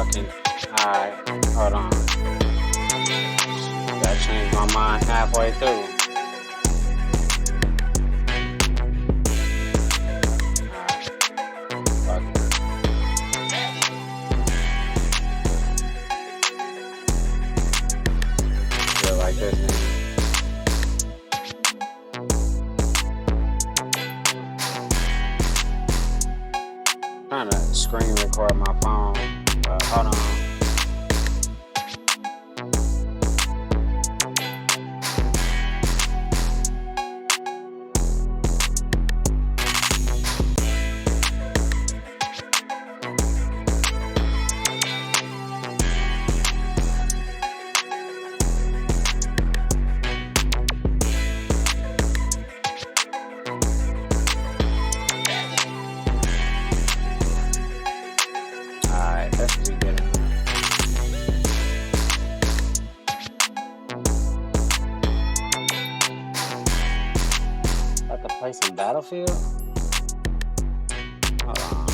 fucking. Alright, hold on. Gotta change my mind halfway through. Alright, fuck it. Feel like this, man. Trying to screen record my phone, but hold on. That should be good enough. About to play some Battlefield? Hold on.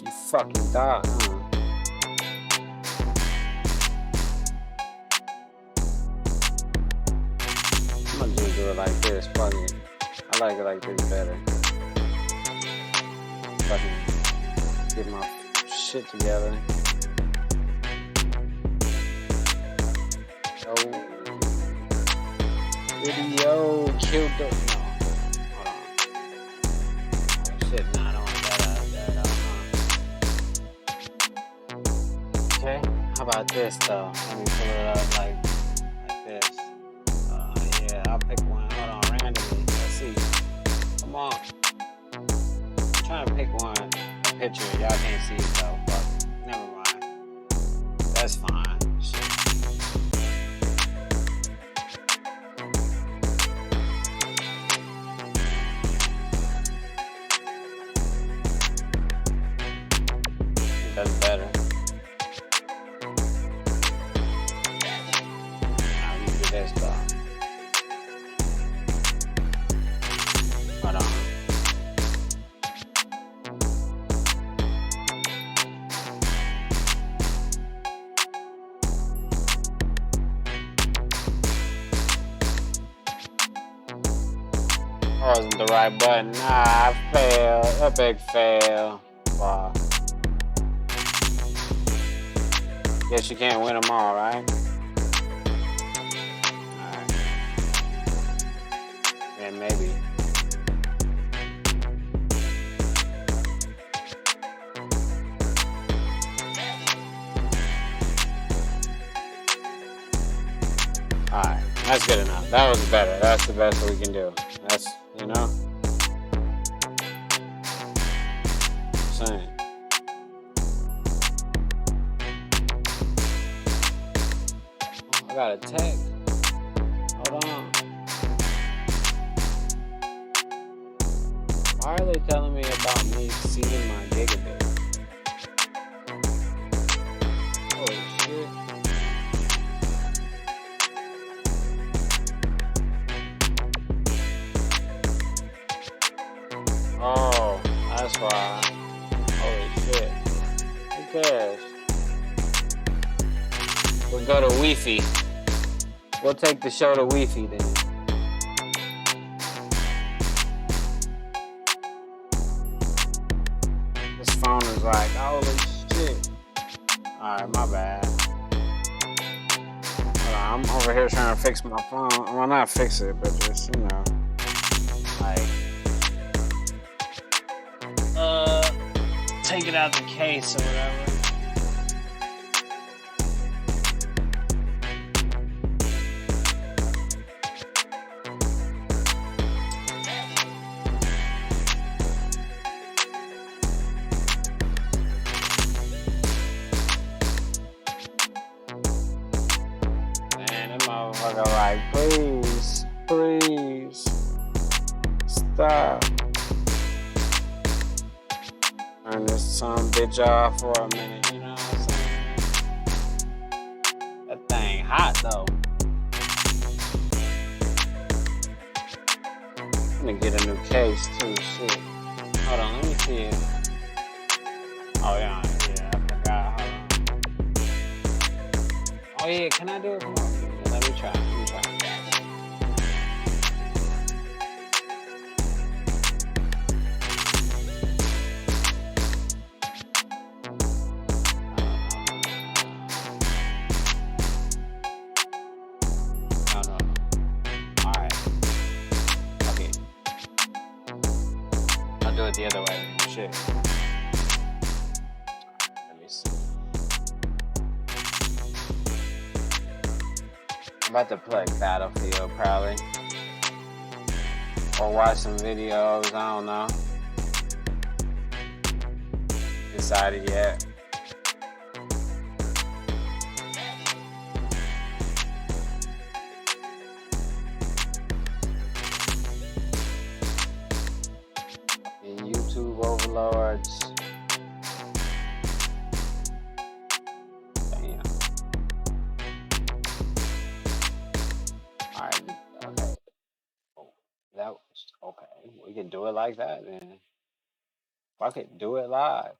You fucking dog, huh? I'm gonna just do it like this, fuck it. I like it like this better. Fucking get my shit together. Oh, video killed the. No, hold on. Oh, shit, nah, I don't want that. Okay, how about this though? Let me pull it up like this. Yeah, I'll pick one. Hold on, randomly. Let's see. Come on. I'm trying to pick one. Picture, y'all can't see it though, but never mind. That's fine. Shit. That's better. Now you do this though. Hold on. Wasn't the right button. Nah, I failed. Epic fail. Wow. Guess you can't win them all, right? Alright. Yeah, maybe. Alright, that's good enough. That was better. That's the best we can do. That's, you know? Saying. Oh, I got a text. Hold on. Why are they telling me about me exceeding my gigabit? Holy shit. Oh, that's why. Holy shit. Who cares? We'll go to Wi-Fi. We'll take the show to Wi-Fi then. This phone is like, holy shit. Alright, my bad. Hold on, I'm over here trying to fix my phone. Well, not fix it, but just, you know. Like, take it out the case or whatever. Man, that motherfucker like, please, stop. Turn this some bitch off for a minute, you know what I'm saying? That thing hot though. I'm gonna get a new case too, shit. Hold on, let me see it. Oh yeah, I Oh yeah, can I do it? Come on. Yeah, let me try. Let me try. No, no, no. Alright. Okay. I'll do it the other way. Shit. Let me see. I'm about to play Battlefield probably. Or watch some videos, I don't know. Decided yet. And YouTube overlords. Damn. Alright, okay. Oh, that was okay. We can do it like that then. Fuck it, do it live.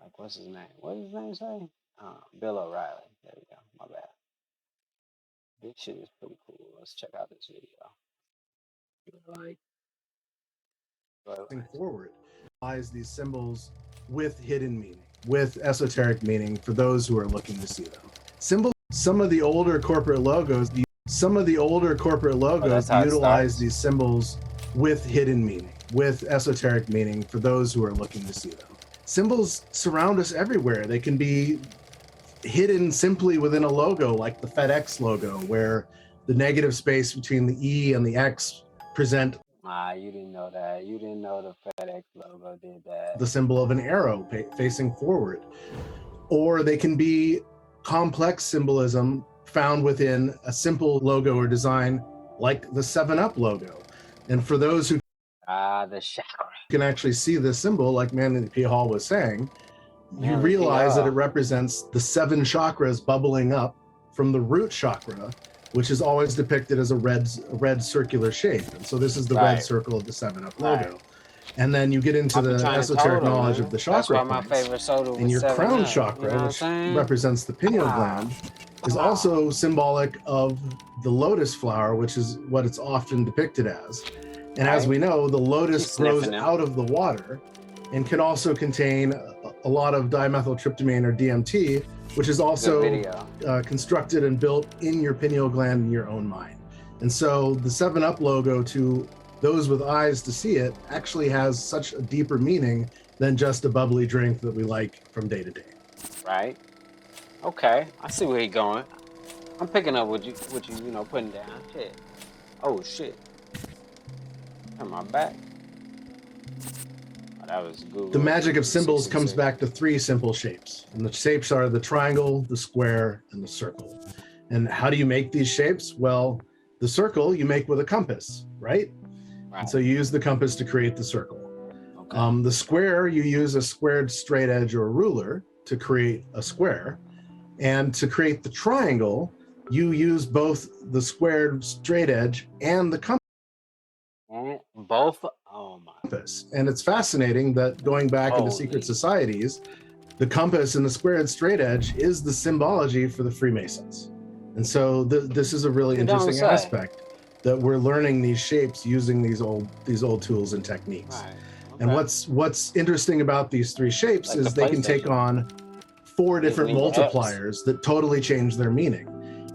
Like, what's his name? What does his name say? Bill O'Reilly. There we go. My bad. This shit is pretty cool. Let's check out this video. Like, forward lies these symbols with hidden meaning, with esoteric meaning for those who are looking to see them. Some of the older corporate logos utilize these symbols with hidden meaning, with esoteric meaning for those who are looking to see them. Symbols surround us everywhere. They can be hidden simply within a logo, like the FedEx logo, where the negative space between the E and the X present you didn't know that. You didn't know the FedEx logo did that. the symbol of an arrow facing forward. Or they can be complex symbolism found within a simple logo or design, like the 7-Up logo. And for those who the chakra can actually see this symbol, like Manly P. Hall was saying, you realize that it represents the 7 chakras bubbling up from the root chakra, which is always depicted as a red circular shape. And so this is the red circle of the 7-Up logo. And then you get into the esoteric knowledge of the chakra That's why my favorite soda was and your 7 crown Up, chakra, you know which represents the pineal gland, is also symbolic of the lotus flower, which is what it's often depicted as. And as we know, the lotus grows out of the water and can also contain a lot of dimethyltryptamine or DMT, which is also constructed and built in your pineal gland in your own mind. And so the 7-Up logo, to those with eyes to see it, actually has such a deeper meaning than just a bubbly drink that we like from day to day. Right. Okay, I see where you're going. I'm picking up what you putting down. Shit. Oh shit. Turn my back. Oh, that was Google. The magic of symbols comes back to 3 simple shapes. And the shapes are the triangle, the square, and the circle. And how do you make these shapes? Well, the circle you make with a compass, right? And so you use the compass to create the circle. Okay. The square, you use a squared straight edge or ruler to create a square. And to create the triangle, you use both the squared straight edge and the compass. And both? Oh my. And it's fascinating that going back into secret societies, the compass and the squared straight edge is the symbology for the Freemasons. And so this is a really interesting aspect, that we're learning these shapes using these old tools and techniques. Right. Okay. And what's interesting about these 3 shapes is they can take on 4 different multipliers that totally change their meaning.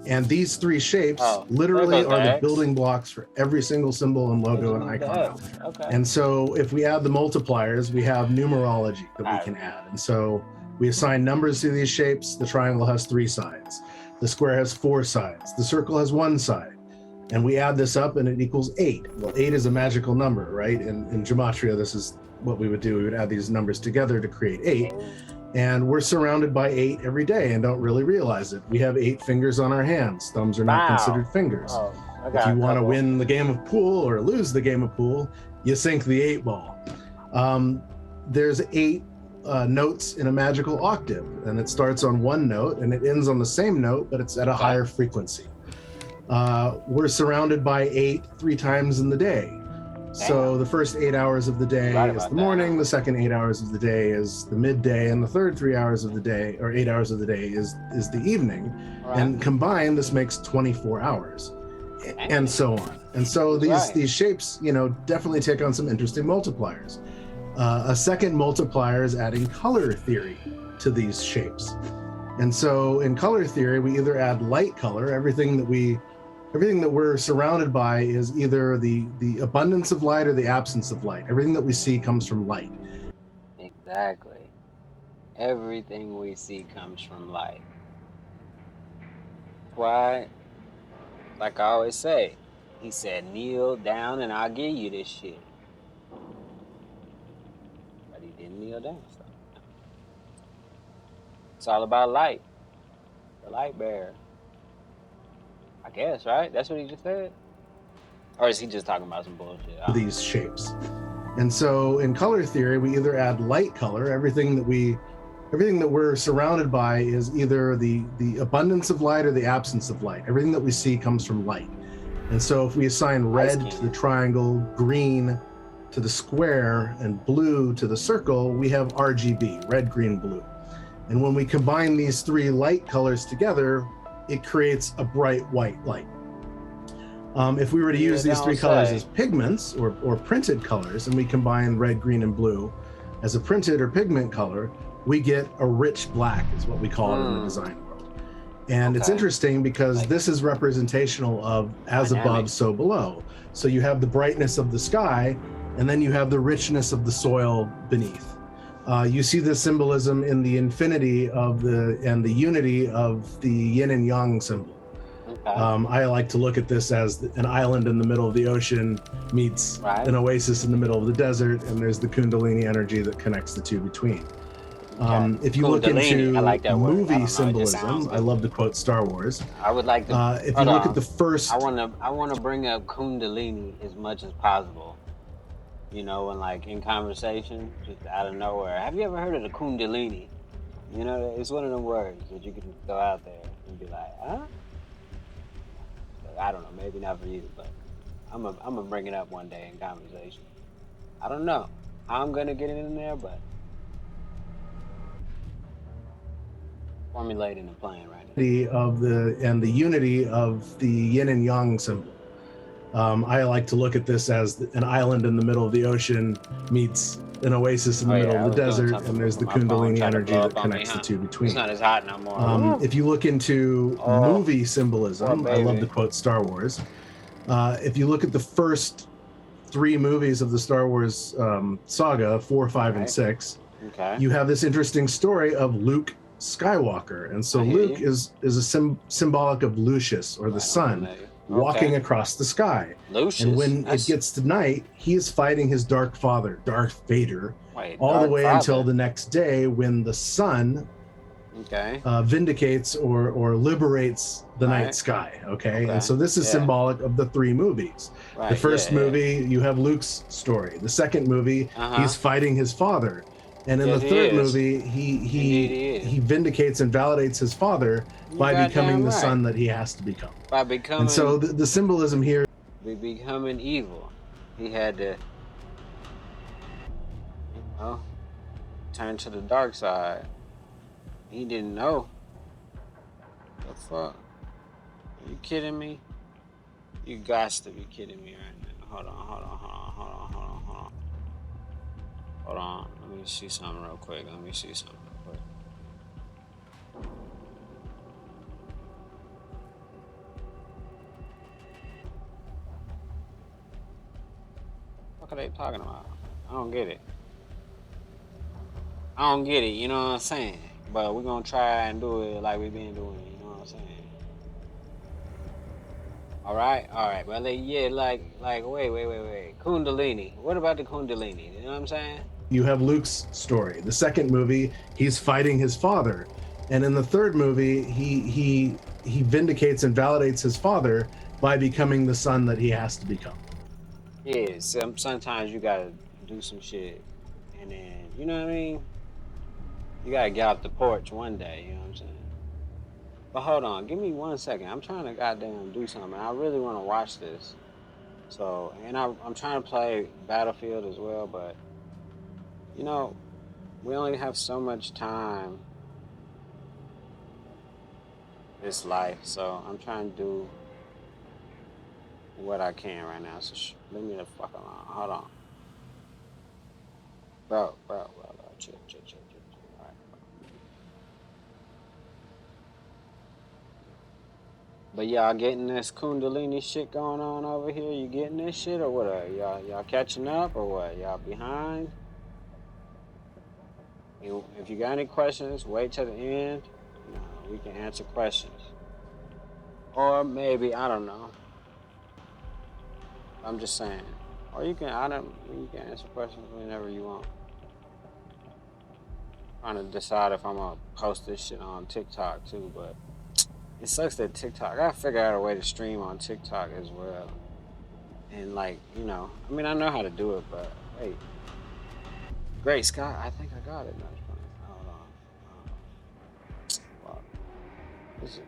And these 3 shapes literally are the building blocks for every single symbol and logo and icon. Okay. And so if we add the multipliers, we have numerology that we can add. And so we assign numbers to these shapes. The triangle has 3 sides. The square has 4 sides. The circle has 1 side. And we add this up and it equals 8. Well, 8 is a magical number, right? In gematria, this is what we would do. We would add these numbers together to create 8. And we're surrounded by 8 every day and don't really realize it. We have 8 fingers on our hands. Thumbs are not considered fingers. If you want to win the game of pool or lose the game of pool, you sink the 8 ball. There's 8 notes in a magical octave, and it starts on 1 note and it ends on the same note, but it's at a higher frequency. We're surrounded by 8 3 times in the day. So the first 8 hours of the day is the morning, the second 8 hours of the day is the midday, and the third 3 hours of the day, or 8 hours of the day, is the evening. Right. And combined, this makes 24 hours, and so on. And so these shapes, definitely take on some interesting multipliers. A second multiplier is adding color theory to these shapes. And so in color theory, we either add light color, everything that we're surrounded by is either the abundance of light or the absence of light. Everything that we see comes from light. Exactly. Everything we see comes from light. Why? Like I always say, he said, kneel down and I'll give you this shit. But he didn't kneel down. So. It's all about light. The light bearer. I guess, right? That's what he just said? Or is he just talking about some bullshit? These shapes. And so in color theory, we either add light color, everything that we're surrounded by is either the abundance of light or the absence of light. Everything that we see comes from light. And so if we assign red to the triangle, green to the square, and blue to the circle, we have RGB, red, green, blue. And when we combine these three light colors together, it creates a bright white light. If we were to use these three colors as pigments or printed colors, and we combine red, green, and blue as a printed or pigment color, we get a rich black, is what we call it in the design world. And it's interesting because this is representational of as above, so below. So you have the brightness of the sky, and then you have the richness of the soil beneath. You see the symbolism in the infinity and the unity of the yin and yang symbol. I like to look at this as an island in the middle of the ocean meets an oasis in the middle of the desert, and there's the Kundalini energy that connects the two between. If you look into movie symbolism, I love to quote Star Wars. I would like to. If you look at the first, I want to bring up Kundalini as much as possible. And like in conversation, just out of nowhere. Have you ever heard of the Kundalini? It's one of them words that you can throw out there and be like, huh? I don't know, maybe not for you, but I'm gonna bring it up one day in conversation. I don't know how I'm gonna get it in there, but formulating and playing right now. The unity of the yin and yang symbol. I like to look at this as an island in the middle of the ocean meets an oasis in the middle of the desert, and there's the Kundalini energy that connects the two between. It's not as hot no more. If you look into movie symbolism, I love to quote Star Wars. If you look at the first three movies of the Star Wars saga, 4, 5, and 6, you have this interesting story of Luke Skywalker. And so Luke is a symbolic of Lucius, or the sun, walking across the sky. Lucius? And when it gets to night, he is fighting his dark father, Darth Vader, all the way until the next day when the sun vindicates or liberates the night sky. And so this is symbolic of the three movies. The first movie, you have Luke's story. The second movie, he's fighting his father. And in the third movie, he vindicates and validates his father by becoming the son that he has to become. By becoming. And so the symbolism here. By becoming evil, he had to, turn to the dark side. He didn't know. The fuck? Are you kidding me? You got to be kidding me right now. Hold on. Let me see something real quick. What are they talking about? I don't get it. You know what I'm saying? But we're gonna try and do it like we've been doing it. You know what I'm saying? All right. But wait. Kundalini. What about the Kundalini? You know what I'm saying? You have Luke's story. The second movie, he's fighting his father, and in the third movie, he vindicates and validates his father by becoming the son that he has to become. Yeah. Sometimes you gotta do some shit, and then you know what I mean. You gotta get off the porch one day. You know what I'm saying? But hold on, give me 1 second. I'm trying to goddamn do something. I really want to watch this. So, and I'm trying to play Battlefield as well, but you know, we only have so much time this life, so I'm trying to do what I can right now. So leave me the fuck alone. Hold on, bro, chill. All right. But y'all getting this Kundalini shit going on over here? You getting this shit or what? Y'all catching up or what? Y'all behind? If you got any questions, wait till the end. You know, we can answer questions. Or maybe, I don't know. I'm just saying. Or you can answer questions whenever you want. Trying to decide if I'm gonna post this shit on TikTok too, but it sucks that TikTok. I gotta figure out a way to stream on TikTok as well. And like, you know, I mean, I know how to do it, but wait. Great Scott, I think I got it. No, hold on. Well,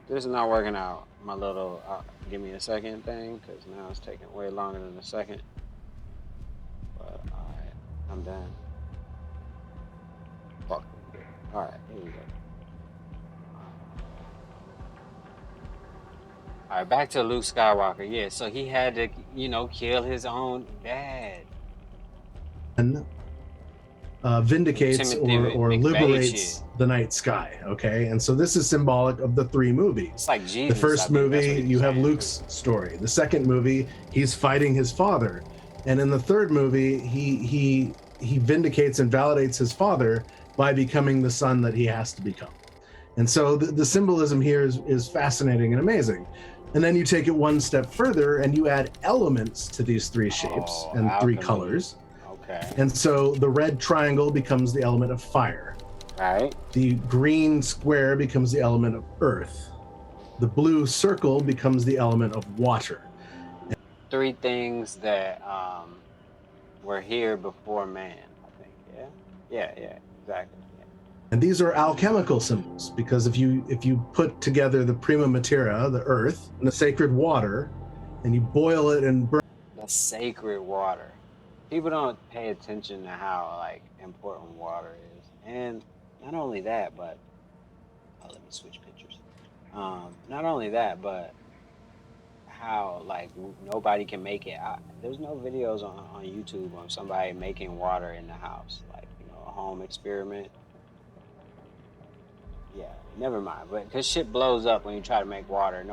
this is not working out. My little give me a second thing, because now it's taking way longer than a second. But alright, I'm done. Fuck. Alright, here we go. Alright, back to Luke Skywalker. Yeah, so he had to, you know, kill his own dad. And vindicates or liberates the night sky. Okay, and so this is symbolic of the three movies. It's like Jesus. The first movie, you have Luke's story. The second movie, he's fighting his father, and in the third movie, he vindicates and validates his father by becoming the son that he has to become. And so the symbolism here is fascinating and amazing. And then you take it one step further and you add elements to these three shapes and three colors. Okay. And so the red triangle becomes the element of fire. Right. The green square becomes the element of earth. The blue circle becomes the element of water. Three things that were here before man, I think. Yeah, exactly. And these are alchemical symbols, because if you put together the prima materia, the earth, and the sacred water, and you boil it and burn the sacred water. People don't pay attention to how like important water is, and not only that, but let me switch pictures. Not only that, but how like nobody can make it. There's no videos on YouTube on somebody making water in the house, like, you know, a home experiment. Yeah, never mind. But because shit blows up when you try to make water.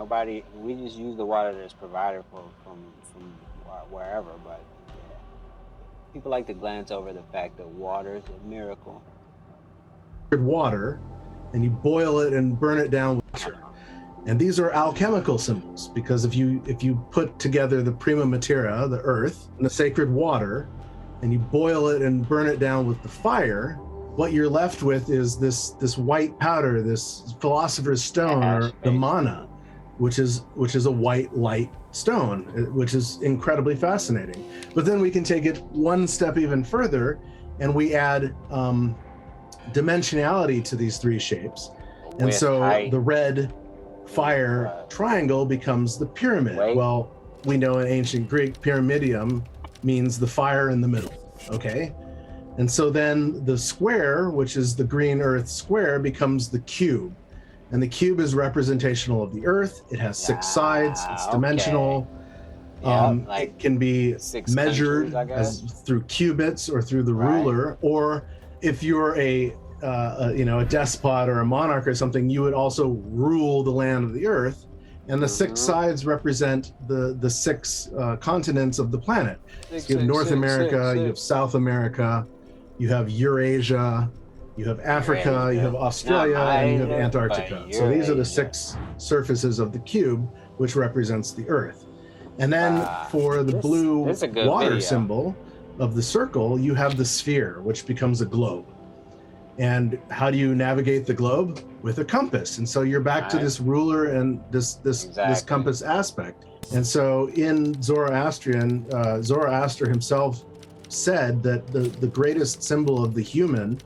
We just use the water that's provided from wherever. But yeah, people like to glance over the fact that water is a miracle. Water, and you boil it and burn it down with water. And these are alchemical symbols, because if you put together the prima materia, the earth, and the sacred water, and you boil it and burn it down with the fire, what you're left with is this white powder, this philosopher's stone, or the mana, which is a white light stone, which is incredibly fascinating. But then we can take it one step even further, and we add dimensionality to these three shapes. And so the red fire triangle becomes the pyramid. Well, we know in ancient Greek, pyramidium means the fire in the middle. Okay. And so then the square, which is the green earth square, becomes the cube. And the cube is representational of the earth. It has 6 sides. It's dimensional. It can be measured as through cubits or through the ruler. Or if you're a despot or a monarch or something, you would also rule the land of the earth. And the 6 sides represent the 6 continents of the planet. You have North America, you have South America, you have Eurasia, you have Africa, you have Australia, and you have Antarctica. So these are the 6 surfaces of the cube, which represents the earth. And then for the blue water symbol of the circle, you have the sphere, which becomes a globe. And how do you navigate the globe? With a compass. And so you're back to this ruler and this compass aspect. And so in Zoroastrian, Zoroaster himself said that the greatest symbol of the human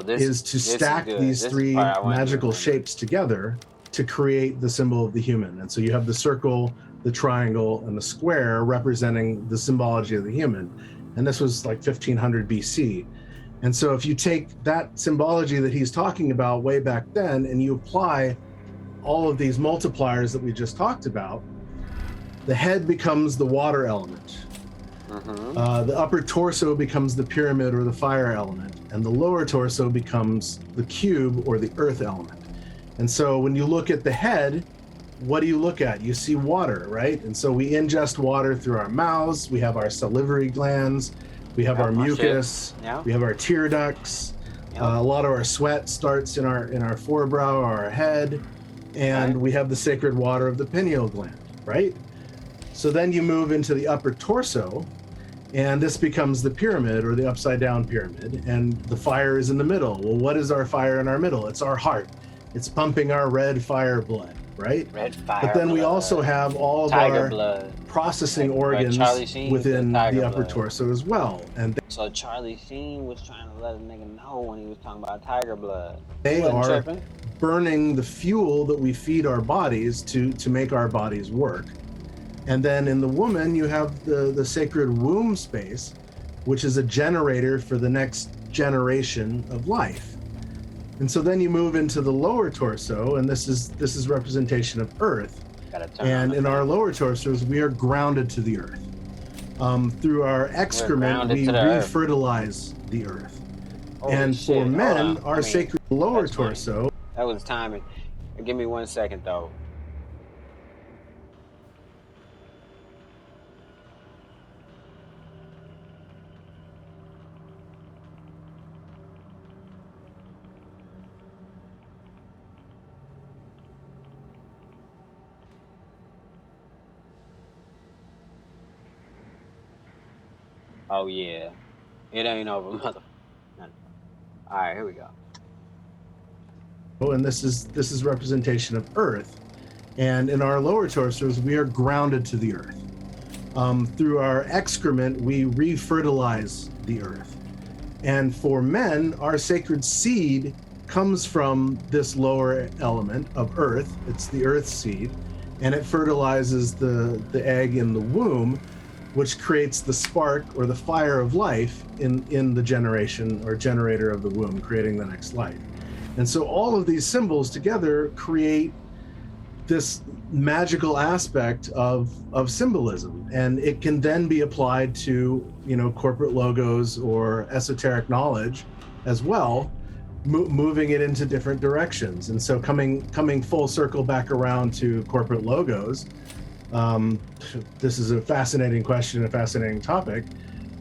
is to stack these 3 magical shapes together to create the symbol of the human. And so you have the circle, the triangle, and the square representing the symbology of the human. And this was like 1500 BC. And so if you take that symbology that he's talking about way back then and you apply all of these multipliers that we just talked about, the head becomes the water element. The upper torso becomes the pyramid or the fire element, and the lower torso becomes the cube or the earth element. And so when you look at the head, what do you look at? You see water, right? And so we ingest water through our mouths. We have our salivary glands. We have our mucus. We have our tear ducts. A lot of our sweat starts in our forebrow or our head. And we have the sacred water of the pineal gland, right? So then you move into the upper torso, and this becomes the pyramid or the upside down pyramid, and the fire is in the middle. Well, what is our fire in our middle? It's our heart. It's pumping our red fire blood, right? Red fire But then we also have all of our blood. Processing organs within the upper torso as well. And so Charlie Sheen was trying to let a nigga know when he was talking about tiger blood. They are burning the fuel that we feed our bodies to make our bodies work. And then in the woman, you have the sacred womb space, which is a generator for the next generation of life. And so then you move into the lower torso, and this is representation of Earth. And in our lower torsos, we are grounded to the Earth. Through our excrement, we refertilize the Earth. And for men, our sacred lower torso. That was timing. Give me 1 second, though. Oh yeah, it ain't over, mother. All right, here we go. Oh, and this is representation of Earth, and in our lower torsos, we are grounded to the Earth. Through our excrement, we refertilize the Earth, and for men, our sacred seed comes from this lower element of Earth. It's the Earth seed, and it fertilizes the egg in the womb, which creates the spark or the fire of life in the generation or generator of the womb, creating the next life. And so all of these symbols together create this magical aspect of symbolism, and it can then be applied to, corporate logos or esoteric knowledge as well, moving it into different directions. And so coming full circle back around to corporate logos, this is a fascinating question, a fascinating topic.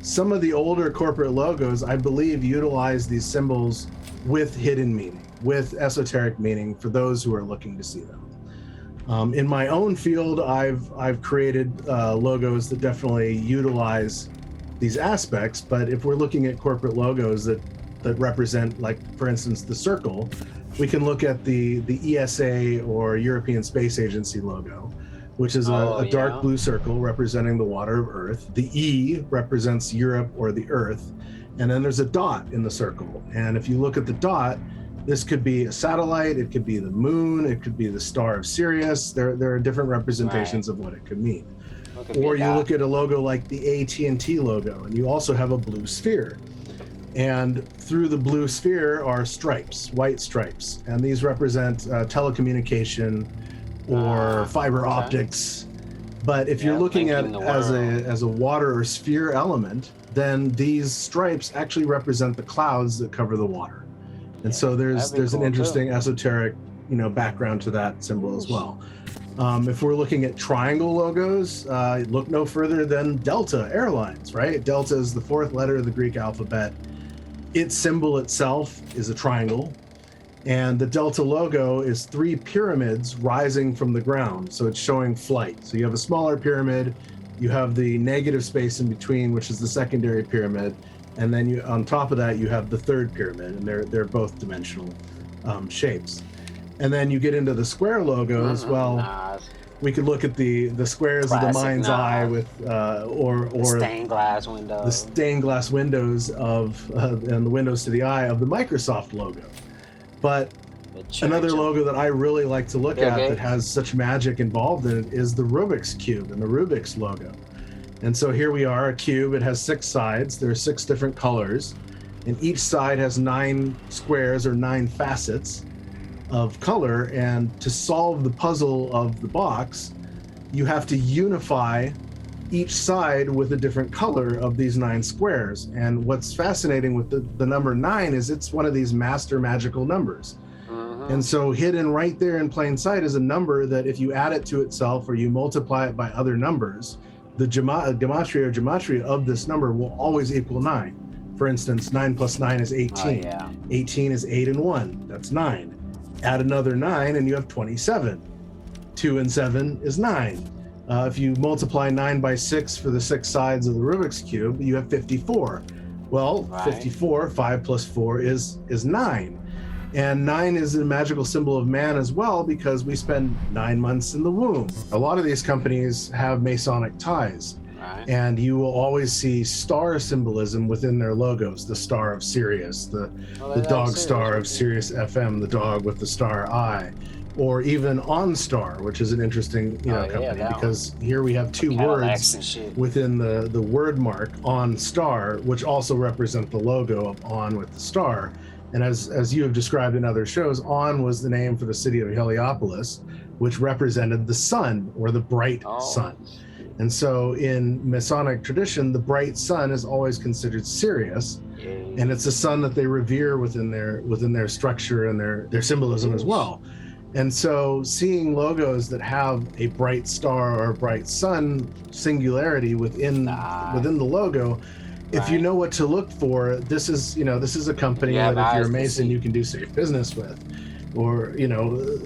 Some of the older corporate logos, I believe, utilize these symbols with hidden meaning, with esoteric meaning for those who are looking to see them. In my own field, I've created logos that definitely utilize these aspects, but if we're looking at corporate logos that represent, like, for instance, the circle, we can look at the ESA or European Space Agency logo, which is a dark blue circle representing the water of Earth. The E represents Europe or the Earth. And then there's a dot in the circle. And if you look at the dot, this could be a satellite, it could be the moon, it could be the star of Sirius. There are different representations of what it could mean. Or you look at a logo like the AT&T logo, and you also have a blue sphere. And through the blue sphere are stripes, white stripes. And these represent telecommunication, or fiber optics. But if you're looking at it as a water or sphere element, then these stripes actually represent the clouds that cover the water. And so there's an interesting esoteric, background to that symbol as well. If we're looking at triangle logos, look no further than Delta Airlines, right? Delta is the fourth letter of the Greek alphabet. Its symbol itself is a triangle. And the Delta logo is 3 pyramids rising from the ground. So it's showing flight. So you have a smaller pyramid, you have the negative space in between, which is the secondary pyramid. And then on top of that, you have the third pyramid, and they're both dimensional shapes. And then you get into the square logos. Well, we could look at the squares of the mind's eye with or stained glass windows. The stained glass windows and the windows to the eye of the Microsoft logo. But Another logo that I really like to look at that has such magic involved in it is the Rubik's Cube and the Rubik's logo. And so here we are, a cube. It has 6 sides. There are 6 different colors. And each side has 9 squares or 9 facets of color. And to solve the puzzle of the box, you have to unify each side with a different color of these 9 squares. And what's fascinating with the number 9 is it's one of these master magical numbers. And so hidden right there in plain sight is a number that if you add it to itself or you multiply it by other numbers, the gematria of this number will always equal 9. For instance, 9 plus 9 is 18. 18 is 8 and 1. That's 9. Add another 9 and you have 27. 2 and 7 is 9. If you multiply 9 by 6 for the 6 sides of the Rubik's Cube, you have 54. Well, 54, 5 plus 4 is 9. And 9 is a magical symbol of man as well, because we spend 9 months in the womb. A lot of these companies have Masonic ties, and you will always see star symbolism within their logos. The Star of Sirius, the dog star of Sirius FM, the dog with the star eye, or even OnStar, which is an interesting company, because here we have 2 words within the word mark OnStar, which also represent the logo of On with the star. And as you have described in other shows, On was the name for the city of Heliopolis, which represented the sun, or the bright sun. And so in Masonic tradition, the bright sun is always considered Sirius, and it's a sun that they revere within their structure and their symbolism as well. And so seeing logos that have a bright star or a bright sun singularity within the logo, if you know what to look for, this is a company that if you're a Mason, you can do safe business with. Or, a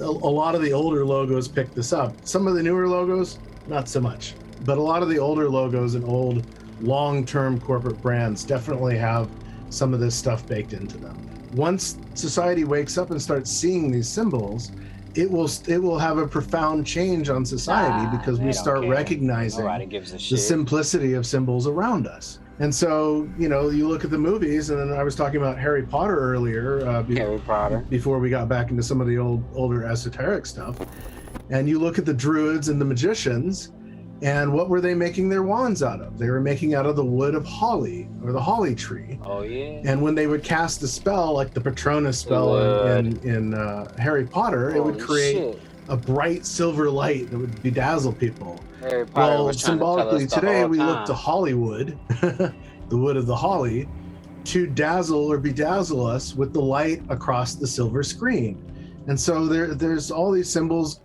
lot of the older logos pick this up. Some of the newer logos, not so much. But a lot of the older logos and old long-term corporate brands definitely have some of this stuff baked into them. Once society wakes up and starts seeing these symbols, it will have a profound change on society, because we start recognizing the simplicity of symbols around us. And so, you look at the movies, and then I was talking about Harry Potter earlier, before we got back into some of the older esoteric stuff. And you look at the druids and the magicians, and what were they making their wands out of? They were making out of the wood of holly, or the holly tree. Oh, yeah. And when they would cast a spell, like the Patronus spell in Harry Potter, it would create a bright silver light that would bedazzle people. Well, symbolically today we look to Hollywood, the wood of the holly, to dazzle or bedazzle us with the light across the silver screen. And so there's all these symbols,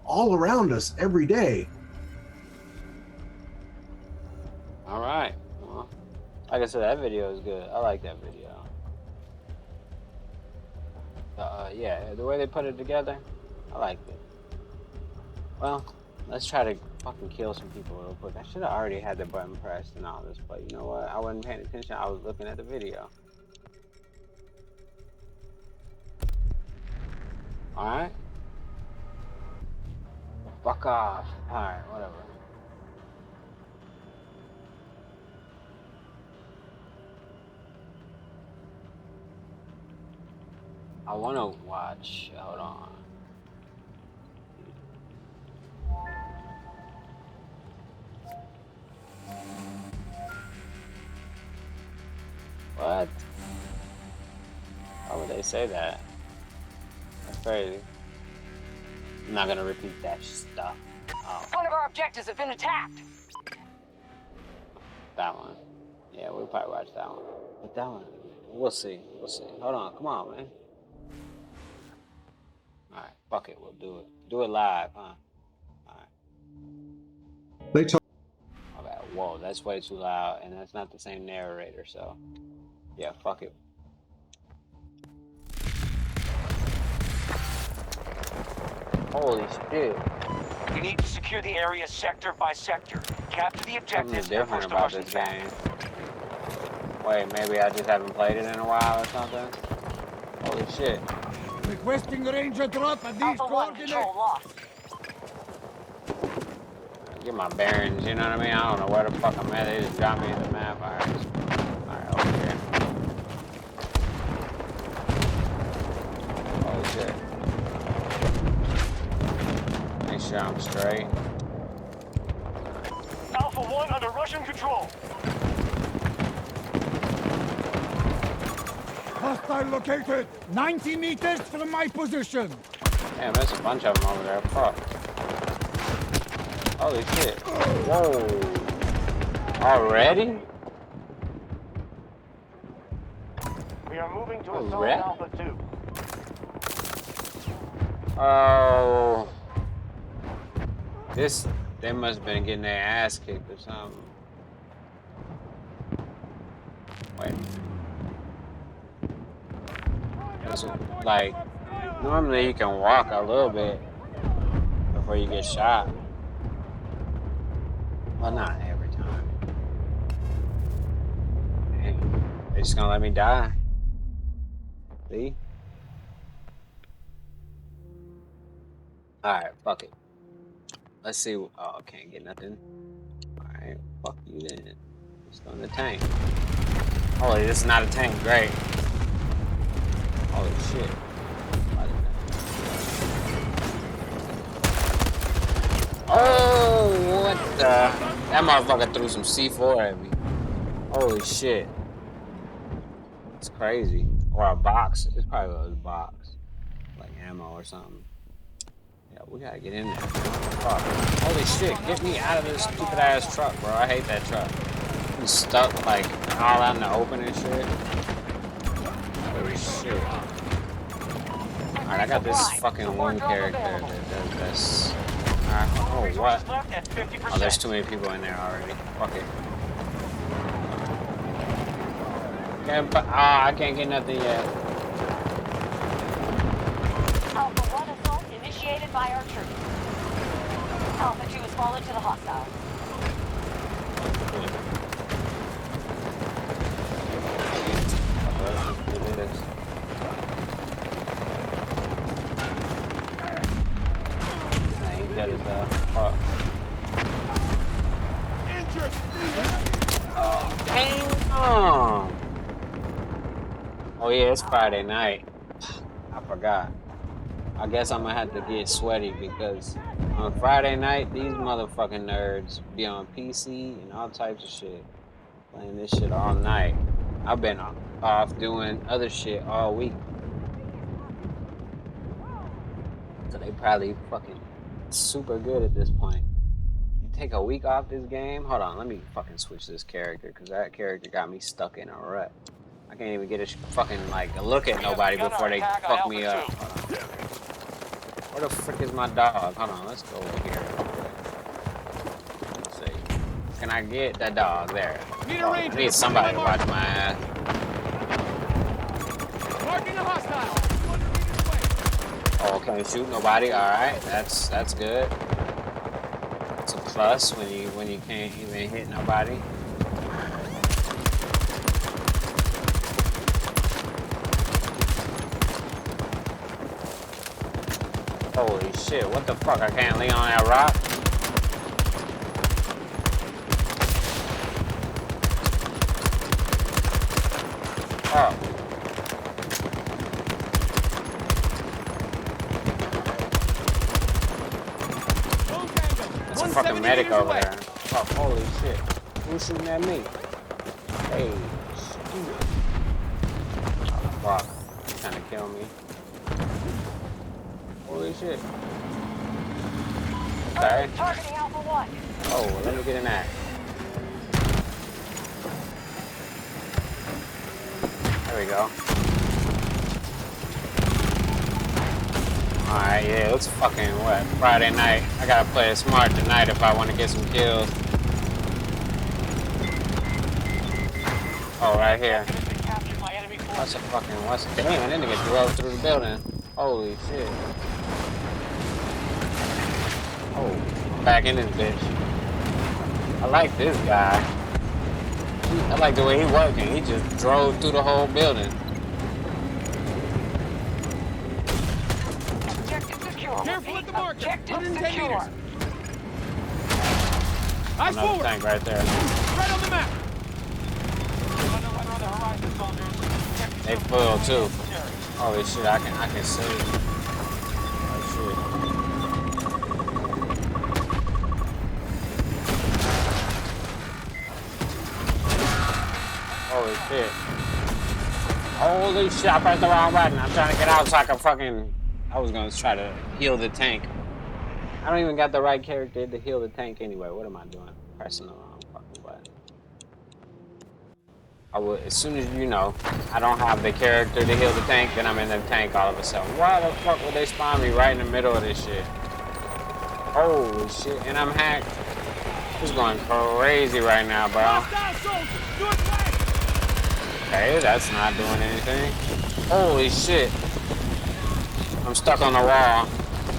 all around us every day. All right. Well, like I said, that video is good. I like that video. The way they put it together, I liked it. Well, let's try to fucking kill some people real quick. I should have already had the button pressed and all this, but you know what? I wasn't paying attention. I was looking at the video. Alright. Fuck off. Alright, whatever. I wanna watch. Hold on. What? Why would they say that? That's crazy. I'm not gonna repeat that stuff. Oh. One of our objectives has been attacked. That one. Yeah, we'll probably watch that one. But that one, we'll see. Hold on, come on, man. Alright, fuck it, we'll do it. Do it live, huh? Alright. They talk. Okay, whoa, that's way too loud, and that's not the same narrator, so. Yeah, fuck it. Holy shit. We need to secure the area sector by sector. Capture the objectives and push the Russians back. Wait, maybe I just haven't played it in a while or something? Holy shit. Requesting Ranger drop at these Alpha 1, coordinates. control lost. Get my bearings, you know what I mean? I don't know where the fuck I'm at. They just dropped me in the map. Alright, over here. Holy shit. sure I'm straight. Alpha 1 under Russian control. Hostile located. 90 meters from my position. Damn, there's a bunch of them over there. Fuck. Holy shit. Whoa. Already? We are moving to Oh, assault red? Alpha 2. Oh. They must have been getting their ass kicked or something. Wait. It's like, normally you can walk a little bit before you get shot. Well, not every time. Dang. They just gonna let me die. See? Alright, fuck it. Let's see. Oh, can't get nothing. Alright, fuck you then. Let's go in the tank. Holy, this is not a tank. Great. Holy shit. Oh, what the? That motherfucker threw some C4 at me. Holy shit. It's crazy. Or a box. It's probably a box. Like ammo or something. Yeah, we gotta get in there. Fuck. Holy shit, get me out of this stupid ass truck, bro. I hate that truck. He's stuck like all out in the open and shit. Holy shit. Alright, I got this fucking one character that's... oh, what? Oh, there's too many people in there already. Fuck it. I can't get nothing yet. Alpha 1 assault initiated by our troops. Alpha 2 has fallen to the hostiles. That is fuck. Oh, damn. Oh yeah, it's Friday night. I forgot. I guess I'm gonna have to get sweaty because on Friday night, these motherfucking nerds be on PC and all types of shit. Playing this shit all night. I've been off doing other shit all week. So they probably fucking super good at this point. You take a week off this game? Hold on, let me fucking switch this character because that character got me stuck in a rut. I can't even get a fucking like a look at nobody before they fuck me up. Where the frick is my dog? Hold on, let's go over here. Let's see. Can I get that dog there? Oh, I need somebody to watch my ass. Marking a hostile. Oh, can't shoot nobody. All right, that's good. It's a plus when you can't even hit nobody. Holy shit! What the fuck? I can't lean on that rock. Oh. There's a fucking medic over there. Oh, holy shit. Who's shooting at me? Hey, stupid. Oh, fuck. He's trying to kill me. Holy shit. Okay. Targeting Alpha 1. Oh, well, let me get in that. There we go. Alright, yeah, it's fucking, what, Friday night. I gotta play it smart tonight if I want to get some kills. Oh, right here. What's the fucking, damn, that nigga drove through the building. Holy shit. Oh, I'm back in this bitch. I like this guy. I like the way he working. He just drove through the whole building. Careful at the marker. Objective 110 secure. meters. Eyes Another forward. tank right there. Right on the map. They full too. Holy shit, I can see. Oh shit. Holy shit, I pressed the wrong button. I'm trying to get out so I can fucking... I was gonna try to heal the tank. I don't even got the right character to heal the tank anyway. What am I doing? Pressing the wrong fucking button. I will, as soon as you know, I don't have the character to heal the tank, then I'm in the tank all of a sudden. Why the fuck would they spawn me right in the middle of this shit? Holy shit, and I'm hacked. It's going crazy right now, bro. Okay, that's not doing anything. Holy shit. I'm stuck on the wall.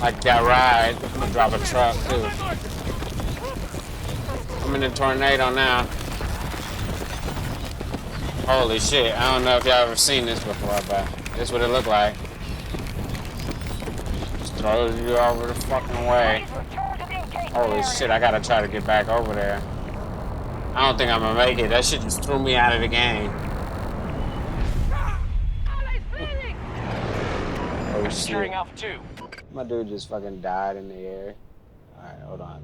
Like that ride. I'm gonna drop a truck too. I'm in a tornado now. Holy shit. I don't know if y'all ever seen this before, but this is what it looked like. Just throws you over the fucking way. Holy shit, I gotta try to get back over there. I don't think I'm gonna make it. That shit just threw me out of the game. Oh shit. My dude just fucking died in the air. Alright, hold on.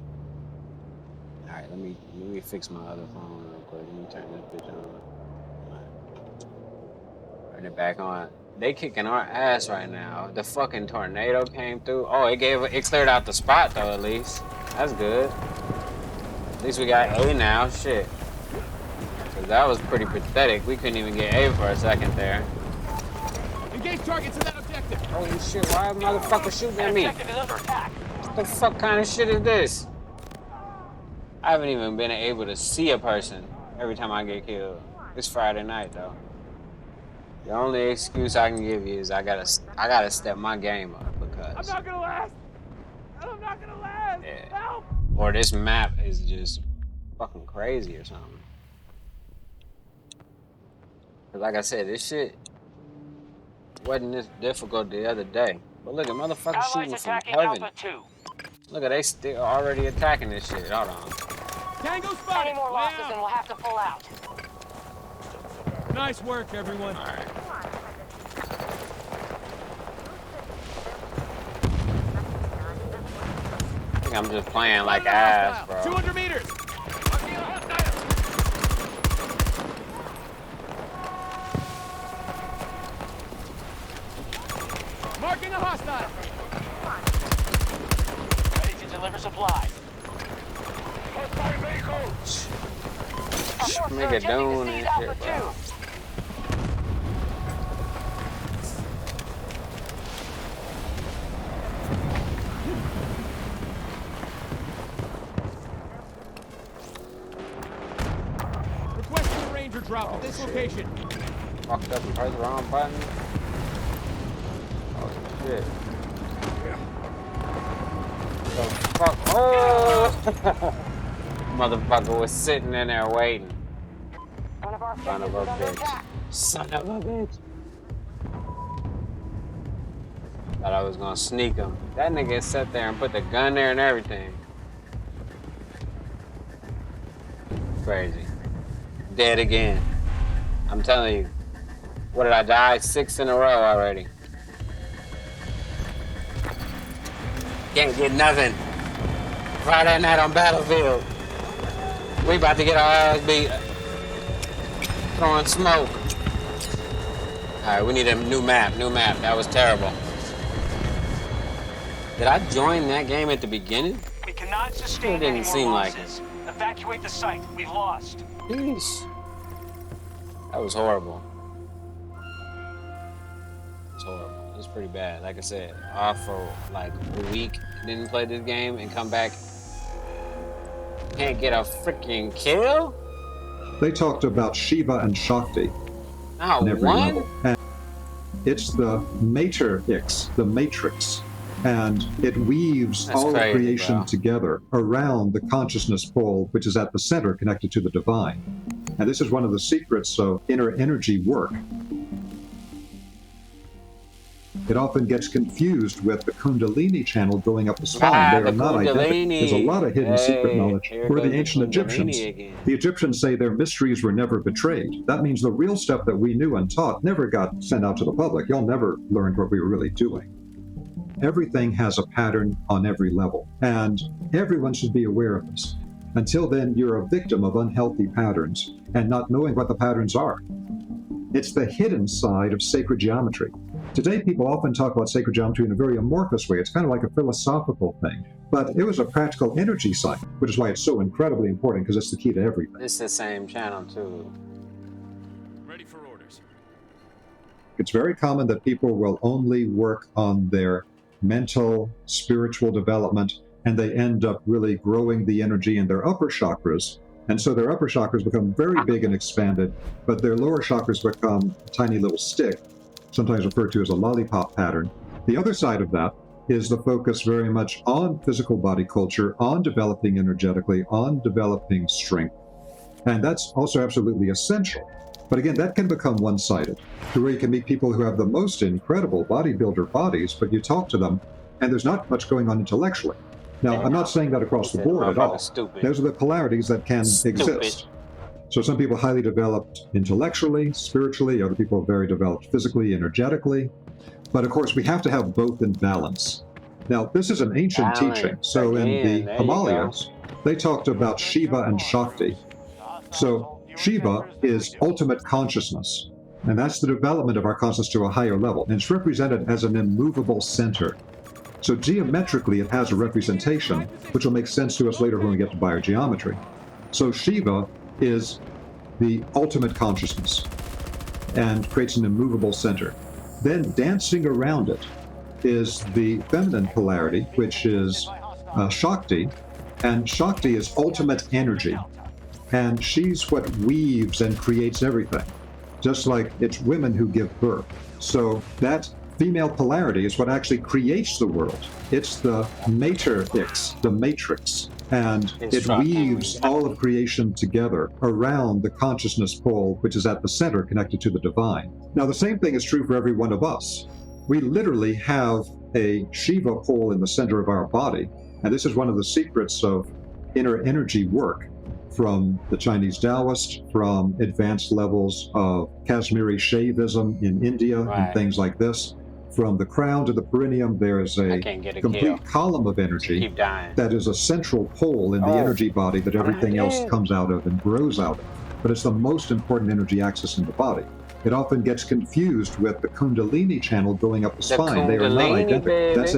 Alright, let me fix my other phone real quick. Let me turn this bitch on. Turn it back on. They kicking our ass right now. The fucking tornado came through. Oh, it cleared out the spot though, at least. That's good. At least we got A now. Shit. Cause that was pretty pathetic. We couldn't even get A for a second there. Engage targets in that objective. Holy shit, why are motherfuckers shooting at me? What the fuck kind of shit is this? I haven't even been able to see a person every time I get killed. It's Friday night though. The only excuse I can give you is I gotta step my game up because I'm not gonna last. I'm not gonna last. Yeah. Help! Or this map is just fucking crazy or something. Cause like I said, this shit wasn't this difficult the other day. But look at motherfuckers shooting from heaven. Look at they still already attacking this shit. Hold on. Tango spotted. Any more losses and we'll have to pull out. Nice work, everyone. All right. I think I'm just playing like ass, bro. 200 meters. Marking a hostile. Ready to deliver supplies. Nigga doing this shit, bro. Requesting a ranger drop at this location. Fucked up and pressed the wrong button. Oh shit. The fuck? Oh! Motherfucker was sitting in there waiting. Son of a bitch. Son of a bitch. Thought I was gonna sneak him. That nigga sat there and put the gun there and everything. Crazy. Dead again. I'm telling you. What did I die? 6 in a row already. Can't get nothing. Friday night on Battlefield. We about to get our ass beat. Throwing smoke. Alright, we need a new map. That was terrible. Did I join that game at the beginning? We cannot sustain It didn't any more seem like losses. Evacuate the site. We've lost. Jeez. That was horrible. It was horrible. It was pretty bad. Like I said, off for like a week. Didn't play this game and come back. Can't get a freaking kill? They talked about Shiva and Shakti Not on every one? level. And it's the matrix, and it weaves That's all crazy, of creation bro. together around the consciousness pole, which is at the center, connected to the divine. And this is one of the secrets of inner energy work. It often gets confused with the Kundalini channel going up the spine. They the are not identical. Kundalini. There's a lot of hidden secret Hey, knowledge. here We're goes the ancient Kundalini Egyptians. again. The Egyptians say their mysteries were never betrayed. That means the real stuff that we knew and taught never got sent out to the public. Y'all never learned what we were really doing. Everything has a pattern on every level, and everyone should be aware of this. Until then, you're a victim of unhealthy patterns and not knowing what the patterns are. It's the hidden side of sacred geometry. Today, people often talk about sacred geometry in a very amorphous way. It's kind of like a philosophical thing. But it was a practical energy science, which is why it's so incredibly important, because it's the key to everything. It's the same channel, too. Ready for orders. It's very common that people will only work on their mental, spiritual development, and they end up really growing the energy in their upper chakras. And so their upper chakras become very big and expanded, but their lower chakras become a tiny little stick, sometimes referred to as a lollipop pattern. The other side of that is the focus very much on physical body culture, on developing energetically, on developing strength. And that's also absolutely essential. But again, that can become one-sided, to where you can meet people who have the most incredible bodybuilder bodies, but you talk to them, and there's not much going on intellectually. Now, I'm not saying that across the board at all. Those are the polarities that can exist. So some people highly developed intellectually, spiritually, other people are very developed physically, energetically. But of course, we have to have both in balance. Now, this is an ancient teaching. So in the Himalayas, they talked about Shiva and Shakti. So Shiva is ultimate consciousness, and that's the development of our consciousness to a higher level. And it's represented as an immovable center. So geometrically, it has a representation, which will make sense to us later when we get to biogeometry. So Shiva is the ultimate consciousness and creates an immovable center. Then dancing around it is the feminine polarity, which is Shakti, and Shakti is ultimate energy. And she's what weaves and creates everything, just like it's women who give birth. So that female polarity is what actually creates the world. It's the matrix, the matrix, and it weaves all of creation together around the consciousness pole, which is at the center, connected to the divine. Now, the same thing is true for every one of us. We literally have a Shiva pole in the center of our body, and this is one of the secrets of inner energy work from the Chinese Taoist, from advanced levels of Kashmiri Shaivism in India, and things like this. From the crown to the perineum, there is a complete column of energy that is a central pole in the energy body that everything else comes out of and grows out of. But it's the most important energy axis in the body. It often gets confused with the Kundalini channel going up the spine. They are not identical. That's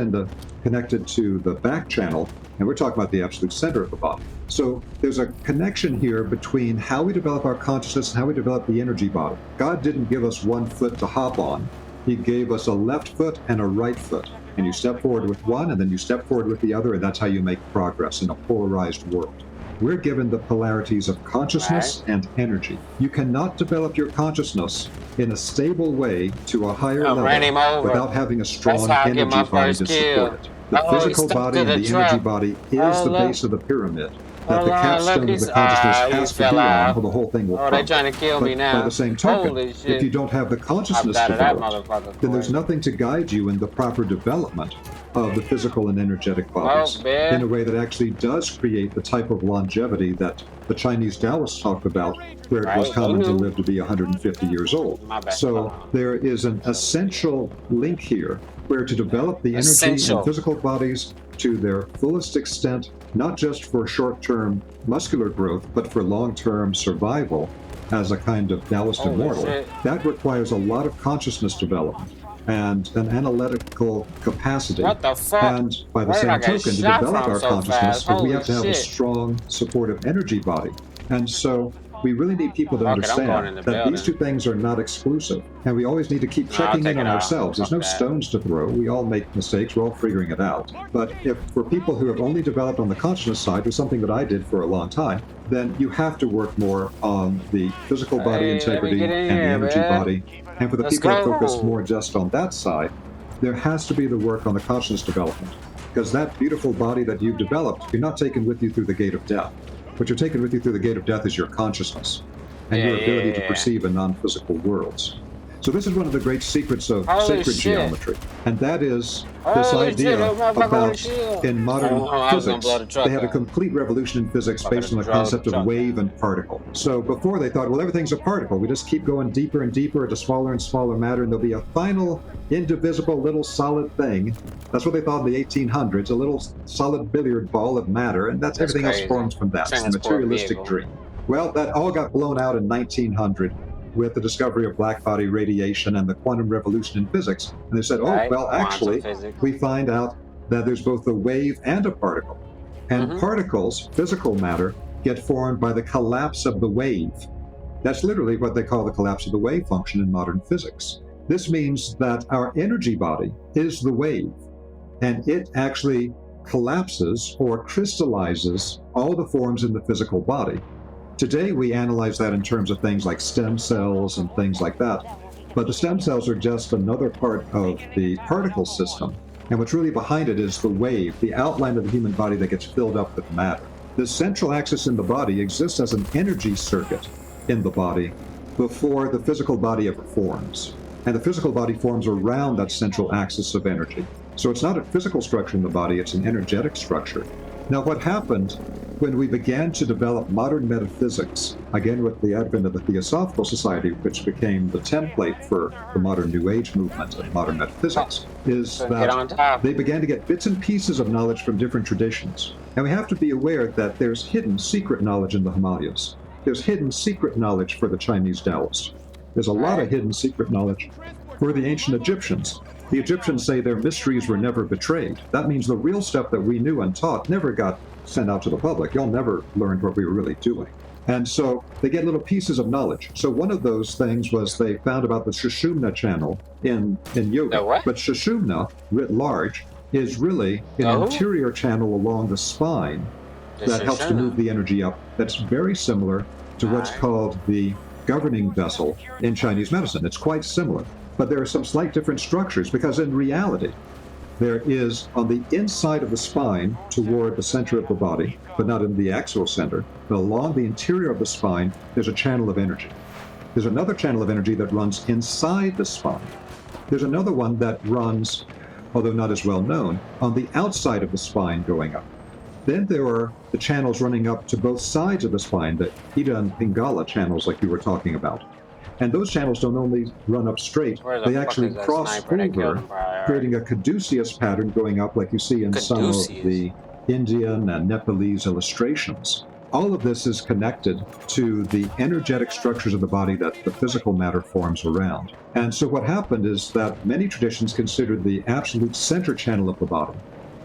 connected to the back channel, and we're talking about the absolute center of the body. So there's a connection here between how we develop our consciousness and how we develop the energy body. God didn't give us one foot to hop on. He gave us a left foot and a right foot. And you step forward with one, and then you step forward with the other, and that's how you make progress in a polarized world. We're given the polarities of consciousness and energy. You cannot develop your consciousness in a stable way to a higher level without having a strong energy body to support it. The physical body and the energy body is the base of the pyramid that the capstone of the consciousness has to be on, or the whole thing will crumble. They're trying to kill me now. By the same token, if you don't have the consciousness developed, then there's nothing to guide you in the proper development of the physical and energetic bodies in a way that actually does create the type of longevity that the Chinese Taoists talked about, where it was common to live to be 150 years old. So there is an essential link here where to develop the energy and physical bodies to their fullest extent, not just for short-term muscular growth, but for long-term survival as a kind of Taoist immortal, that requires a lot of consciousness development and an analytical capacity. What the fuck? And by the same token, to develop our consciousness, we have to have a strong, supportive energy body. And so we really need people to understand that these two things are not exclusive. And we always need to keep checking in on ourselves. There's no stones to throw. We all make mistakes. We're all figuring it out. But if for people who have only developed on the consciousness side, was something that I did for a long time, then you have to work more on the physical body integrity and the energy body. And for the people that focus more just on that side, there has to be the work on the consciousness development. Because that beautiful body that you've developed, you're not taken with you through the gate of death. What you're taken with you through the gate of death is your consciousness and your ability to perceive in non-physical worlds. So this is one of the great secrets of sacred geometry, and that is this idea about, in modern physics, they had a complete revolution in physics based on the concept of wave and particle. So before they thought, well, everything's a particle. We just keep going deeper and deeper into smaller and smaller matter, and there'll be a final, indivisible little solid thing. That's what they thought in the 1800s, a little solid billiard ball of matter, and that's everything else forms from that. It's a materialistic dream. Well, that all got blown out in 1900. with the discovery of black body radiation and the quantum revolution in physics. And they said, oh, Right, well, quantum actually, physics. we find out that there's both a wave and a particle. And particles, physical matter, get formed by the collapse of the wave. That's literally what they call the collapse of the wave function in modern physics. This means that our energy body is the wave, and it actually collapses or crystallizes all the forms in the physical body. Today, we analyze that in terms of things like stem cells and things like that. But the stem cells are just another part of the particle system. And what's really behind it is the wave, the outline of the human body that gets filled up with matter. The central axis in the body exists as an energy circuit in the body before the physical body ever forms. And the physical body forms around that central axis of energy. So it's not a physical structure in the body, it's an energetic structure. Now, what happened when we began to develop modern metaphysics, again with the advent of the Theosophical Society, which became the template for the modern New Age movement of modern metaphysics, is that they began to get bits and pieces of knowledge from different traditions. And we have to be aware that there's hidden secret knowledge in the Himalayas. There's hidden secret knowledge for the Chinese Taoists. There's a lot of hidden secret knowledge for the ancient Egyptians. The Egyptians say their mysteries were never betrayed. That means the real stuff that we knew and taught never got sent out to the public. Y'all never learned what we were really doing. And so they get little pieces of knowledge. So one of those things was they found about the Sushumna channel in yoga. But Sushumna, writ large, is really an interior channel along the spine that helps to move the energy up. That's very similar to what's called the governing vessel in Chinese medicine. It's quite similar. But there are some slight different structures because in reality, there is on the inside of the spine toward the center of the body, but not in the axial center, but along the interior of the spine, there's a channel of energy. There's another channel of energy that runs inside the spine. There's another one that runs, although not as well known, on the outside of the spine going up. Then there are the channels running up to both sides of the spine, the Ida and Pingala channels like you were talking about. And those channels don't only run up straight, they actually cross over, creating a caduceus pattern going up like you see in some of the Indian and Nepalese illustrations. All of this is connected to the energetic structures of the body that the physical matter forms around. And so what happened is that many traditions considered the absolute center channel of the body,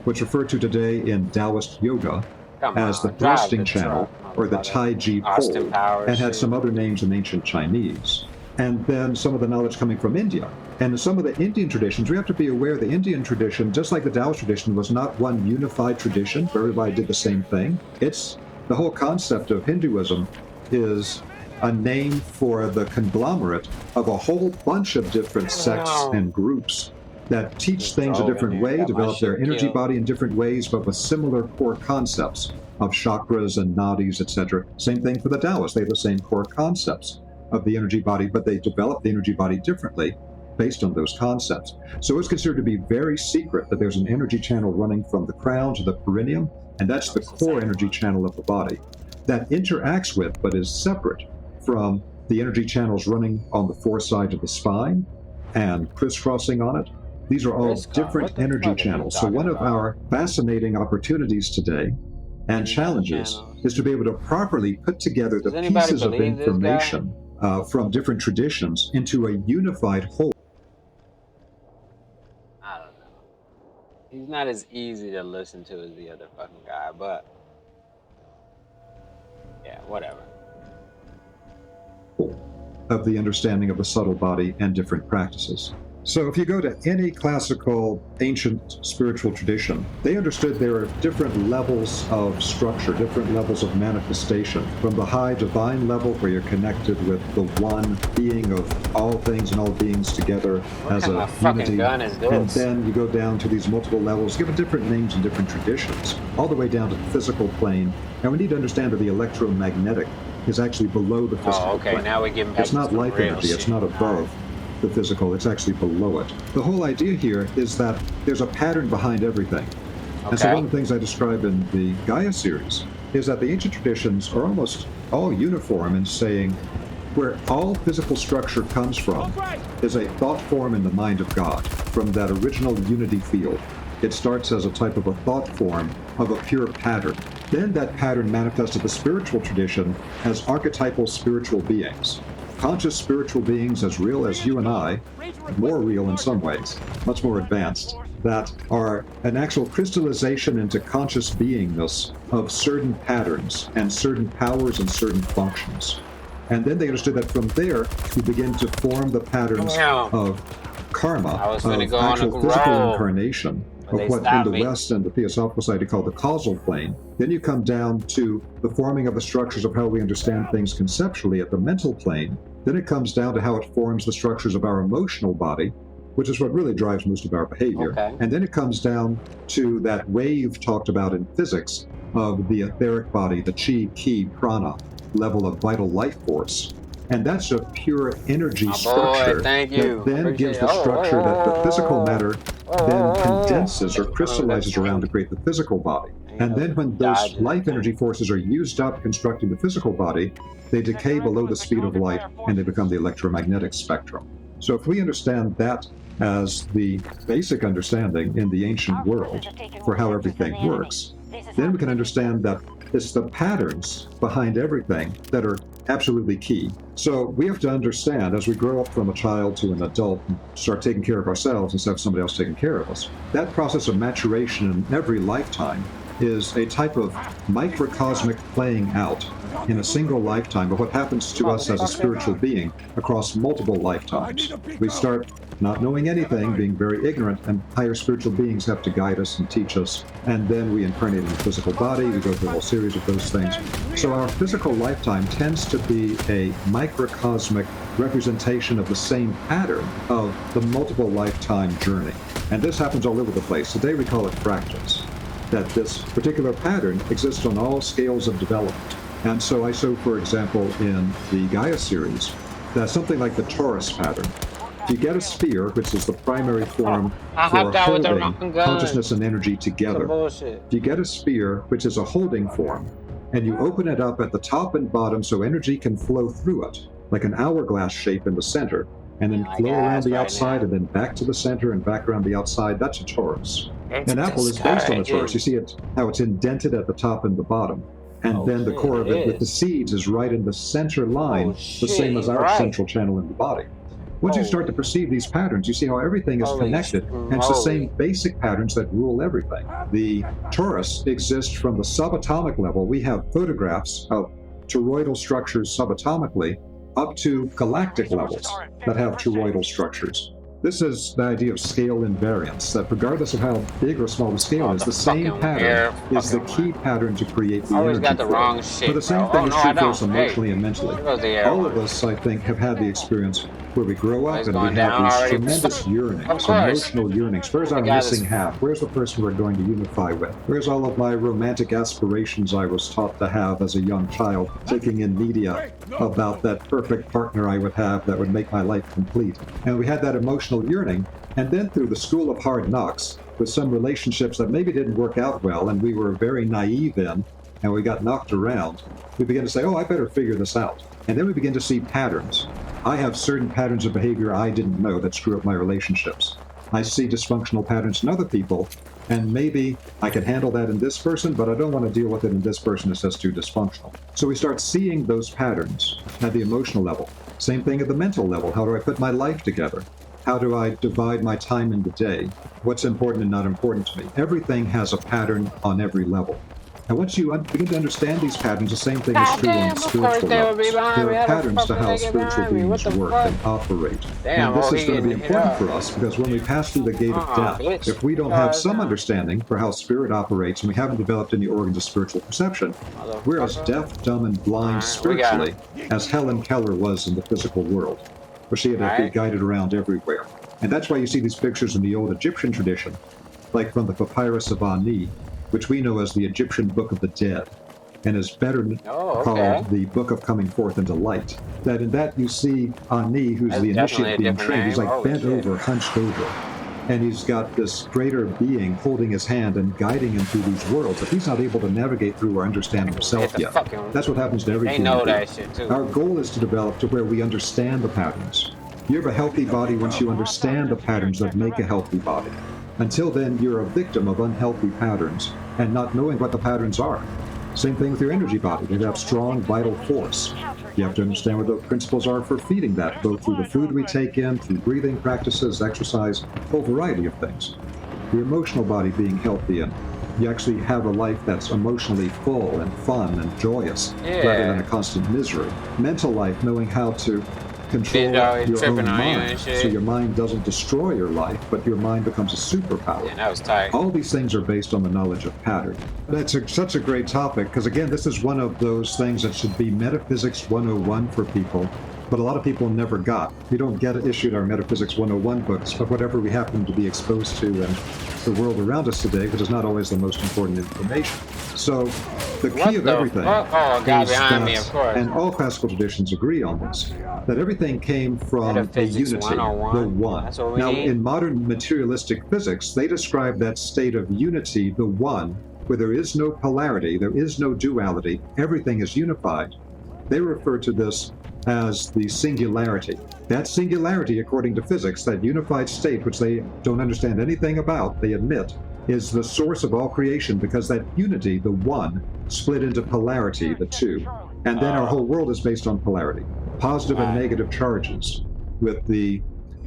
which referred to today in Taoist yoga as the thrusting channel, or the Taiji pole, and had some other names in ancient Chinese. And then some of the knowledge coming from India. And in some of the Indian traditions, we have to be aware the Indian tradition, just like the Taoist tradition, was not one unified tradition where everybody did the same thing. It's the whole concept of Hinduism is a name for the conglomerate of a whole bunch of different sects and groups that teach things a different way, develop their energy body in different ways, but with similar core concepts of chakras and nadis, etc. Same thing for the Taoists. They have the same core concepts of the energy body, but they develop the energy body differently based on those concepts. So it's considered to be very secret that there's an energy channel running from the crown to the perineum, and that's the core energy channel of the body that interacts with, but is separate from the energy channels running on the four sides of the spine and crisscrossing on it. These are all different energy channels. So one of our fascinating opportunities today and challenges is to be able to properly put together the pieces of information from different traditions into a unified whole. I don't know. He's not as easy to listen to as the other fucking guy, but yeah, whatever. Of the understanding of the subtle body and different practices. So if you go to any classical ancient spiritual tradition, they understood there are different levels of structure, different levels of manifestation. From the high divine level where you're connected with the one being of all things and all beings together as a unity. And then you go down to these multiple levels, given different names and different traditions, all the way down to the physical plane. And we need to understand that the electromagnetic is actually below the physical plane. Now we're getting back it's not like energy, it's not above the physical, it's actually below it. The whole idea here is that there's a pattern behind everything. And so one of the things I describe in the Gaia series is that the ancient traditions are almost all uniform in saying where all physical structure comes from is a thought form in the mind of God, from that original unity field. It starts as a type of a thought form of a pure pattern. Then that pattern manifests in the spiritual tradition as archetypal spiritual beings. conscious spiritual beings as real as you and I, more real in some ways, much more advanced, that are an actual crystallization into conscious beingness of certain patterns and certain powers and certain functions. And then they understood that from there, you begin to form the patterns of karma, of actual physical incarnation, of what in the West and the Theosophical Society call the causal plane. Then you come down to the forming of the structures of how we understand things conceptually at the mental plane. Then it comes down to how it forms the structures of our emotional body, which is what really drives most of our behavior. And then it comes down to that wave talked about in physics of the etheric body, the chi, ki, prana level of vital life force. And that's a pure energy structure that then gives the structure that the physical matter then condenses or crystallizes around to create the physical body. And then when those life energy forces are used up constructing the physical body, they decay below the speed of light and they become the electromagnetic spectrum. So if we understand that as the basic understanding in the ancient world for how everything works, then we can understand that it's the patterns behind everything that are absolutely key. So we have to understand, as we grow up from a child to an adult and start taking care of ourselves instead of somebody else taking care of us, that process of maturation in every lifetime is a type of microcosmic playing out in a single lifetime of what happens to us as a spiritual being across multiple lifetimes. We start not knowing anything, being very ignorant, and higher spiritual beings have to guide us and teach us. And then we incarnate in the physical body, we go through a whole series of those things. So our physical lifetime tends to be a microcosmic representation of the same pattern of the multiple lifetime journey. And this happens all over the place. Today we call it fractals, that this particular pattern exists on all scales of development. And so I show, for example, in the Gaia series, that something like the torus pattern. If you get a sphere, which is the primary form for holding consciousness and energy together, if you get a sphere, which is a holding form, and you open it up at the top and bottom so energy can flow through it, like an hourglass shape in the center, and then flow around the outside and then back to the center and back around the outside, that's a torus. An apple is based on a torus. You see it how it's indented at the top and the bottom. And then the core of it with the seeds is right in the center line, the same as our central channel in the body. Once you start to perceive these patterns, you see how everything is connected, and it's the same basic patterns that rule everything. The torus exists from the subatomic level. We have photographs of toroidal structures subatomically up to galactic levels that have toroidal structures. This is the idea of scale invariance, that regardless of how big or small the scale is, the same pattern is the key pattern to create the energy flow. But the same thing is true for us emotionally and mentally. All of us, I think, have had the experience where we grow up and we have these tremendous yearnings, emotional yearnings. Where's our missing half? Where's the person we're going to unify with? Where's all of my romantic aspirations I was taught to have as a young child, taking in media about that perfect partner I would have that would make my life complete? And we had that emotional yearning, and then through the school of hard knocks, with some relationships that maybe didn't work out well and we were very naive in, and we got knocked around, we began to say, oh, I better figure this out. And then we begin to see patterns. I have certain patterns of behavior I didn't know that screw up my relationships. I see dysfunctional patterns in other people, and maybe I can handle that in this person, but I don't want to deal with it in this person. It's just too dysfunctional. So we start seeing those patterns at the emotional level. Same thing at the mental level. How do I put my life together? How do I divide my time in the day? What's important and not important to me? Everything has a pattern on every level. And once you begin to understand these patterns, the same thing is true on spiritual levels. There are patterns to how spiritual beings work and operate. And this is going to be important for us because when we pass through the gate of death, if we don't have some understanding for how spirit operates and we haven't developed any organs of spiritual perception, we're as deaf, dumb, and blind spiritually as Helen Keller was in the physical world, where she had to be guided around everywhere. And that's why you see these pictures in the old Egyptian tradition, like from the Papyrus of Ani, which we know as the Egyptian Book of the Dead, and is better called the Book of Coming Forth into Light. That in that you see Ani, who's the initiate being trained, he's like bent over, hunched over, and he's got this greater being holding his hand and guiding him through these worlds that he's not able to navigate through or understand himself yet. That's what happens to every human being. Our goal is to develop to where we understand the patterns. You have a healthy body once you understand the patterns that make a healthy body. Until then, you're a victim of unhealthy patterns and not knowing what the patterns are. Same thing with your energy body. They have strong vital force. You have to understand what the principles are for feeding that, both through the food we take in, through breathing practices, exercise, a whole variety of things. Your emotional body being healthy, and you actually have a life that's emotionally full and fun and joyous, rather than a constant misery. Mental life, knowing how to control your own mind, so your mind doesn't destroy your life, but your mind becomes a superpower. Yeah, that was tight. All these things are based on the knowledge of pattern. That's such a great topic, because again, this is one of those things that should be Metaphysics 101 for people, but a lot of people never got. We don't get issued our Metaphysics 101 books, but whatever we happen to be exposed to in the world around us today, which is not always the most important information. So the key of everything Oh, God, is behind that, me, of course. and all classical traditions agree on this, that everything came from the Metaphysics unity, 101. the one. That's what we Now, need. in modern materialistic physics, they describe that state of unity, the one, where there is no polarity, there is no duality, everything is unified. They refer to this as the singularity. That singularity, according to physics, that unified state which they don't understand anything about, they admit, is the source of all creation, because that unity, the one, split into polarity, the two. And then our whole world is based on polarity. Positive and negative charges with the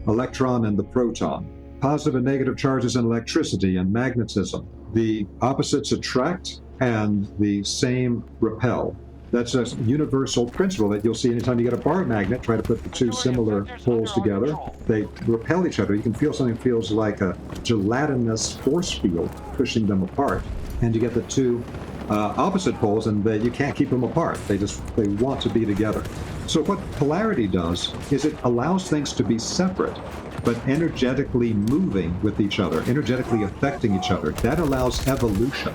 electron and the proton. Positive and negative charges in electricity and magnetism. The opposites attract and the same repel. That's a universal principle that you'll see anytime you get a bar magnet, try to put the two similar poles together. They repel each other. You can feel something feels like a gelatinous force field pushing them apart. And you get the two opposite poles, and you can't keep them apart. They want to be together. So what polarity does is it allows things to be separate, but energetically moving with each other, energetically affecting each other. That allows evolution.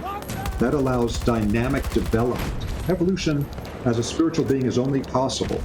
That allows dynamic development. Evolution as a spiritual being is only possible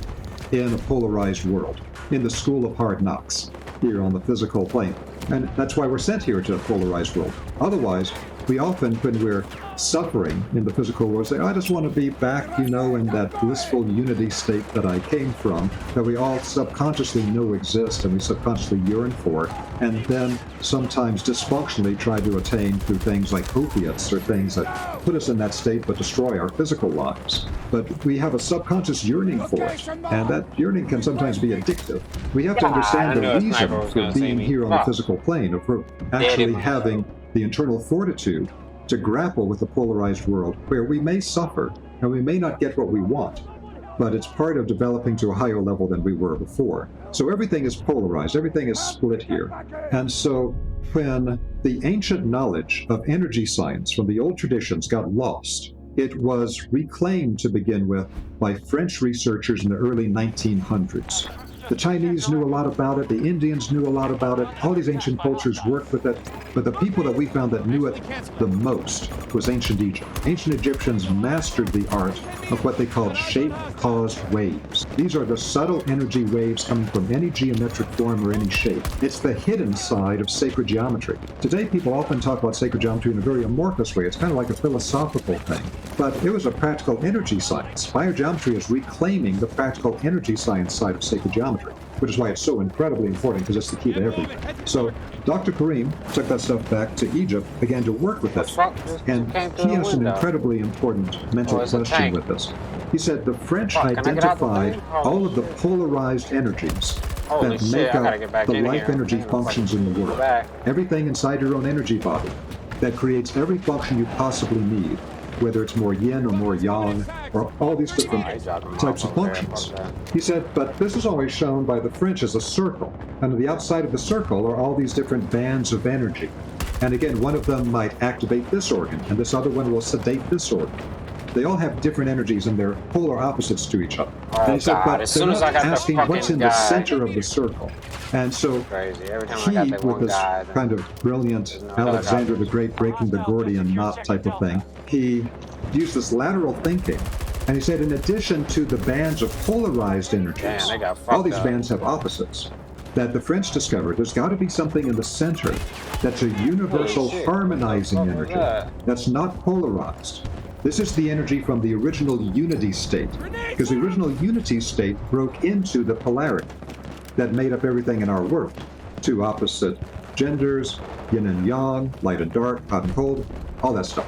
in a polarized world, in the school of hard knocks, here on the physical plane. And that's why we're sent here to a polarized world. Otherwise, we often, when we're suffering in the physical world, say, I just want to be back, in that blissful unity state that I came from, that we all subconsciously know exists and we subconsciously yearn for, and then sometimes dysfunctionally try to attain through things like opiates or things that put us in that state but destroy our physical lives. But we have a subconscious yearning for it, and that yearning can sometimes be addictive. We have to understand the reason for being here on the physical plane, or for actually having the internal fortitude to grapple with the polarized world, where we may suffer and we may not get what we want, but it's part of developing to a higher level than we were before. So everything is polarized, everything is split here. And so when the ancient knowledge of energy science from the old traditions got lost, it was reclaimed to begin with by French researchers in the early 1900s. The Chinese knew a lot about it, the Indians knew a lot about it, all these ancient cultures worked with it, but the people that we found that knew it the most was ancient Egypt. Ancient Egyptians mastered the art of what they called shape-caused waves. These are the subtle energy waves coming from any geometric form or any shape. It's the hidden side of sacred geometry. Today, people often talk about sacred geometry in a very amorphous way. It's kind of like a philosophical thing, but it was a practical energy science. Biogeometry is reclaiming the practical energy science side of sacred geometry, which is why it's so incredibly important, because it's the key to everything. So Dr. Karim took that stuff back to Egypt, began to work with it, and he has an incredibly important mental question with this. He said the French identified all of the polarized energies that make up the life energy functions in the world. Everything inside your own energy body that creates every function you possibly need, whether it's more yin or more yang, or all these different types of functions. He said, but this is always shown by the French as a circle, and on the outside of the circle are all these different bands of energy. And again, one of them might activate this organ, and this other one will sedate this organ. They all have different energies, and they're polar opposites to each other. And he said, but they're not asking what's in the center of the circle. And so he, with this kind of brilliant Alexander the Great breaking the Gordian knot type of thing, he used this lateral thinking, and he said, in addition to the bands of polarized energies, all these bands have opposites. That the French discovered there's got to be something in the center that's a universal harmonizing energy that's not polarized. This is the energy from the original unity state, because the original unity state broke into the polarity that made up everything in our world. Two opposite genders, yin and yang, light and dark, hot and cold, all that stuff.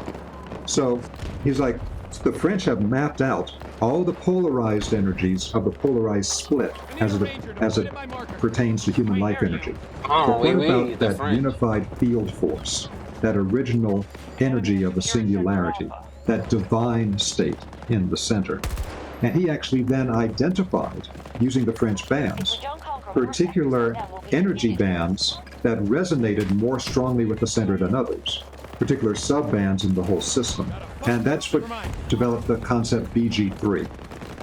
So he's like, The French have mapped out all the polarized energies of the polarized split as it pertains to human life energy. Oh, But what oui, about the that French. unified field force, that original energy of the singularity, that divine state in the center? And he actually then identified, using the French bands, particular energy bands that resonated more strongly with the center than others, particular sub-bands in the whole system. And that's what developed the concept BG3.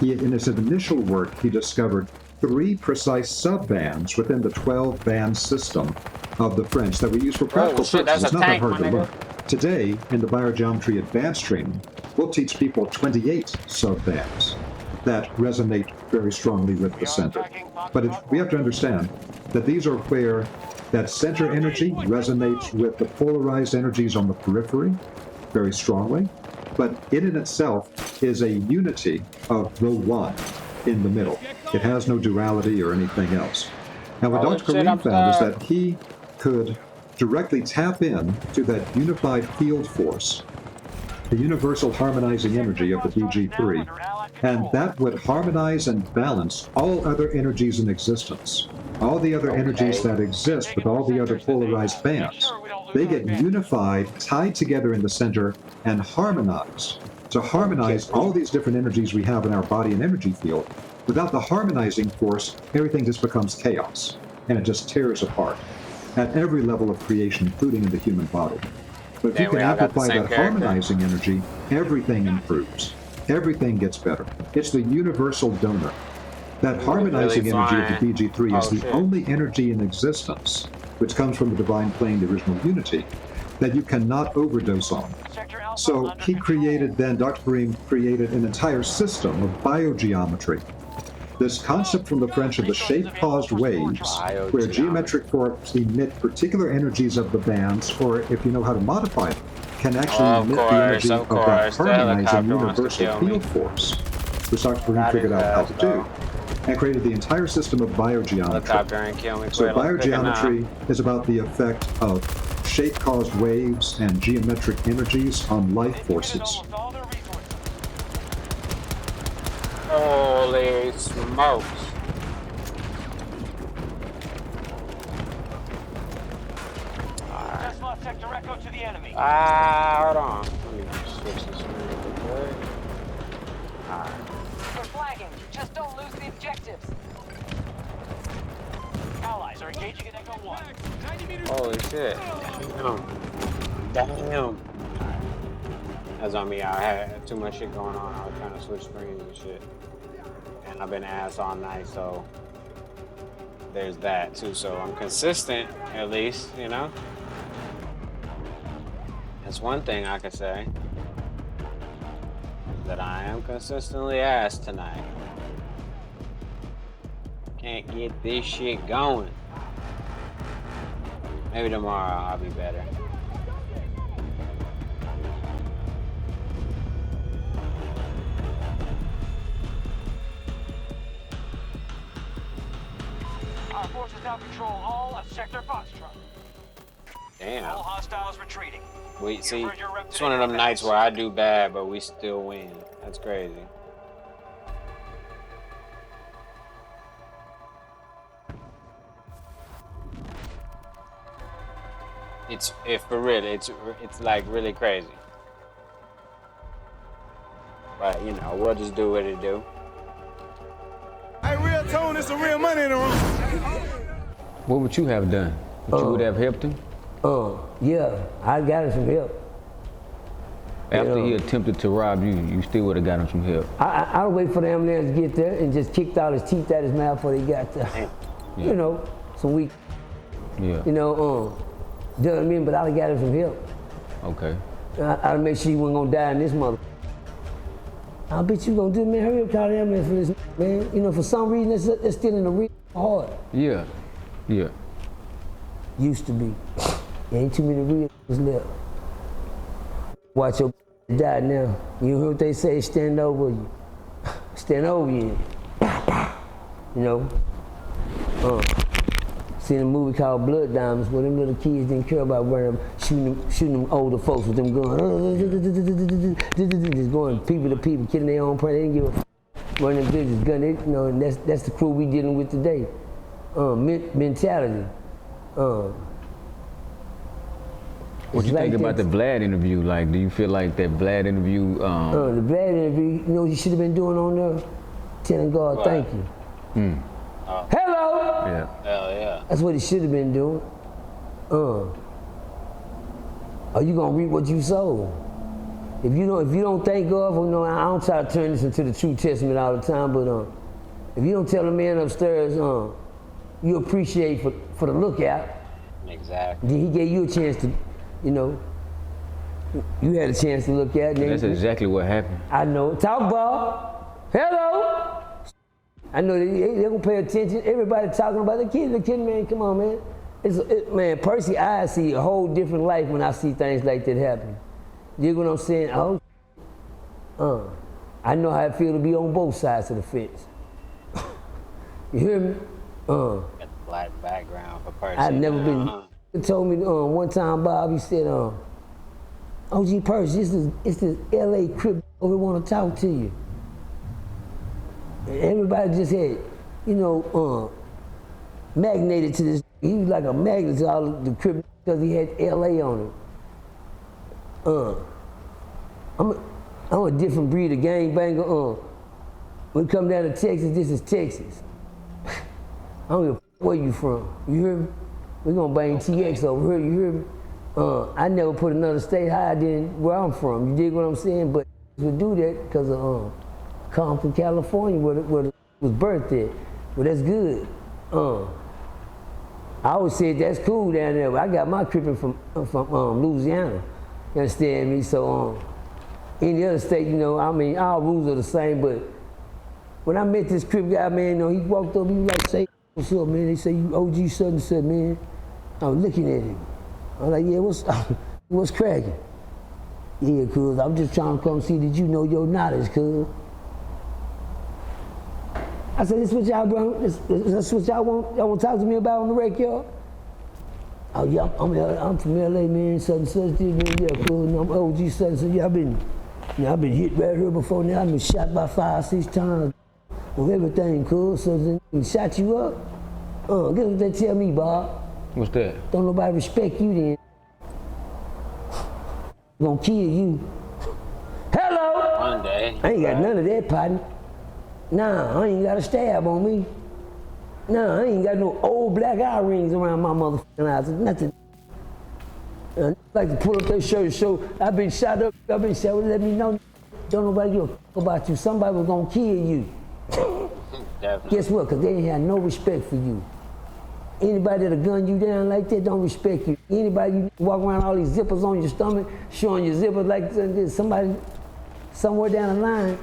In his initial work, he discovered 3 precise sub-bands within the 12-band system of the French that we use for practical shit, purposes. that's It's a not that tank, hard to my learn. Today, in the biogeometry advanced training, we'll teach people 28 sub-bands that resonate very strongly with the center. But we have to understand that these are where that center energy resonates with the polarized energies on the periphery very strongly, but it in itself is a unity of the one in the middle. It has no duality or anything else. Now, what Dr. Karim found is that he could directly tap in to that unified field force, the universal harmonizing energy of the BG3, and that would harmonize and balance all other energies in existence. All the other energies that exist with all the other polarized bands, they get unified, tied together in the center, and harmonized. To harmonize all these different energies we have in our body and energy field, without the harmonizing force, everything just becomes chaos, and it just tears apart at every level of creation, including in the human body. But if you can amplify that harmonizing energy, everything improves. Everything gets better. It's the universal donor. That harmonizing energy of the BG3 is the only energy in existence, which comes from the divine plane, the original unity, that you cannot overdose on. So he created then, Dr. Karim created an entire system of biogeometry. This concept from the French of the shape-caused waves, where geometric forms emit particular energies of the bands, or if you know how to modify them, can actually emit the energy of that harmonizing universal field force, which Dr. Karim figured out how to do, and created the entire system of biogeometry. So biogeometry is about the effect of shape-caused waves and geometric energies on life forces. Holy smokes. Just lost Sector Echo to the enemy. Hold on. Let me switch the screen real quick. Alright. We're flagging. Just don't lose the objectives. Allies are engaging in Echo 1. Holy shit. Damn. That's on me. I had too much shit going on. I was trying to switch screens and shit. And I've been ass all night, so there's that too. So I'm consistent, at least, you know? That's one thing I can say. That I am consistently ass tonight. Can't get this shit going. Maybe tomorrow I'll be better. Our forces now control all of Sector Foxtrot. Damn. All hostiles retreating. We see, it's one of them nights where I do bad, but we still win. That's crazy. For real, it's like really crazy. But you know, we'll just do what it do. Hey, real tone, it's some real money in the room. What would you have done? You would have helped him? Yeah, I got him some help. After he attempted to rob you, you still would have got him some help. I'd wait for the ambulance to get there and just kicked all his teeth out his mouth before they got there. Yeah. You know, some weak, Yeah. you know what I mean? But I'd have got him some help. Okay. I'd make sure he wasn't gonna die in this mother. I bet you gonna do it, man. Hurry up, call the ambulance for this, man. You know, for some reason, it's still in the real hard. Yeah. Yeah. Used to be. There ain't too many real left. Watch your die now. You hear what they say? Stand over you. Stand over you. You know? Seen a movie called Blood Diamonds where them little kids didn't care about running, shooting them older folks with them guns, just going people to people, killing their own parents. They didn't give a running business, gun. You know, and that's the crew we dealing with today. Mentality. What you think about the Vlad interview? Like, do you feel like that Vlad interview? The Vlad interview, you know what you should have been doing on there? Telling God, What? thank you. Hello. Yeah. Hell yeah. That's what he should have been doing. Are you gonna reap what you sow? If you don't thank God for, I don't try to turn this into the True Testament all the time, but if you don't tell the man upstairs, you appreciate for the lookout. Exactly. Then he gave you a chance to, you had a chance to look at. That's exactly what happened. I know. Talk ball. Hello. I know they're gonna pay attention. Everybody talking about the kid, man. Come on, man. Man, Percy, I see a whole different life when I see things like that happen. You know what I'm saying? I know how it feels to be on both sides of the fence. You hear me? Got the black background for Percy. I've never been. He told me one time, Bob. He said, "OG Percy, it's this L.A. crib. We want to talk to you." And everybody just had, magnated to this. He was like a magnet to all of the crib because he had L.A. on it. I'm a different breed of gangbanger. When it come down to Texas, this is Texas. I don't give a where you from. You hear me? We're gonna bang TX over here. You hear me? I never put another state higher than where I'm from. You dig what I'm saying? But we do that because of Compton, California, where it was birthed at. Well, that's good. I always said that's cool down there. But I got my crippin' from Louisiana. You understand me? So in the other state, all rules are the same. But when I met this crip guy, man, he walked up, he was like, "Say, what's up, man?" They say, "You OG such and such, man." I was looking at him. I was like, "Yeah, what's cracking?" "Yeah, cuz I'm just trying to come see that you know your knowledge, cuz." I said, "This what y'all bro? This what y'all want? Y'all want to talk to me about on the rec yard?" "Oh yeah, I'm from LA, man. Such and such, man. Yeah, cuz. I'm OG such and such. Yeah, I've been hit right here before now. I've been shot by 5-6 times with everything, cuz. So then shot you up. Guess what they tell me, Bob? What's that? Don't nobody respect you then. Gonna kill you." Hello. One day. I ain't got none of that, partner. Nah, I ain't got a stab on me. Nah, I ain't got no old black eye rings around my motherfucking eyes. Nothing. I like to pull up their shirt and show I've been shot up. I've been shot. Let me know. Don't nobody give a fuck about you. Somebody was gonna kill you. Definitely. Guess what? Because they ain't had no respect for you. Anybody that'll gun you down like that don't respect you. Anybody you walk around all these zippers on your stomach, showing your zippers like this, somebody somewhere down the line,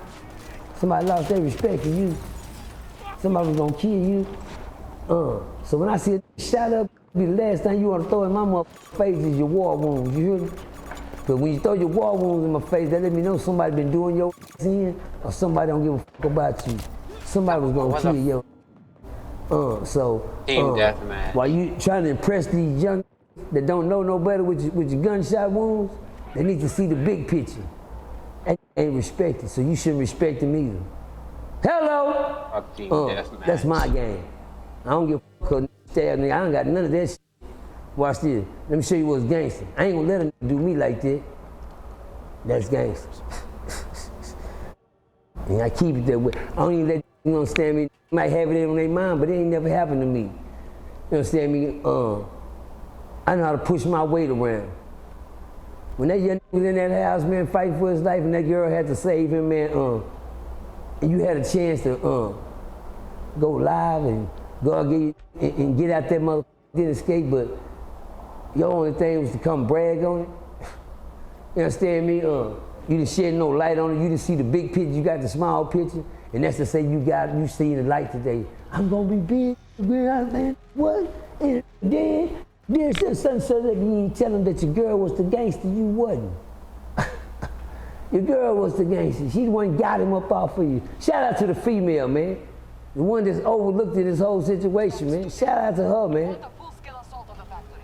somebody lost their respect for you. Somebody was gonna kill you. So when I see a shot up, be the last thing you want to throw in my motherfucking face is your war wounds. You hear me? Because when you throw your war wounds in my face, that let me know somebody been doing your ass in, or somebody don't give a fuck about you. Somebody was gonna kill you. Team deathmatch. While you trying to impress these young that don't know no better with your gunshot wounds, they need to see the big picture and respect it. So you shouldn't respect them either. Hello. Fuck team deathmatch. That's my game. I don't give a fuck. Stab nigga. I ain't got none of that shit. Watch this. Let me show you what's gangster. I ain't gonna let a nigga do me like that. That's gangster. And I keep it that way. I don't even let you understand me. Might have it on their mind, but it ain't never happened to me. You understand me? I know how to push my weight around. When that young nigga was in that house, man, fighting for his life, and that girl had to save him, man, and you had a chance to go live and go and get out that motherfucker, didn't escape, but your only thing was to come brag on it. You understand me? You didn't shed no light on it. You didn't see the big picture. You got the small picture. And that's to say you seen the light today. I'm gonna be big, man. What? And then something so that you ain't tell them that your girl was the gangster, you wasn't. Your girl was the gangster. She the one got him up off of you. Shout out to the female, man. The one that's overlooked in this whole situation, man. Shout out to her, man.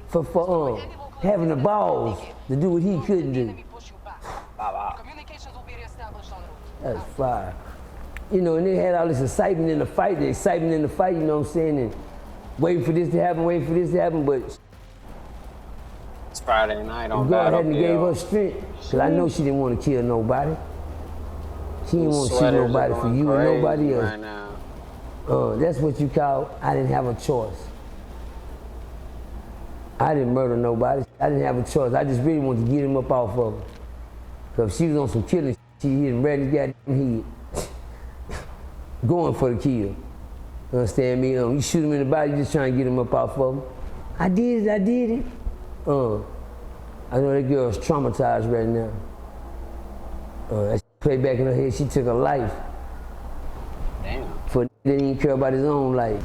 For having the balls to do what he couldn't do. That's fire. You know, and they had all this excitement in the fight, you know what I'm saying? And waiting for this to happen, but it's Friday night on God hadn't Battlefield. gave her strength, because I know she didn't want to kill nobody. She didn't want to see nobody for you and nobody else. Right now. That's what you call, I didn't have a choice. I didn't murder nobody. I didn't have a choice. I just really wanted to get him up off of her. Because if she was on some killing, she didn't ready to get him head. Going for the kill. Understand me? You shoot him in the body, you just trying to get him up off of him. I did it. I know that girl's traumatized right now. That play back in her head, she took her life. Damn. For they didn't care about his own life.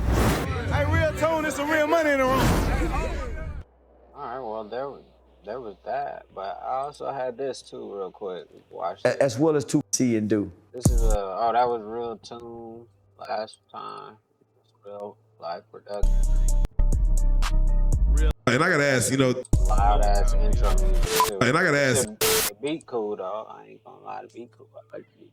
Hey, real tone, there's some real money in the room. Alright, well there was that, but I also had this too real quick. Watch this. As well as to see and do. This is that was real tune last time. It's real live production. And I gotta ask, you know, Loud ass intro music too. And I gotta ask. The beat cool though. I ain't gonna lie, the beat cool. I like the beat.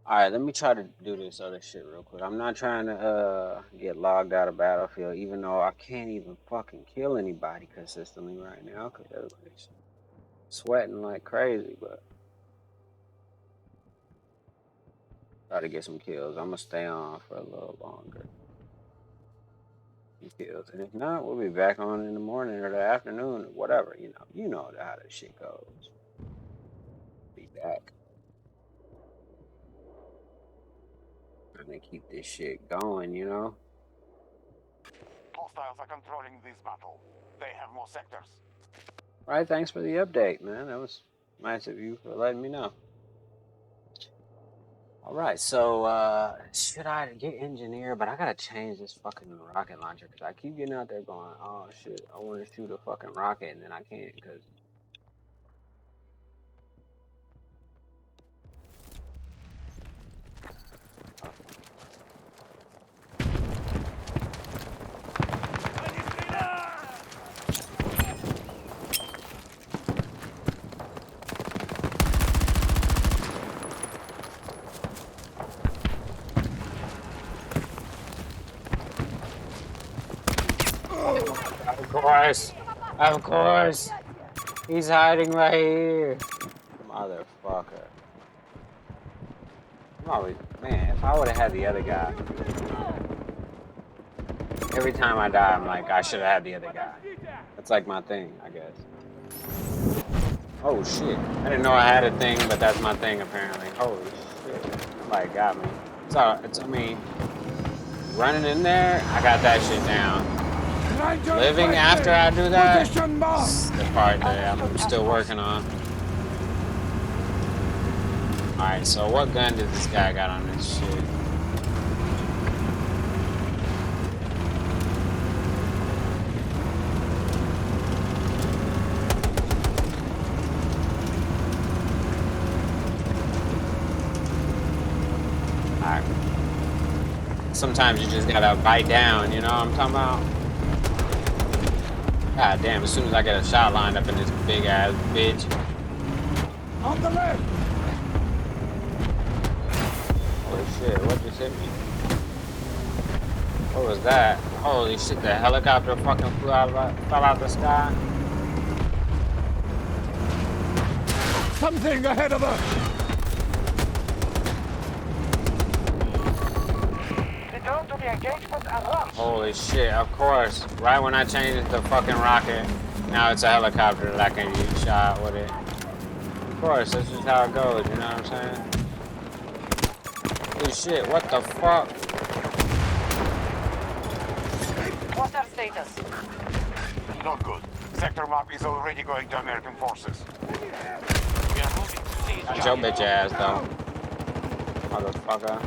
Alright, let me try to do this other shit real quick. I'm not trying to get logged out of Battlefield, even though I can't even fucking kill anybody consistently right now, because everybody's sweating like crazy, but try to get some kills. I'm gonna stay on for a little longer. Kills. And if not, we'll be back on in the morning or the afternoon or whatever, you know how this shit goes. Be back. I'm gonna keep this shit going, you know? Hostiles are controlling this battle. They have more sectors. Alright, thanks for the update, man. That was nice of you for letting me know. Alright, so, should I get engineer? But I gotta change this fucking rocket launcher, because I keep getting out there going, oh shit, I want to shoot a fucking rocket, and then I can't, because... Of course. He's hiding right here. Motherfucker. Man, if I would have had the other guy. Every time I die, I'm like, I should have had the other guy. That's like my thing, I guess. Oh shit. I didn't know I had a thing, but that's my thing apparently. Holy shit. Somebody got me. I mean, running in there, I got that shit down. Living after I do that, that's the part that I'm still working on. Alright, so what gun did this guy got on this shit? Alright. Sometimes you just gotta bite down, you know what I'm talking about? God damn, as soon as I get a shot lined up in this big ass bitch. On the left! Holy shit, what just hit me? What was that? Holy shit, the helicopter fucking fell out the sky. Something ahead of us! Holy shit, of course. Right when I changed the fucking rocket, now it's a helicopter that I can use shot with it. Of course, that's just how it goes, you know what I'm saying? Holy shit, what the fuck? What's our status? Not good. Sector map is already going to American forces. We are moving to seize That's your bitch ass, though. Motherfucker.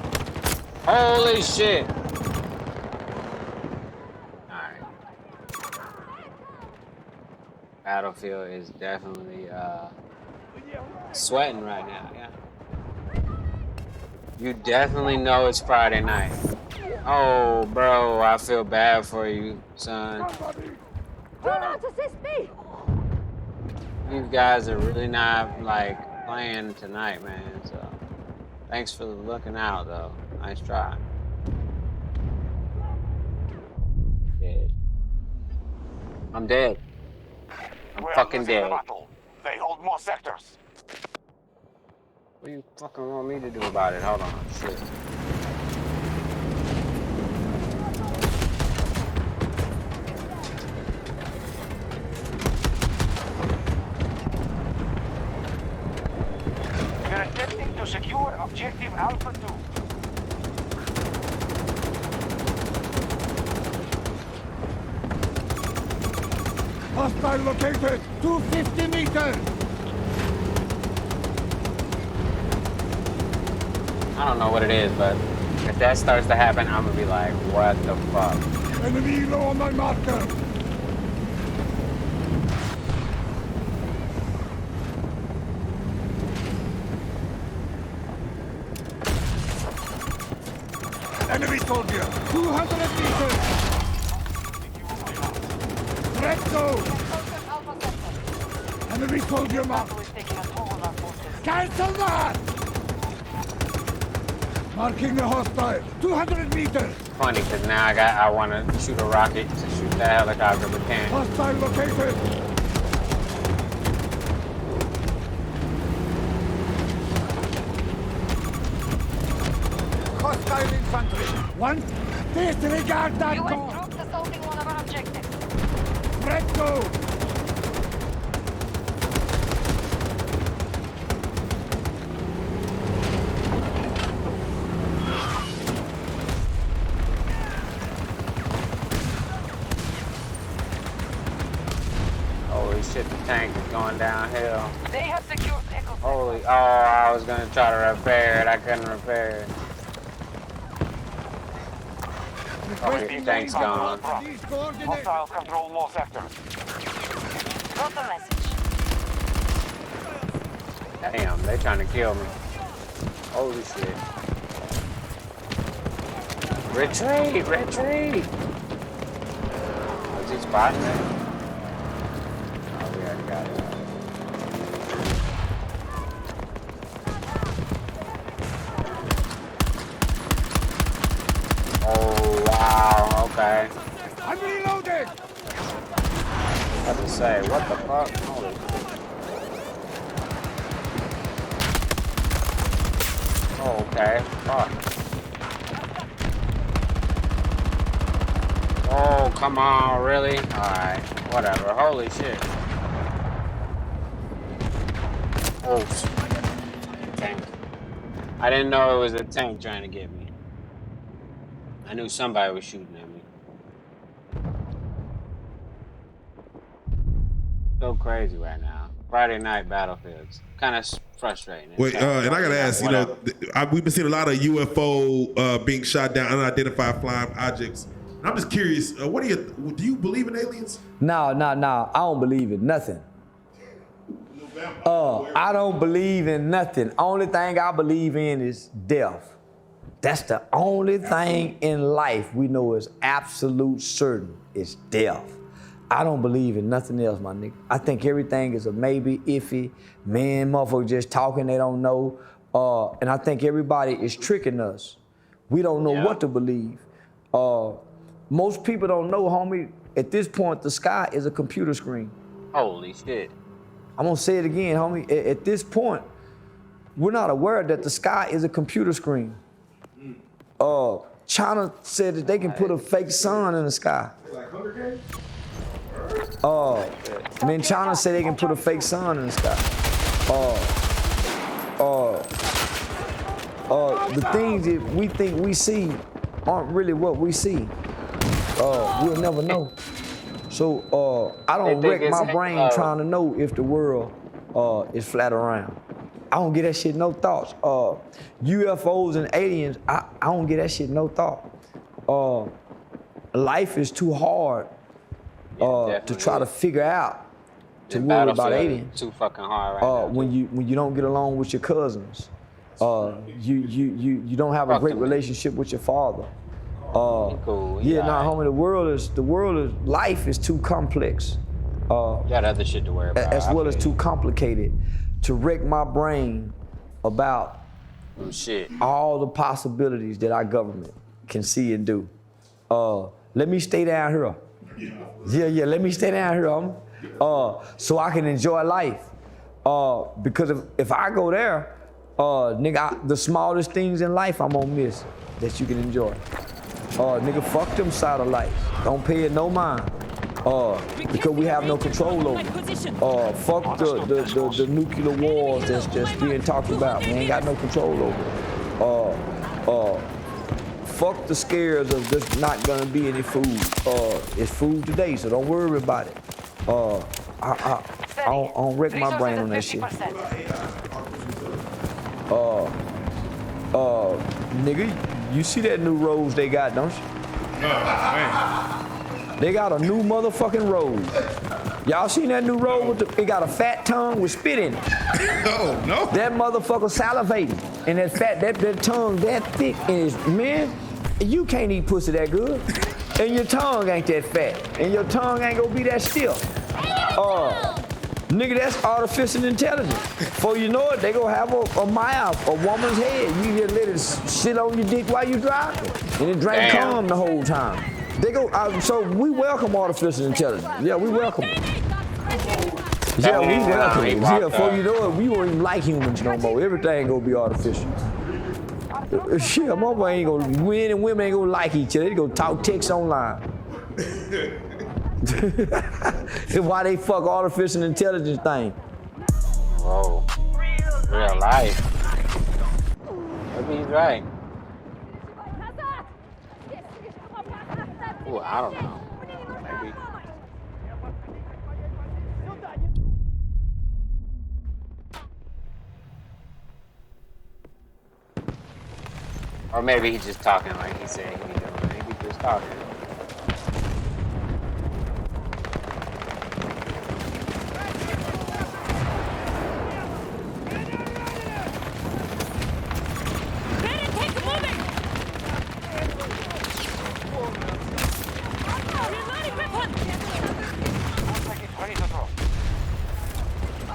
Holy shit! Alright. Battlefield is definitely, sweating right now, yeah. You definitely know it's Friday night. Oh, bro, I feel bad for you, son. Do not assist me! You guys are really not like playing tonight, man. So, thanks for looking out, though. Nice try. Dead. I'm dead. I'm We're fucking losing the dead. battle. They hold more sectors. What do you fucking want me to do about it? Hold on, shit. We're attempting to secure objective Alpha 2. Hostile located. 250 meters. I don't know what it is, but if that starts to happen, I'm gonna be like, what the fuck? Enemy low on my marker. Enemy soldier. 200 meters. Red zone. Alpha sector. Enemy soldier mark. Bravo is taking a toll on our forces. Cancel that. Marking a hostile. 200 meters. Funny, because now I want to shoot a rocket to shoot that helicopter, but can't. Hostile located. Hostile infantry. One. Disregard that US door. troops assaulting one of our objectives. Red zone. Holy shit, the tank is going downhill. They have secured Echo. Holy, oh, I was gonna try to repair it. I couldn't repair it. Oh, the tank's gone. These coordinates. Hostiles control more sectors. Got the message. Damn, they trying to kill me. Holy shit. Retreat, retreat! Was he spotting it? Oh, we already got it. Oh, wow, okay. I'm reloading. What to say? What the fuck? Holy shit. Oh, okay. Fuck. Oh, come on, really? Alright, whatever. Holy shit. Oh, tank. I didn't know it was a tank trying to get me. I knew somebody was shooting at me. So crazy right now. Friday night battlefields. Kind of frustrating. Wait, and I gotta ask, Whatever. we've been seeing a lot of UFO being shot down, unidentified flying objects. I'm just curious, do you believe in aliens? No, I don't believe in nothing. I don't believe in nothing. Only thing I believe in is death. That's the only thing in life we know is absolute certain is death. I don't believe in nothing else, my nigga. I think everything is a maybe, iffy. Man, motherfuckers just talking, they don't know. And I think everybody is tricking us. We don't know what to believe. Most people don't know, homie, at this point, the sky is a computer screen. Holy shit. I'm gonna say it again, homie. At this point, we're not aware that the sky is a computer screen. China said that they can put a fake sun in the sky. Like Hunger Games? Man, China said they can put a fake sun in the sky. The things that we think we see aren't really what we see. We'll never know. So I don't wreck my brain trying to know if the world is flat around. I don't give that shit no thoughts. UFOs and aliens, I don't give that shit no thought. Life is too hard to try to figure out to worry about aliens. Too fucking hard right now. When you don't get along with your cousins, you don't have a great relationship with your father. Cool. Yeah, nah, homie. The world is life is too complex. Got other shit to worry about. As well as too complicated to wreck my brain about shit. All the possibilities that our government can see and do. Let me stay down here. Yeah. Let me stay down here, homie. So I can enjoy life. Because if I go there, nigga, the smallest things in life I'm gonna miss that you can enjoy. Nigga, fuck them side of life. Don't pay it no mind. Because we have no control over it. Fuck the nuclear wars that's being talked about. We ain't got no control over it. Fuck the scares of there's not gonna be any food. It's food today, so don't worry about it. I don't wreck my brain on that shit. Nigga, you see that new rose they got, don't you? Man. They got a new motherfucking rose. Y'all seen that new rose? It got a fat tongue with spit in it. Oh, no. That motherfucker salivating. And that tongue that thick is, man, you can't eat pussy that good. And your tongue ain't that fat. And your tongue ain't gonna be that stiff. Nigga, that's artificial intelligence. Before you know it, they gonna have a mouth, a woman's head. You just let it sit on your dick while you driving. And it drink cum the whole time. They go, so we welcome artificial intelligence. Yeah, we welcome it. Yeah, we welcome it. Yeah, before you know it, we won't even like humans no more. Everything gonna be artificial. Shit, motherfucker ain't gonna, men and women ain't gonna like each other. They gonna talk text online. Why they fuck artificial intelligence thing? Whoa. Real life. Maybe he's right. Ooh, I don't know. Maybe. Or maybe he's just talking like he said he doing. Maybe just talking.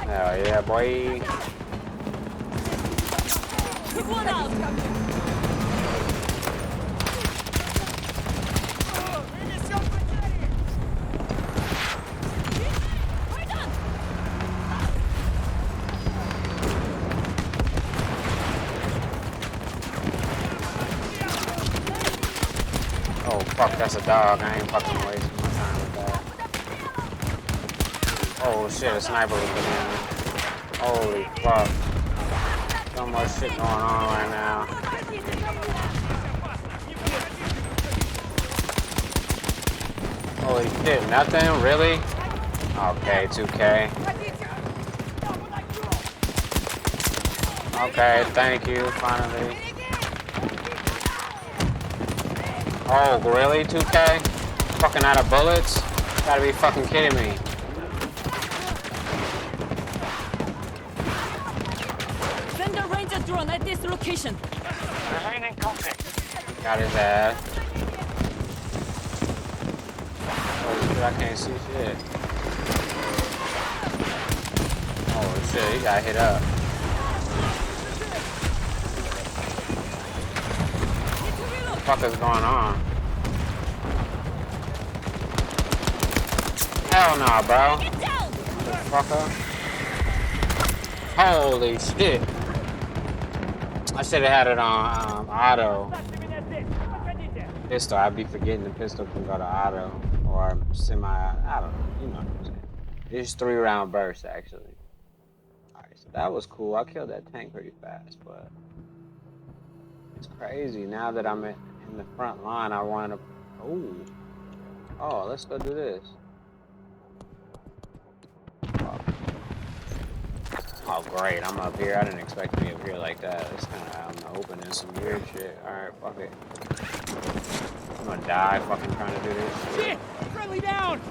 Hell yeah, boy. Took one out. Oh fuck, that's a dog. I ain't fucking wasting my time with that. Oh shit, a sniper was in there. Holy fuck. So much shit going on right now. Holy shit, nothing? Really? Okay, 2K. Okay, thank you, finally. Oh, really, 2K? Fucking out of bullets? Gotta be fucking kidding me. Send a ranger drone at this location. Remain in contact. Got his ass. Oh shit, I can't see shit. Oh shit, he got hit up. What the fuck is going on? Hell no, bro. Fucker. Holy shit. I should have had it on auto. Pistol. I'd be forgetting the pistol can go to auto or semi. I don't know. You know what I'm saying. It's 3-round burst actually. Alright, so that was cool. I killed that tank pretty fast, but it's crazy now that I'm in the front line. I want to. Oh, let's go do this. Oh great, I'm up here. I didn't expect to be up here like that. It's kind of out in the open and some weird shit. Alright, fuck it. I'm gonna die fucking trying to do this shit. Shit! Friendly down!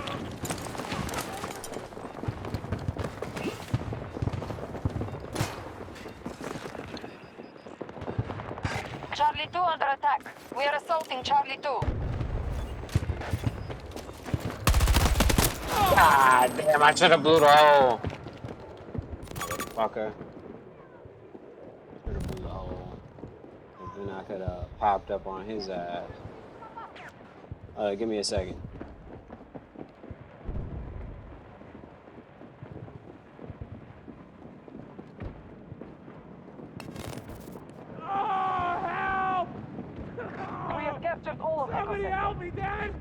Charlie 2 under attack. We are assaulting Charlie 2. God damn, I should have blew the hole. Motherfucker. Should have blew the hole. Cause then I could have popped up on his ass. Give me a second. We have captured all of Somebody help me, Dad!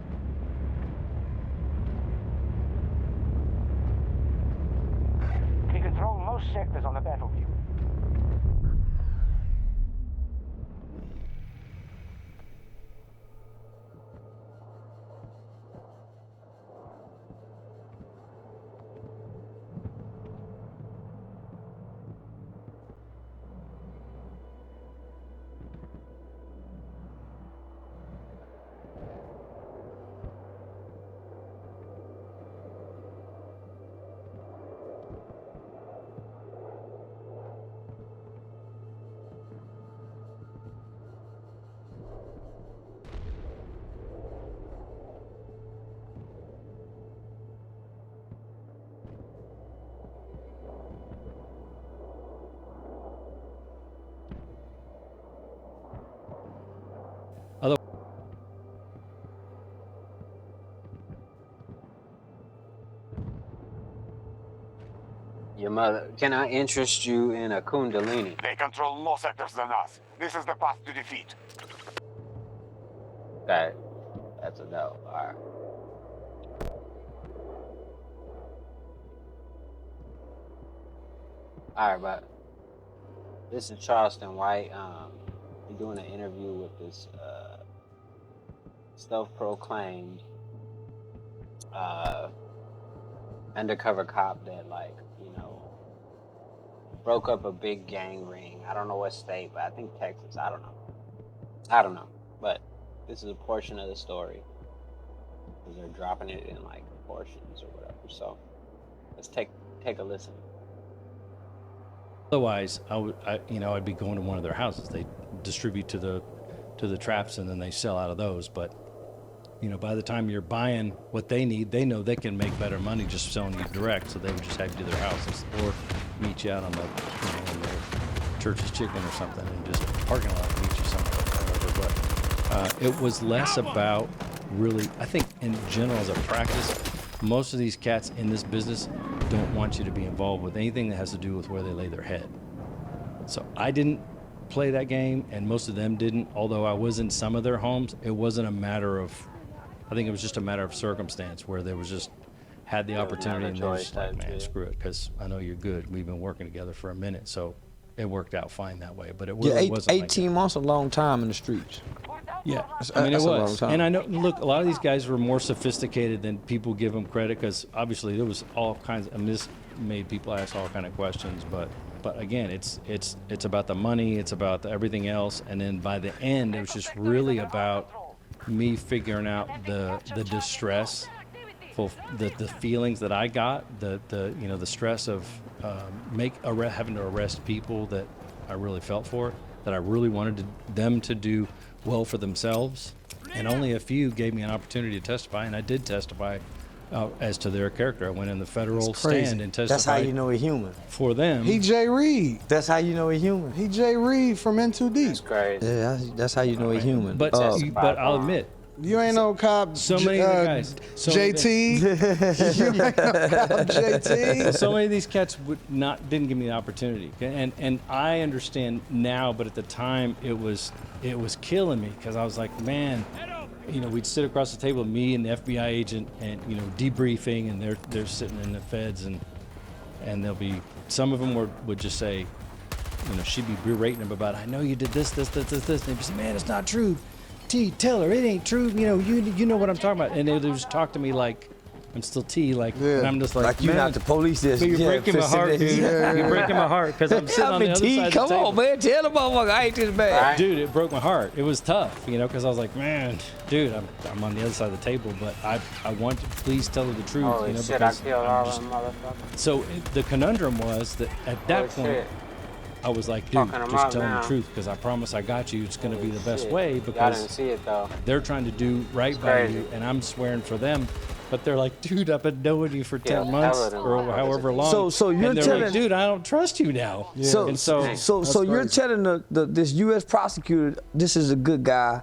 We control most sectors on the battlefield. Your mother. Can I interest you in a Kundalini? They control more sectors than us. This is the path to defeat. Okay. That's a no. Alright. Alright, but this is Charleston White. We're doing an interview with this self-proclaimed undercover cop that, like, you know, broke up a big gang ring. I don't know what state, but I think Texas. I don't know. But this is a portion of the story because they're dropping it in like portions or whatever. So let's take a listen. Otherwise, I'd be going to one of their houses. They distribute to the traps and then they sell out of those. But you know, by the time you're buying what they need, they know they can make better money just selling you direct. So they would just have you to their houses or meet you out on the, on the Church's Chicken or something and just parking lot meet you somewhere or whatever. But it was less about really, I think in general as a practice, most of these cats in this business don't want you to be involved with anything that has to do with where they lay their head. So I didn't play that game and most of them didn't, although I was in some of their homes. It wasn't a matter of, I think it was just a matter of circumstance where they was just had the opportunity and they were just like, man, screw it, because I know you're good. We've been working together for a minute, so it worked out fine that way. But it really wasn't 18 months, a long time in the streets. Yeah, I mean, it was. And I know, look, a lot of these guys were more sophisticated than people give them credit because obviously there was all kinds, I mean, this made people ask all kind of questions, but again, it's about the money, it's about everything else, and then by the end, it was just really about me figuring out the distress, the feelings that I got, the stress of having to arrest people that I really felt for, that I really wanted them to do well for themselves, and only a few gave me an opportunity to testify, and I did testify as to their character. I went in the federal stand and testified. That's how you know a human. For them. He Jay Reed. That's how you know a human. He Jay Reed from N2D. That's crazy. Yeah, that's how you know a human. But I'll admit, you ain't no cop. So many of the guys. JT. You ain't no cop, JT. So many of these cats didn't give me the opportunity, and I understand now, but at the time it was killing me because I was like, man, you know, we'd sit across the table, me and the FBI agent, and you know, debriefing, and they're sitting in the feds, and there'll be some of them would just say, you know, she'd be berating them about, I know you did this, and they'd be saying, man, it's not true. T, tell her it ain't true. You know, you know what I'm talking about. And they just talk to me like I'm still T, like, and I'm just like you're not the police. But you're breaking my heart, dude. You're breaking my heart because I'm sitting on the other side of the table. Come on, man, tell the motherfucker I ain't this bad. Dude, it broke my heart. It was tough, you know, because I was like, man, dude, I'm on the other side of the table, but I want to please tell her the truth. Holy you know, shit, I killed all them motherfuckers. So the conundrum was that at that point, I was like, dude, Fucking 'em just up tell them now. the truth because I promise I got you. It's going to be the best Shit. way Y'all because didn't see it though. they're trying to do right It's by crazy. you, and I'm swearing for them. But they're like, dude, I've been knowing you for Yeah, 10 months hell of them or motherfuckers. however long. So you're and they're telling- like, dude, I don't trust you now. So, And so so you're telling this U.S. prosecutor this is a good guy.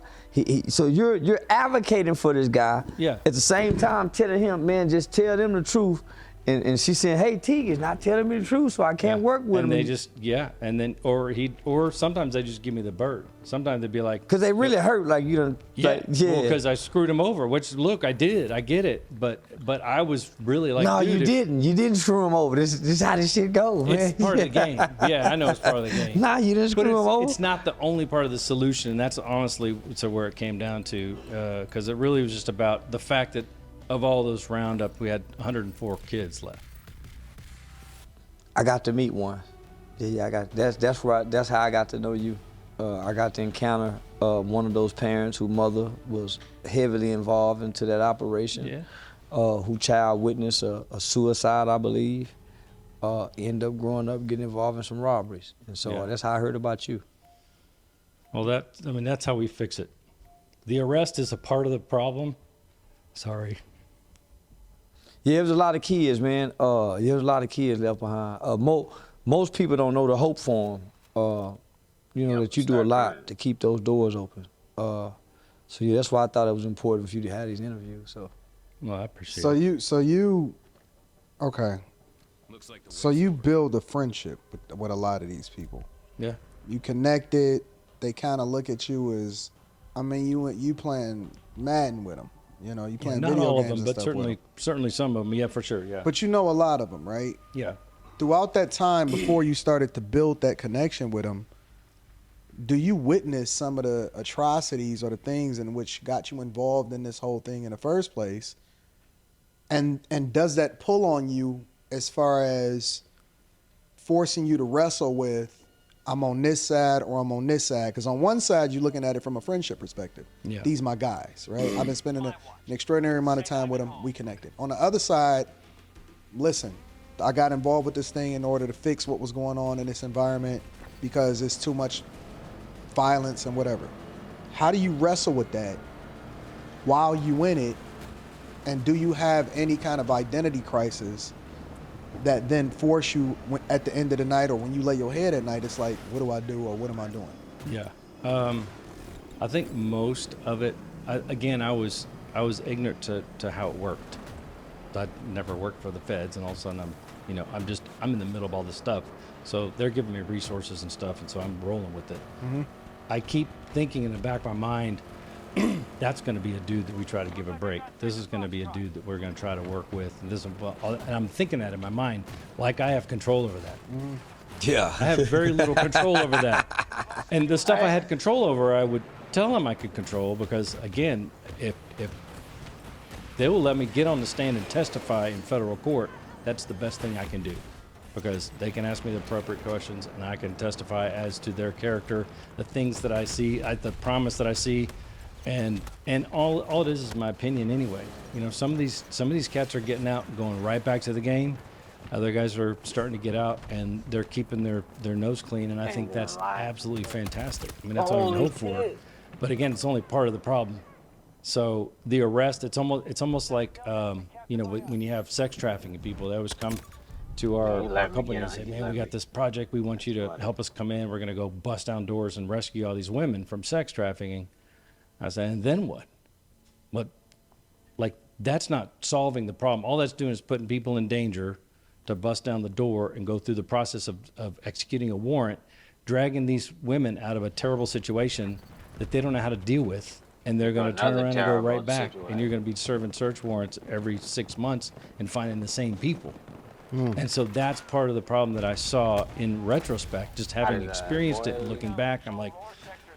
So you're advocating for this guy. Yeah. At the same time, telling him, man, just tell them the truth. And she's saying, hey, Teague is not telling me the truth, so I can't work with him. and they just and then or sometimes they just give me the bird. Sometimes they'd be like, because they really hurt, like you done. Like, yeah. because I screwed him over. Which look, I did, I get it, but I was really like, no, dude, you didn't. You didn't screw him over. This is how this shit goes, man. It's part of the game. Yeah, I know it's part of the game. Nah, you didn't screw But him over. it's not the only part of the solution, and that's honestly to where it came down to, because it really was just about the fact that of all those roundup, we had 104 kids left. I got to meet one. Yeah, I got that's how I got to know you. I got to encounter one of those parents whose mother was heavily involved into that operation. Yeah. Who child witnessed a suicide, I believe. End up growing up getting involved in some robberies, and so Yeah. that's how I heard about you. Well, that's how we fix it. The arrest is a part of the problem. Sorry. Yeah, there was a lot of kids, man. There was a lot of kids left behind. Most people don't know the hope for them. That you do a lot to keep those doors open. So yeah, that's why I thought it was important for you to have these interviews. So. Well, I appreciate So okay. So you build a friendship with a lot of these people. Yeah. You connected. They kind of look at you as, I mean, you playing Madden with them. You know, you playing not video all games of them, and but stuff with them. certainly some of them. Yeah, for sure. Yeah. But you know a lot of them, right? Yeah. Throughout that time before you started to build that connection with them, do you witness some of the atrocities or the things in which got you involved in this whole thing in the first place? And does that pull on you as far as forcing you to wrestle with, I'm on this side or I'm on this side? Because on one side, you're looking at it from a friendship perspective. Yeah. These my guys, right? I've been spending an extraordinary amount of time with them. We connected. On the other side, listen, I got involved with this thing in order to fix what was going on in this environment because it's too much violence and whatever. How do you wrestle with that while you in it? And do you have any kind of identity crisis that then force you at the end of the night or when you lay your head at night, it's like, what do I do or what am I doing? Yeah. I think most of it, I was ignorant to how it worked. I never worked for the feds, and all of a sudden I'm in the middle of all this stuff. So they're giving me resources and stuff, and so I'm rolling with it. Mm-hmm. I keep thinking in the back of my mind, that's going to be a dude that we try to give a break. This is going to be a dude that we're going to try to work with. And I'm thinking that in my mind, like I have control over that. Mm-hmm. Yeah. I have very little control over that. And the stuff I had control over, I would tell them I could control because, again, if they will let me get on the stand and testify in federal court, that's the best thing I can do. Because they can ask me the appropriate questions and I can testify as to their character, the things that I see, the promise that I see, and all it is my opinion anyway. You know, some of these cats are getting out and going right back to the game. Other guys are starting to get out and they're keeping their nose clean, and I think that's absolutely fantastic. I mean, that's all you can hope for. But again, it's only part of the problem. So the arrest, it's almost like when you have sex trafficking people, they always come to our company and say, man, we got this project, we want you to help us come in, we're going to go bust down doors and rescue all these women from sex trafficking. I said, and then what? That's not solving the problem. All that's doing is putting people in danger to bust down the door and go through the process of executing a warrant, dragging these women out of a terrible situation that they don't know how to deal with, and they're going to turn around and go right back, and you're going to be serving search warrants every 6 months and finding the same people. And so that's part of the problem that I saw in retrospect, just having experienced it and looking back. I'm like,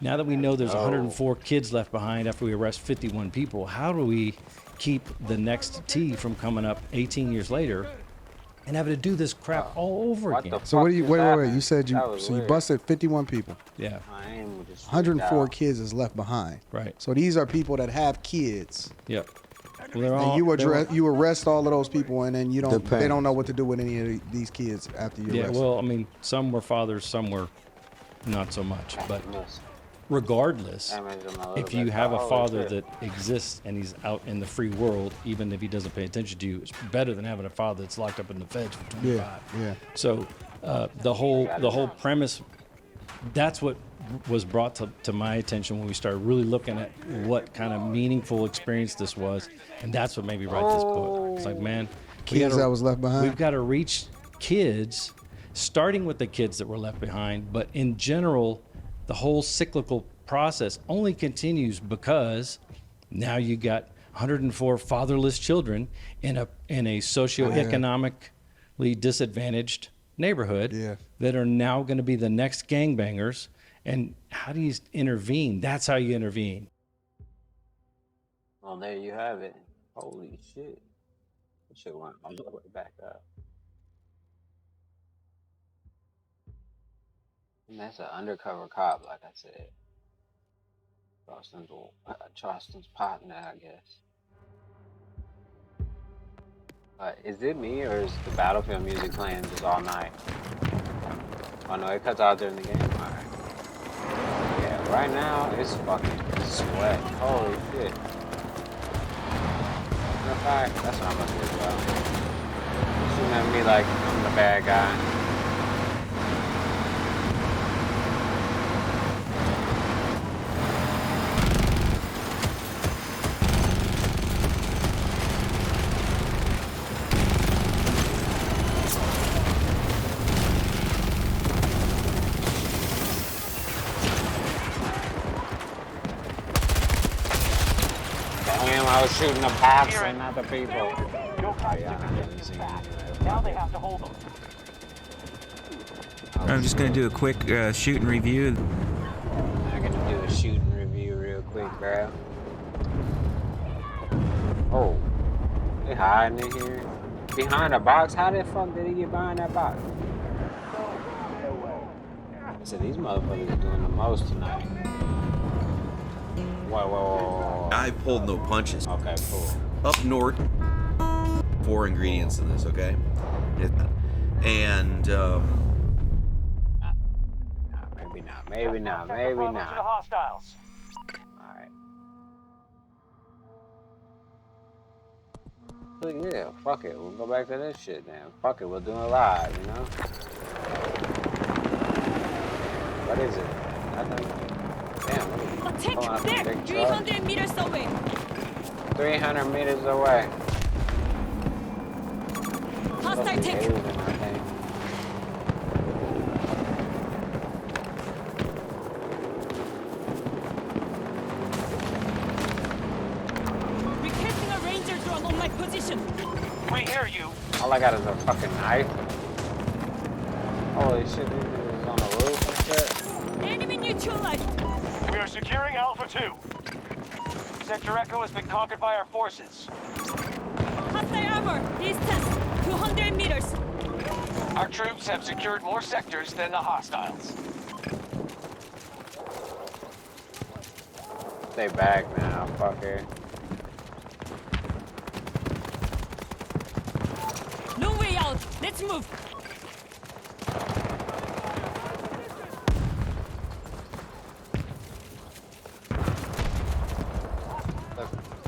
now that we know there's 104 kids left behind after we arrest 51 people, how do we keep the next T from coming up 18 years later and having to do this crap all over again? So what do you, wait, you said you busted 51 people. Yeah. 104 kids is left behind. Right. So these are people that have kids. Yep. And you arrest all of those people, and then they don't know what to do with any of these kids after you arrest them. Well, I mean, some were fathers, some were not so much. But regardless, if you have a father that exists and he's out in the free world, even if he doesn't pay attention to you, it's better than having a father that's locked up in the feds for 25. Yeah. So the whole premise, that's what was brought to my attention when we started really looking at what kind of meaningful experience this was, and that's what made me write this book. It's like, man, kids that was left behind. We've got to reach kids, starting with the kids that were left behind, but in general, the whole cyclical process only continues because now you got 104 fatherless children in a socioeconomically disadvantaged neighborhood that are now going to be the next gangbangers. And how do you intervene? That's how you intervene. Well, there you have it. Holy shit. That shit went all the way back up. And that's an undercover cop, like I said. Charleston's partner, I guess. Is it me, or is the Battlefield music playing just all night? Oh no, it cuts out during the game? Alright. Yeah, right now, it's fucking sweat. Holy shit. Matter of fact, that's what I'm gonna do as well. Shooting at me like I'm the bad guy. I was shooting the box and not the people. Now they have to hold them. I'm just gonna do a quick shoot and review. I'm gonna do a shoot and review real quick, bro. Oh, they hiding in here behind a box. How the fuck did he get behind that box? I said these motherfuckers are doing the most tonight. Whoa. I pulled no punches. Okay, cool. Up north, 4 ingredients in this, okay? And maybe not. Hostiles. Alright. So yeah, fuck it. We'll go back to this shit then. Fuck it, we'll do it live, you know? What is it? Nothing. Damn, what is it? Attack there! 300 meters away. 300 meters away. Hostile tank. Requesting a ranger drone on my position. We hear you. All I got is a fucking knife. Holy shit, these niggas on the roof and shit. Enemy neutralized. We are securing Alpha 2. Sector Echo has been conquered by our forces. Hostile armor. Distance 200 meters. Our troops have secured more sectors than the hostiles. Stay back now, fucker. No way out. Let's move.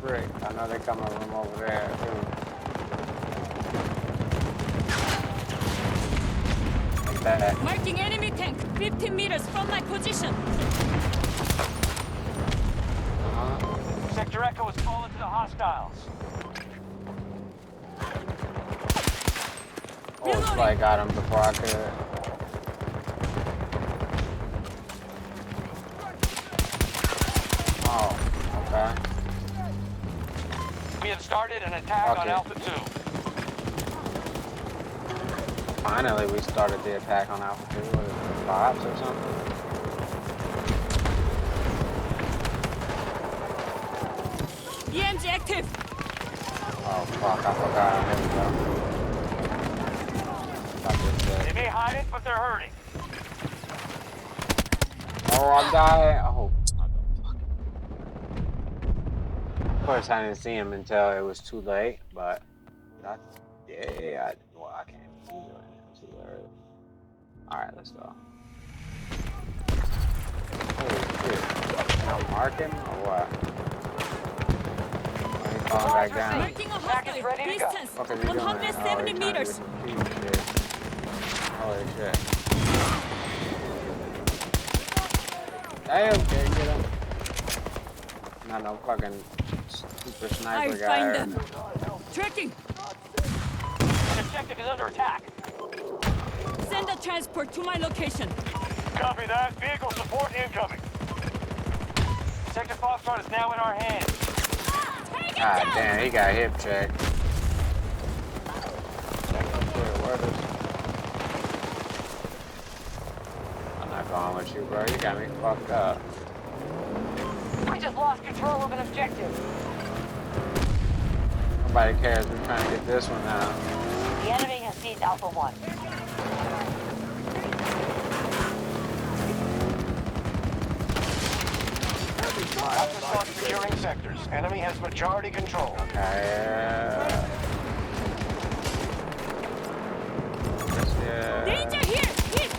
I know they're coming from over there, too. Like that. Marking enemy tank 15 meters from my position. Sector Echo has fallen to the hostiles. Oh, Sly got him before I could. Oh, okay. We have started an attack on Alpha 2. Finally, we started the attack on Alpha 2. What is it, bots or something? EMG active. Oh, fuck, I forgot. Here we go. They may hide it, but they're hurting. Oh, I'm dying. Oh. course, I didn't see him until it was too late, but well, I can't see it right now. It's too early. Alright, let's go. Holy shit. Can I mark him or what? When he falling back down. Marking a hostile. Distance. What is he doing? 170 meters. Holy shit. Damn, can't get him. Not no fucking super sniper guy. I find them. Tracking. Objective is under attack. Send a transport to my location. Copy that. Vehicle support incoming. Sector Foxtrot is now in our hands. Ah, damn, he got hip checked. I'm not going with you, bro. You got me fucked up. We just lost control of an objective. Nobody cares. We're trying to get this one now. The enemy has seized Alpha 1. Alpha securing sectors. Enemy has majority control. Danger here! Hit!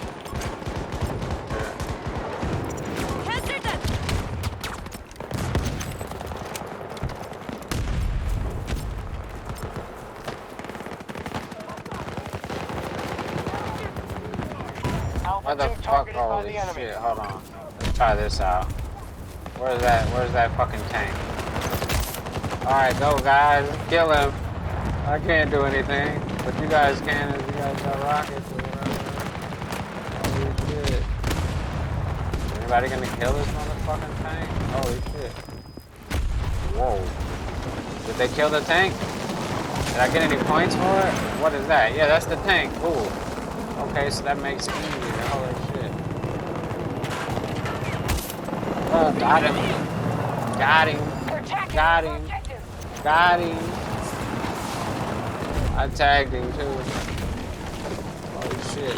Cancel that! Where the fuck? Holy shit, hold on. Let's try this out. Where's that fucking tank? Alright, go guys, kill him. I can't do anything, but you guys can if you guys got rockets or whatever. Holy shit. Is anybody gonna kill this motherfucking tank? Holy shit. Whoa. Did they kill the tank? Did I get any points for it? What is that? Yeah, that's the tank. Cool. Okay, so that makes it easier. Holy shit. Oh, got him. Got him. Got him. Got him. I tagged him too. Holy shit.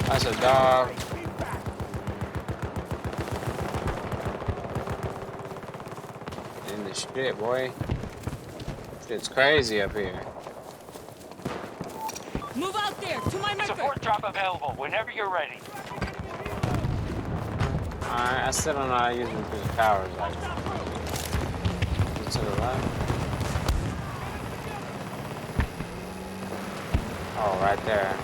That's a dog. In the shit, boy. It's crazy up here. Move out there to my marker. Support drop available whenever you're ready. Alright, I still don't know how to use them through the towers. Like, to the left. Oh, right there.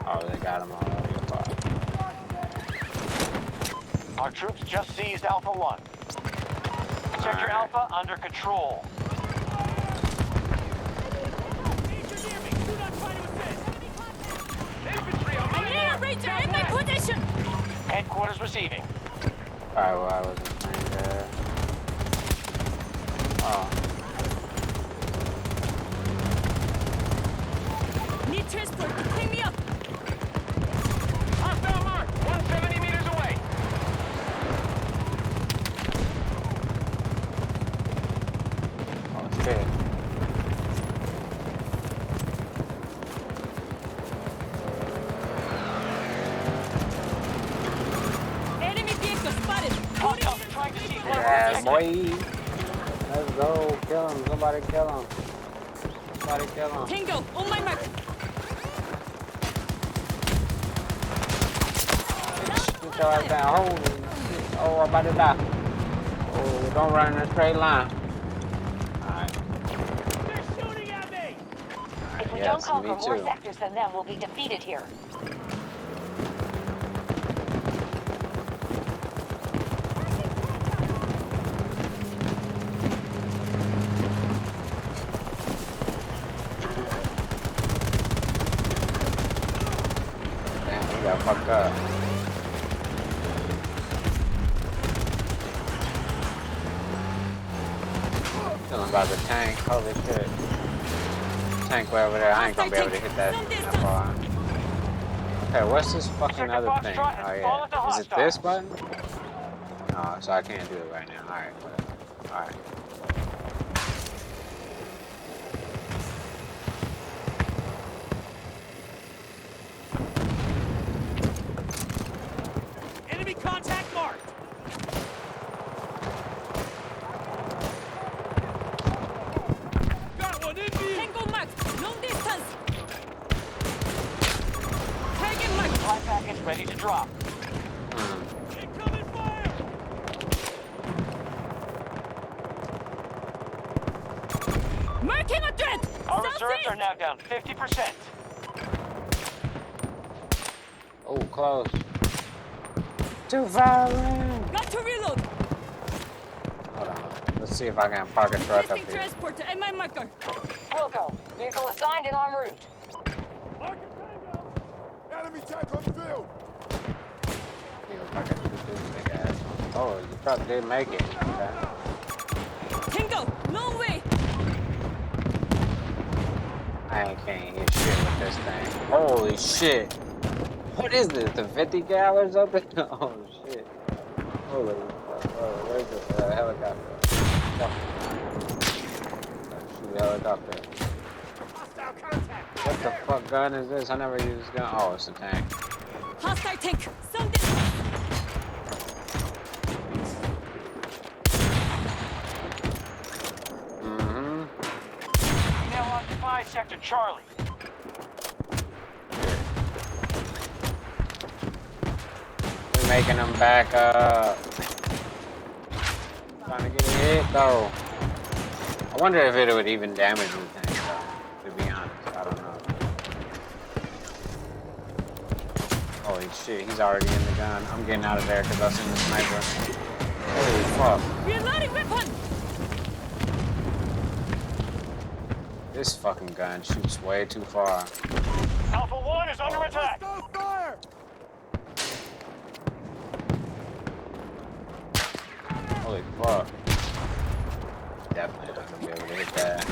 Oh, they got him all over your body. Our troops just seized Alpha 1. Sector Alpha under control. An air ranger in my position. Headquarters receiving. Alright, well, I wasn't playing there. Oh. Need transport. Pick me up. Hostile mark. 170 meters away. Oh, shit. Enemy vehicle spotted. Yeah, boy. Let's go. Kill him. Somebody kill him. Somebody kill him. Tango, on my mark. Get your ass down. Holy shit. Oh, I'm about to die. Oh, don't run in a straight line. Alright. If we Yes, don't conquer me more too. sectors than them, we'll be defeated here. Damn, we got fucked up. Feeling about the tank. Holy shit. Tank way over there. I ain't gonna be able to hit that far. Okay, what's this fucking other thing? Oh yeah. Is it this button? No, so I can't do it right now. Alright, whatever. Alright. Enemy contact marked. ready to drop. Incoming fire! Marking a threat! Our reserves are now down 50%. Oh, close. Too far around. Got to reload! Hold on. Let's see if I can park a truck up Testing here. transport to my marker. Wilco, vehicle assigned and en route. Enemy tank on field. See if I can do this big ass. Oh, the truck did make it. Okay. Tango, no way! I can't hit shit with this thing. Holy shit. What is this? The 50 gallons up there? Oh shit. Holy fuck. Oh, where's the helicopter? Oh. Shoot the helicopter. What the fuck gun is this? I never used this gun. Oh, it's a tank. Hostile tank, some distance. Mm-hmm. We now occupy Sector Charlie. We're making them back up. Trying to get a hit though. I wonder if it would even damage the tank though, to be honest. I don't know. Holy shit, he's already in the gun. I'm getting out of there because I seen the sniper. Holy fuck. Reloading weapon! This fucking gun shoots way too far. Alpha 1 is under attack. Fire! Holy fuck. Definitely not gonna be able to hit that.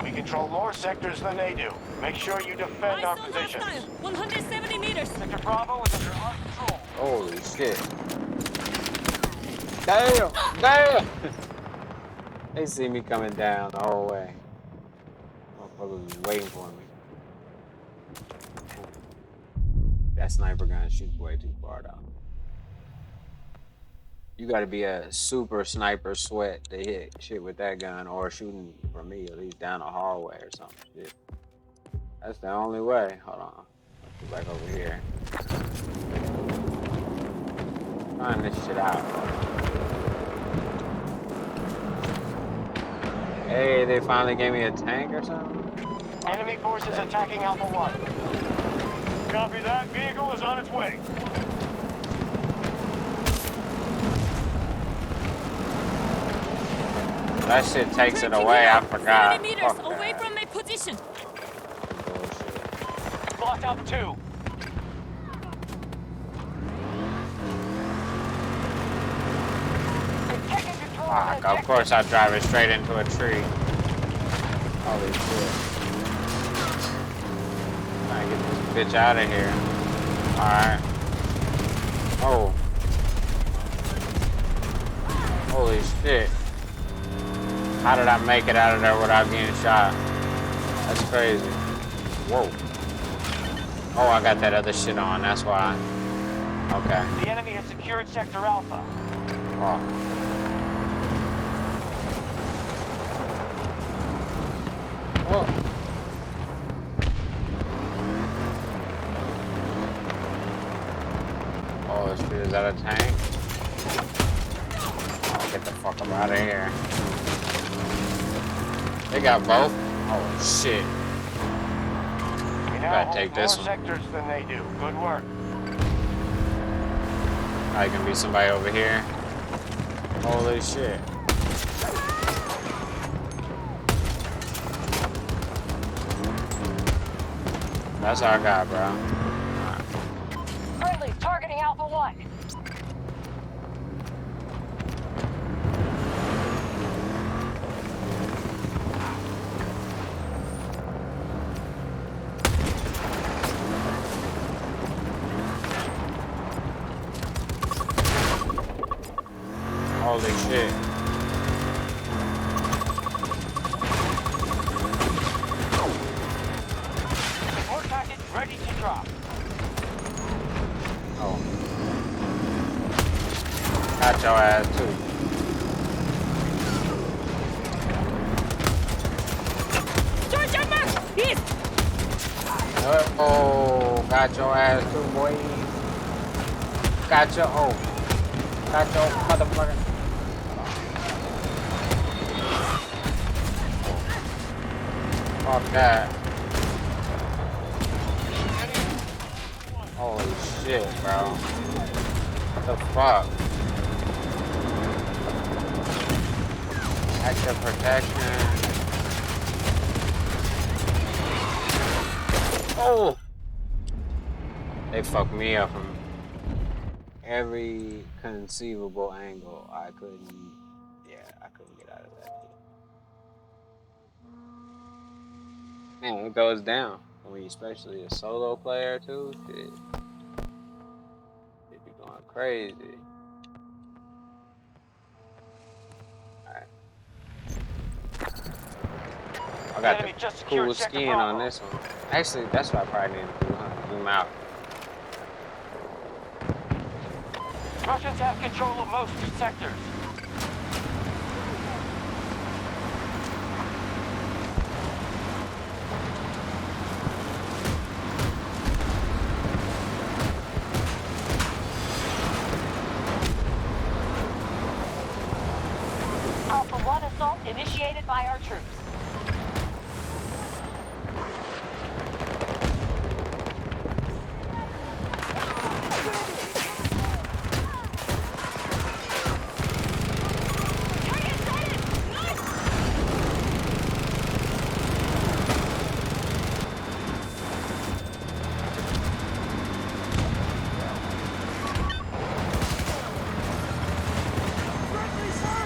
We control more sectors than they do. Make sure you defend our positions. 170 meters. Sector Bravo is under our control. Holy shit. Damn! Damn! They see me coming down the whole way. Motherfuckers was waiting for me. That sniper gun shoots way too far though. You gotta be a super sniper sweat to hit shit with that gun, or shooting from me at least down a hallway or some shit. That's the only way. Hold on. Let's go back over here. Find this shit out. Hey, they finally gave me a tank or something? Enemy forces attacking Alpha 1. Copy that. Vehicle is on its way. That shit takes it away, I forgot. 30 meters away from my position. Blocked Alpha 2. Fuck, of course I drive it straight into a tree. Holy shit. Trying to get this bitch out of here. Alright. Oh. Holy shit. How did I make it out of there without getting shot? That's crazy. Whoa. Oh, I got that other shit on, that's why. Okay. The enemy has secured Sector Alpha. Oh. Whoa. Oh shit, is that a tank? Oh, get the fuck up out of here. They got both? Oh shit. We now Gotta hold take this more one. sectors than they do. Good work. Probably gonna be somebody over here. Holy shit. That's our guy, bro. Friendly, targeting Alpha 1. Holy shit. Support package ready to drop. Oh. Got your ass too. Oh, got your ass too, boy. Got your motherfucker. Fuck that. Holy shit, bro. What the fuck? Active protection. Oh! They fucked me up from every conceivable angle. I couldn't get out of that. Man, it goes down. When you especially a solo player too, shit. It be going crazy. Alright. I got the cool skin on this one. Actually, that's what I probably need to do, huh? Zoom out. Russians have control of most sectors. Alpha 1 assault initiated by our troops.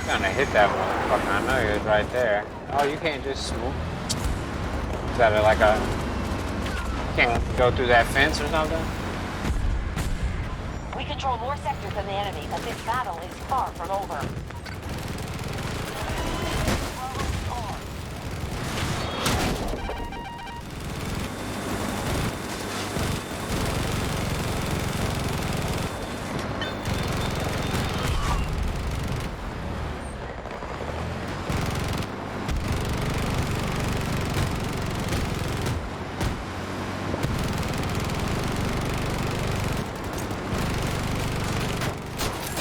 Gonna hit that motherfucker. I know he was right there. Oh, you can't just swoop. Is that like a... Can't go through that fence or something? We control more sectors than the enemy, but this battle is far from over.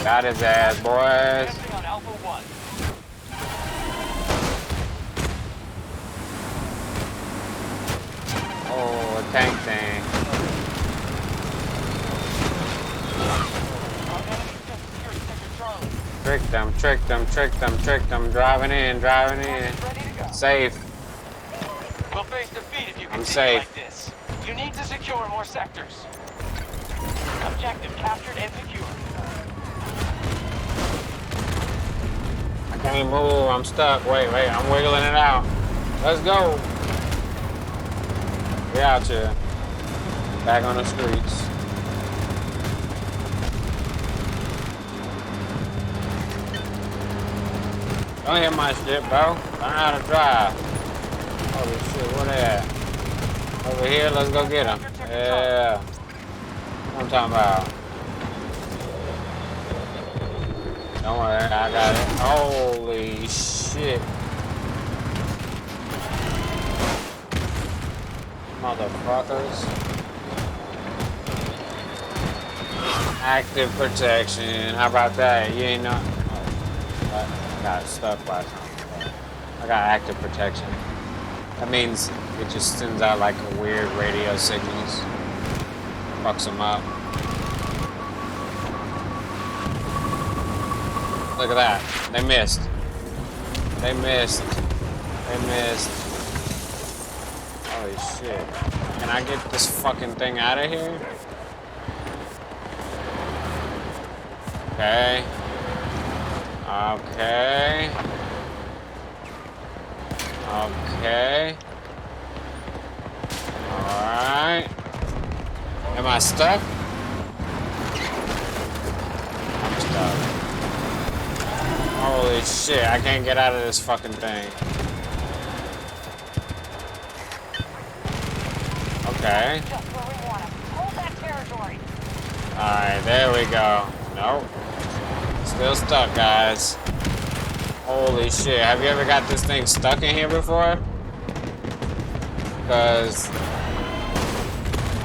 Got his ass, boys. Oh, a tank thing. Tricked them, tricked them, tricked them, tricked them. Driving in, driving in. Safe. We'll face defeat if you I'm continue safe. like this. You need to secure more sectors. Objective captured and secured. I can't move, I'm stuck. Wait, I'm wiggling it out. Let's go. We out here. Back on the streets. Don't hit my shit, bro. Learn how to drive. Holy shit, where they at? Over here, let's go get them. Yeah. What I'm talking about. Don't worry, I got it. Holy shit. Motherfuckers. Active protection. How about that? You ain't not. Oh, I got stuck by something. I got active protection. That means it just sends out like a weird radio signals. Fucks them up. Look at that. They missed. They missed. They missed. Holy shit. Can I get this fucking thing out of here? Okay. Okay. Okay. Alright. Am I stuck? I'm stuck. Holy shit, I can't get out of this fucking thing. Okay. Just where we want 'em. Hold that territory. Alright, there we go. Nope. Still stuck, guys. Holy shit, have you ever got this thing stuck in here before? Because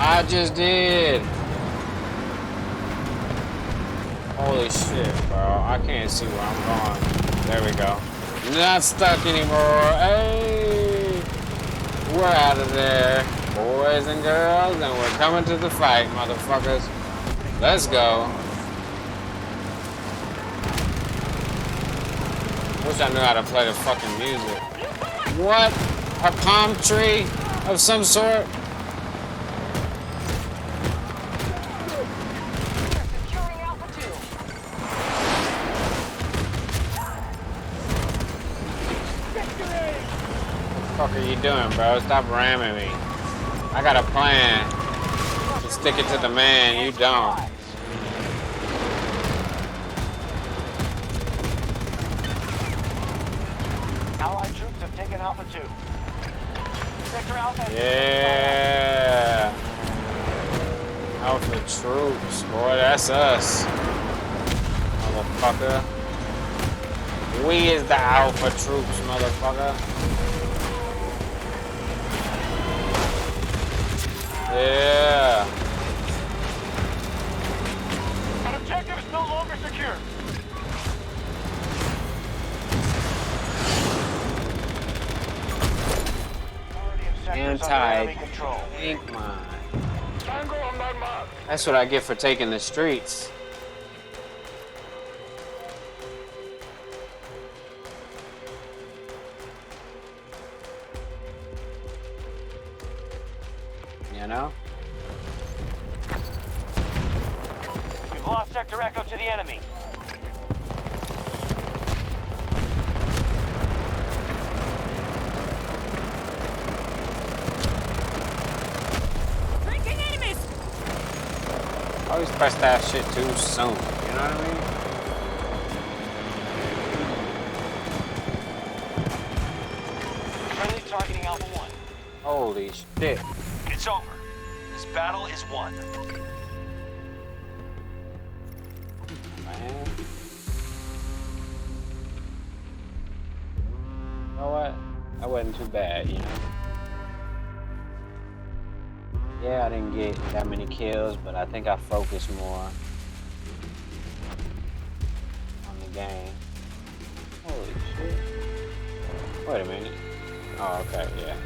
I just did. Holy shit, bro. I can't see where I'm going. There we go. Not stuck anymore. Hey! We're out of there. Boys and girls, and we're coming to the fight, motherfuckers. Let's go. Wish I knew how to play the fucking music. What? A palm tree of some sort? What the fuck are you doing, bro? Stop ramming me. I got a plan. Just stick it to the man. You don't. Allied troops have taken Alpha 2. Sector Alpha. Yeah. Alpha troops, boy, that's us. Motherfucker. We is the Alpha troops, motherfucker. Yeah. An objective is no longer secure. Anti-tank mine. That's what I get for taking the streets. You know? We've lost Sector Echo to the enemy. I always press that shit too soon. You know what I mean? Friendly targeting Alpha 1. Holy shit. It's over. This battle is won. Man. You know what? That wasn't too bad, you know? Yeah, I didn't get that many kills, but I think I focused more on the game. Holy shit. Wait a minute. Oh, okay, yeah.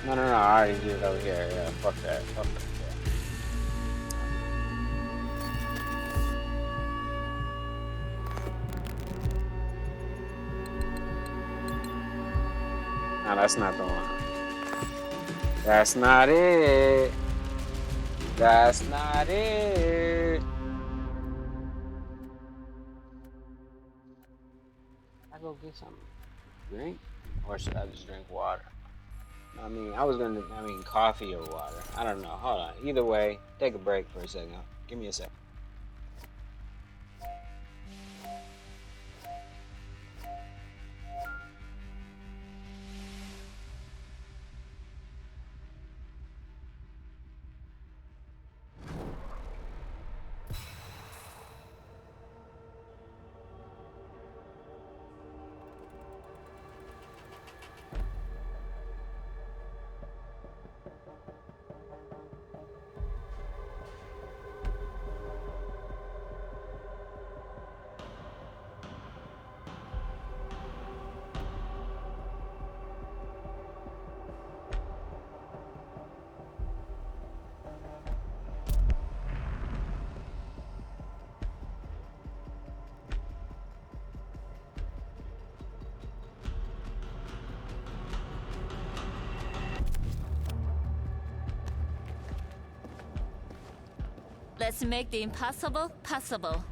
No, I already did it over here. Yeah, fuck that. Fuck that. Yeah. No, that's not the one. That's not it. That's not it. I go get something to drink, or should I just drink water? I mean, coffee or water. I don't know. Hold on. Either way, take a break for a second. Give me a second. Let's make the impossible possible.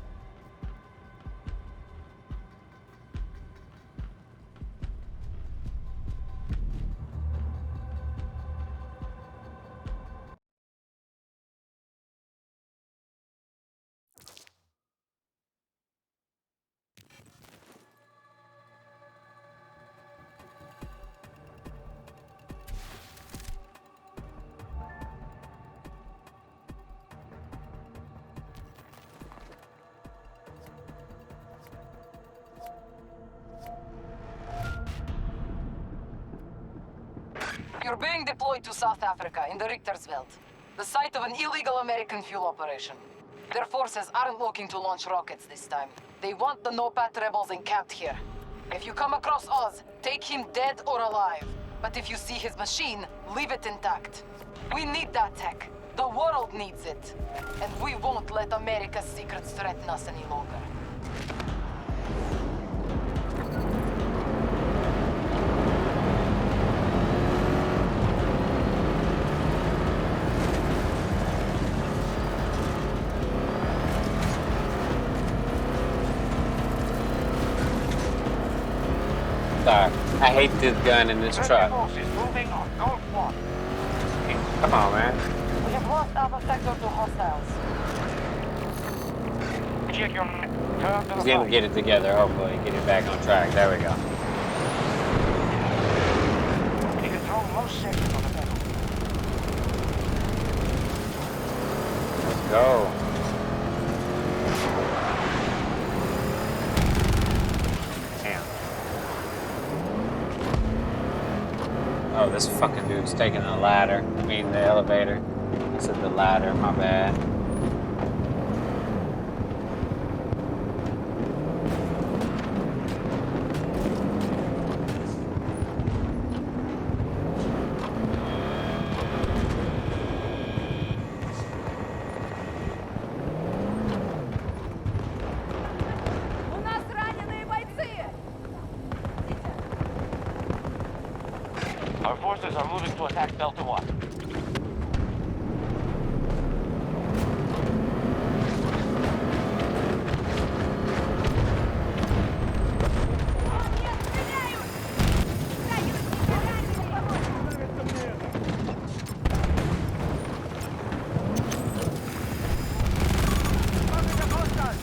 You're being deployed to South Africa in the Richtersveld. The site of an illegal American fuel operation. Their forces aren't looking to launch rockets this time. They want the NOPAT rebels encamped here. If you come across Oz, take him dead or alive. But if you see his machine, leave it intact. We need that tech. The world needs it. And we won't let America's secrets threaten us any longer. Sorry, I hate this gun in this truck. Come on, man. We have lost Alpha Sector to hostiles. Check your turn to He's the gonna get it together, hopefully, get it back on track. There we go. You control most sectors on the battle. Let's go. Damn. Oh, this fucking dude's taking the ladder. I mean, the elevator. I said the ladder, my bad. Our forces are moving to attack Delta 1.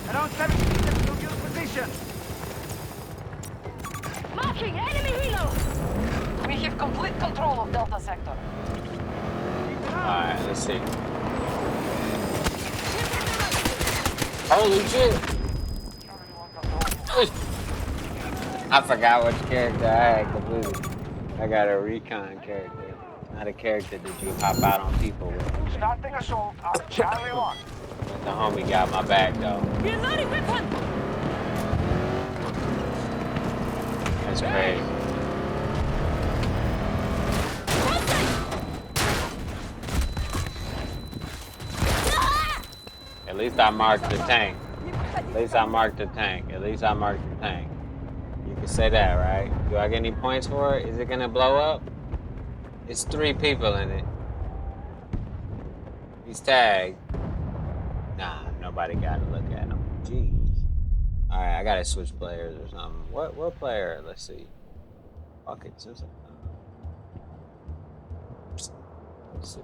Around 70 meters to your position. Marking enemy helo! We have complete control of Delta Sector. Alright, let's see. Holy shit! I forgot which character I had completely. I got a recon character. Not a character that you pop out on people with. Starting assault on Charlie 1. The homie got my back though. Reloading weapon! That's crazy. At least I marked the tank. At least I marked the tank. At least I marked the tank. You can say that, right? Do I get any points for it? Is it gonna blow up? It's 3 people in it. He's tagged. Nah, nobody got to look at him. Jeez. Alright, I gotta switch players or something. What player? Let's see. Fuck it, since let's see.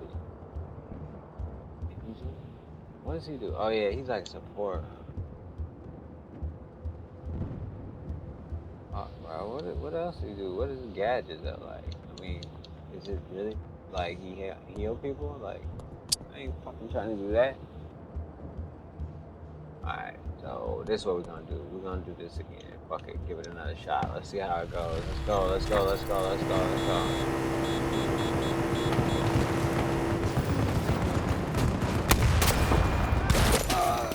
What does he do? Oh yeah, he's like support. Oh, bro, what else do he do? What is his gadgets that like? I mean, is it really like he heal people? Like, I ain't fucking trying to do that. Alright, so this is what we're gonna do. We're gonna do this again. Fuck it, give it another shot. Let's see how it goes. Let's go, let's go, let's go, let's go, let's go.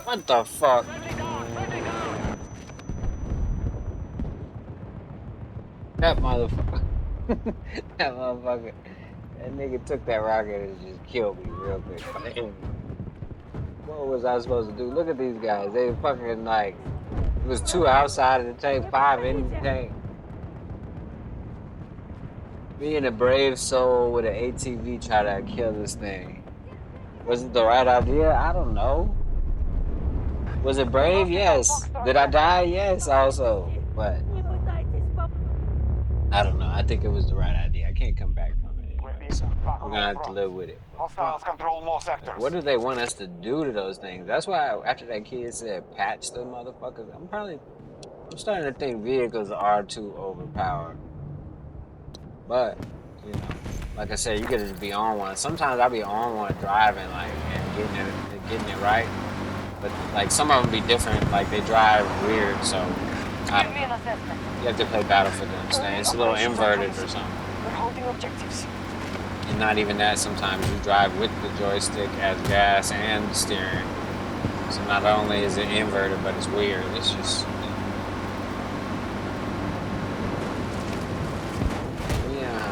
What the fuck? That motherfucker. That motherfucker. That nigga took that rocket and just killed me real quick. What was I supposed to do? Look at these guys. They fucking like, it was 2 outside of the tank, 5 in the tank. Being a brave soul with an ATV try to kill this thing. Was it the right idea? I don't know. Was it brave? Yes. Did I die? Yes, also. But I don't know. I think it was the right idea. I can't come back from it anyway, so we're gonna have to live with it. Hostiles control more sectors. What do they want us to do to those things? That's why after that kid said patch the motherfuckers, I'm starting to think vehicles are too overpowered. But, you know, like I said, you gotta just be on one. Sometimes I'll be on one driving like and getting it right. But like some of them be different, like they drive weird, so I don't know. You have to play Battlefield to understand. It's a little inverted or something. We're holding objectives. And not even that, sometimes you drive with the joystick as gas and steering. So not only is it inverted, but it's weird. It's just... Yeah.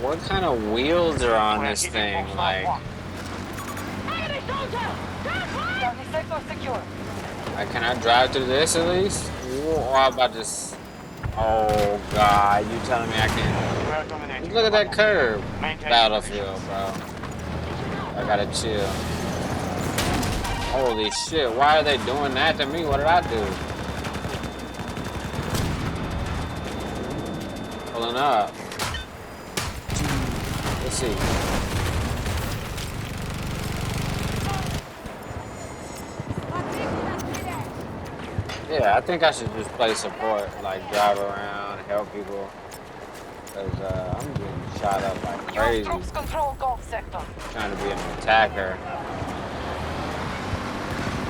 What kind of wheels are on this thing? Like... Can I drive through this at least? Or how about this? Oh God, you telling me I can't? Look at that curve. Battlefield, bro. I gotta chill. Holy shit, why are they doing that to me? What did I do? Pulling up. Let's see. Yeah, I think I should just play support, like drive around, help people. Cause I'm getting shot up like crazy. Troops control Gulf sector. Trying to be an attacker.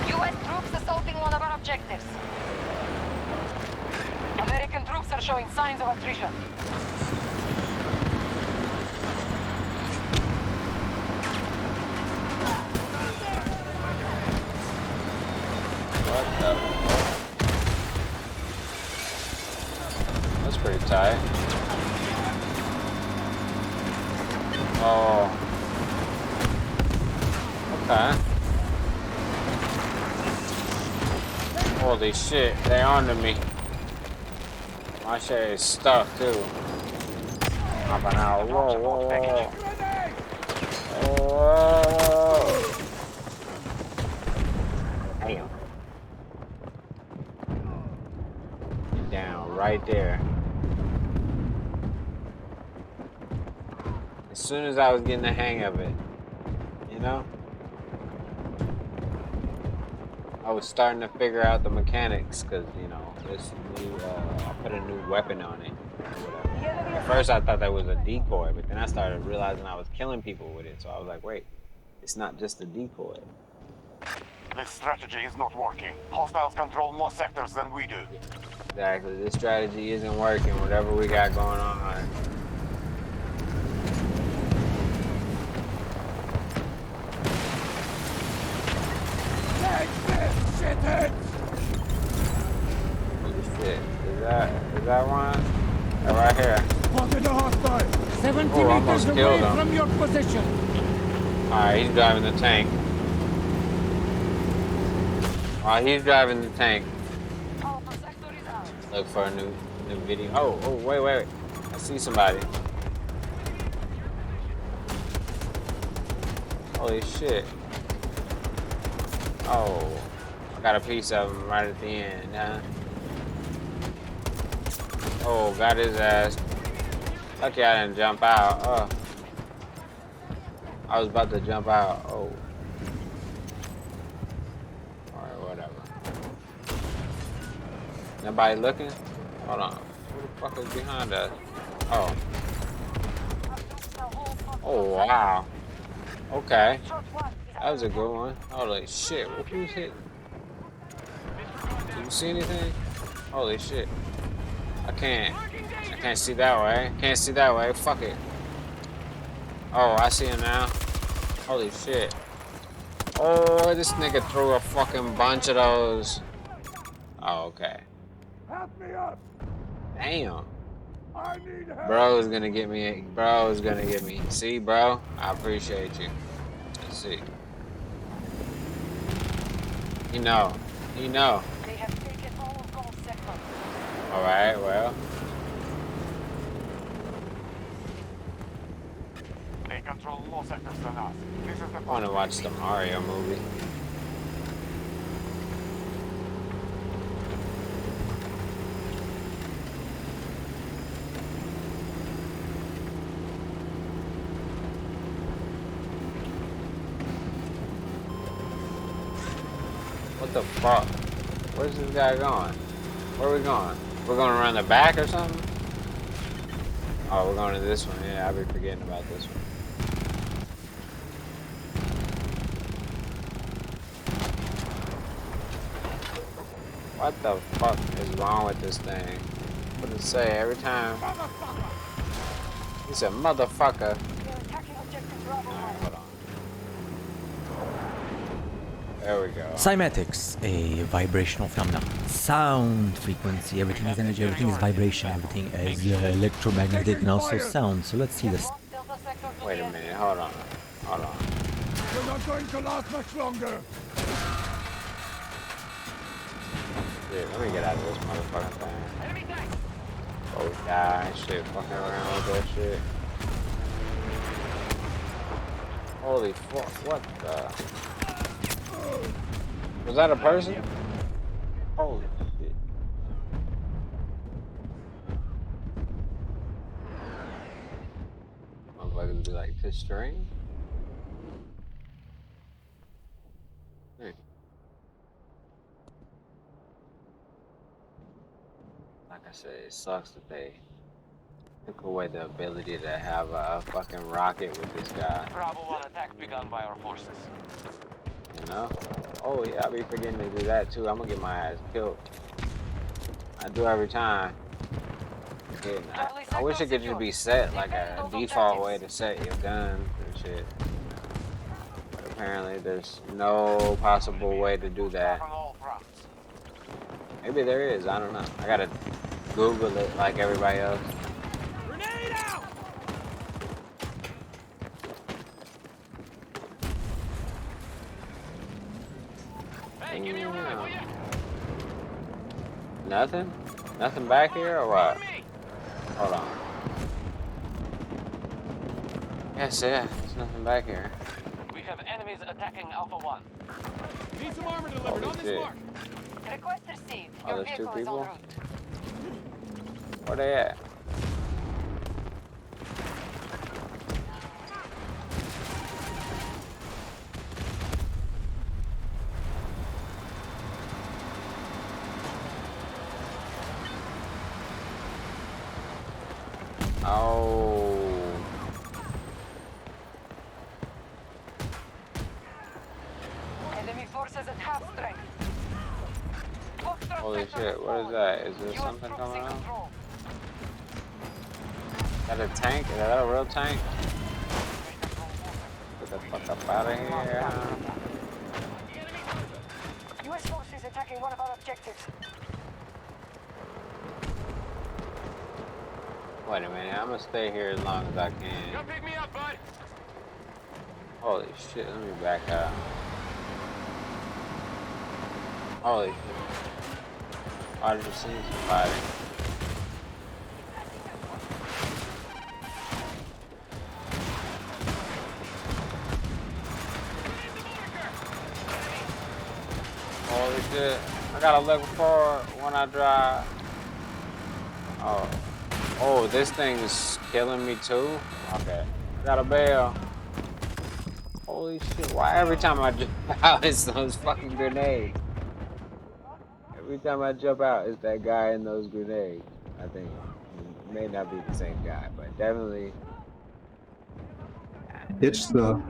U.S. troops assaulting one of our objectives. American troops are showing signs of attrition. What the? That's pretty tight. Oh. Okay. Holy shit, they onto me. My shit is stuck too. Hopping out. Whoa, whoa, whoa. Whoa. Damn. Down right there. As soon as I was getting the hang of it, you know? I was starting to figure out the mechanics because, you know, this new, I put a new weapon on it or whatever. At first I thought that was a decoy, but then I started realizing I was killing people with it. So I was like, wait, it's not just a decoy. This strategy is not working. Hostiles control more sectors than we do. Exactly, this strategy isn't working, whatever we got going on. Holy shit, is that one? Oh, right here. Spotted a hostile. 70 almost meters killed away him. from your position. Alright, he's driving the tank. Alright, he's driving the tank. Look for a new video. Oh, wait. I see somebody. Holy shit. Oh, I got a piece of him right at the end, huh? Oh, got his ass. Lucky I didn't jump out. Oh. I was about to jump out. Oh. Alright, whatever. Nobody looking? Hold on. Who the fuck is behind us? Oh. Oh, wow. Okay. That was a good one. Holy shit. Who's hitting? Do you see anything? Holy shit. I can't see that way. Can't see that way. Fuck it. Oh, I see him now. Holy shit. Oh, this nigga threw a fucking bunch of those. Oh, okay. Help me up. Damn. I need help. Bro's gonna get me. Bro's gonna get me. See, bro? I appreciate you. Let's see. He know. He know. They have taken all of Gulf sector. Alright, well. They control more sectors than us. This is the I wanna watch the Mario movie. What the fuck? Where's this guy going? Where are we going? We're going around the back or something? Oh, we're going to this one. Yeah, I'll be forgetting about this one. What the fuck is wrong with this thing? What does it say every time? He said, motherfucker. They're attacking Hold on. There we go. Cymatics, a vibrational phenomenon. Sound frequency, everything is energy, everything is vibration, everything is electromagnetic and also sound. So let's see this. Wait a minute, hold on. Hold on. You're not going to last much longer. Dude, let me get out of this motherfucking thing. Oh, die, shit, fucking around with that shit. Holy fuck, what the? Was that a person? Holy shit. Motherfuckers be like, this string? Hey. Like I said, it sucks that they took away the ability to have a fucking rocket with this guy. Bravo 1 attack begun by our forces. You know? Oh yeah, I be forgetting to do that too. I'm gonna get my ass killed. I do every time. Again, I wish it could just be set like a default way to set your guns and shit. But apparently there's no possible way to do that. Maybe there is, I don't know. I gotta Google it like everybody else. Nothing? Nothing back here or what? Hold on. Yes, yeah, there's nothing back here. We have enemies attacking Alpha 1. Need some armor delivered on this mark. Request received. Oh, Your there's two vehicle is en people? route. Where they at? Oh. Enemy forces at half strength. Holy shit, what is that? Is there something coming out? Is that a tank? Is that a real tank? Get the fuck up out of here. US forces attacking one of our objectives. Wait a minute, I'm gonna stay here as long as I can. Come pick me up, bud. Holy shit, let me back out. Holy shit. I just seen some fighting. Holy shit. I got a level 4 when I drive. Oh. Oh, this thing is killing me too? Okay. I got a bail. Holy shit. Why every time I jump out it's those fucking grenades? Every time I jump out it's that guy in those grenades. I think. It may not be the same guy, but definitely. It's the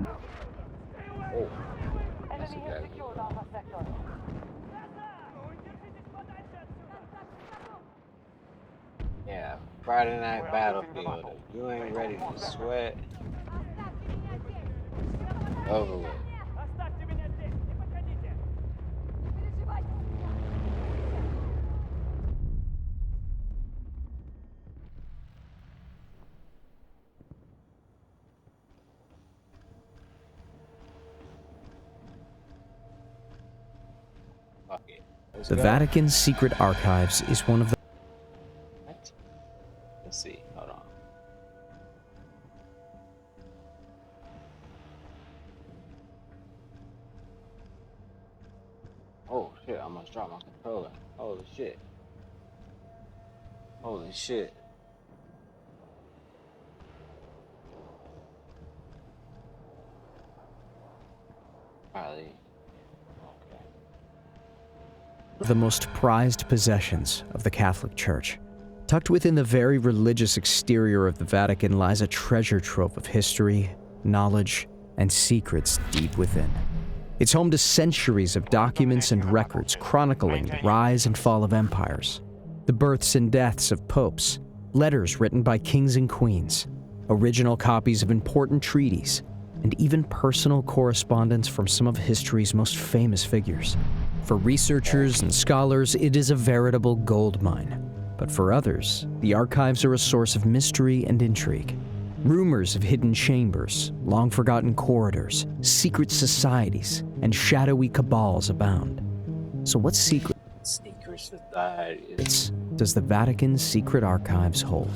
Oh. That's exactly. Yeah, Friday Night Battlefield. If you ain't ready to sweat, over with. Fuck it. Let's The go. Vatican's secret archives is one of the What? Let's see. Hold on. Oh shit! I almost dropped my controller. Holy shit! Holy shit! Probably. the most prized possessions of the Catholic Church. Tucked within the very religious exterior of the Vatican lies a treasure trove of history, knowledge, and secrets deep within. It's home to centuries of documents and records chronicling the rise and fall of empires, the births and deaths of popes, letters written by kings and queens, original copies of important treaties, and even personal correspondence from some of history's most famous figures. For researchers and scholars, it is a veritable gold mine. But for others, the archives are a source of mystery and intrigue. Rumors of hidden chambers, long-forgotten corridors, secret societies, and shadowy cabals abound. So what secret societies does the Vatican's secret archives hold?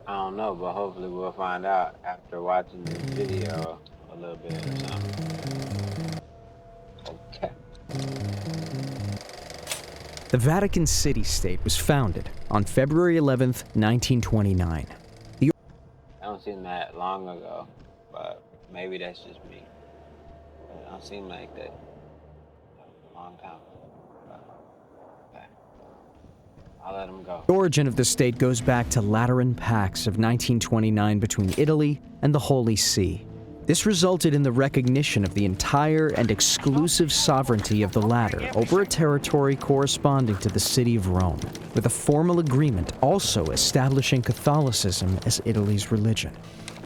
I don't know, but hopefully we'll find out after watching this video a little bit or something. Okay. The Vatican City-State was founded on February 11th, 1929. I don't seem that long ago, but maybe that's just me. It don't seem like that a long time ago. Okay. I'll let him go. The origin of the state goes back to Lateran Pax of 1929 between Italy and the Holy See. This resulted in the recognition of the entire and exclusive sovereignty of the latter over a territory corresponding to the city of Rome, with a formal agreement also establishing Catholicism as Italy's religion.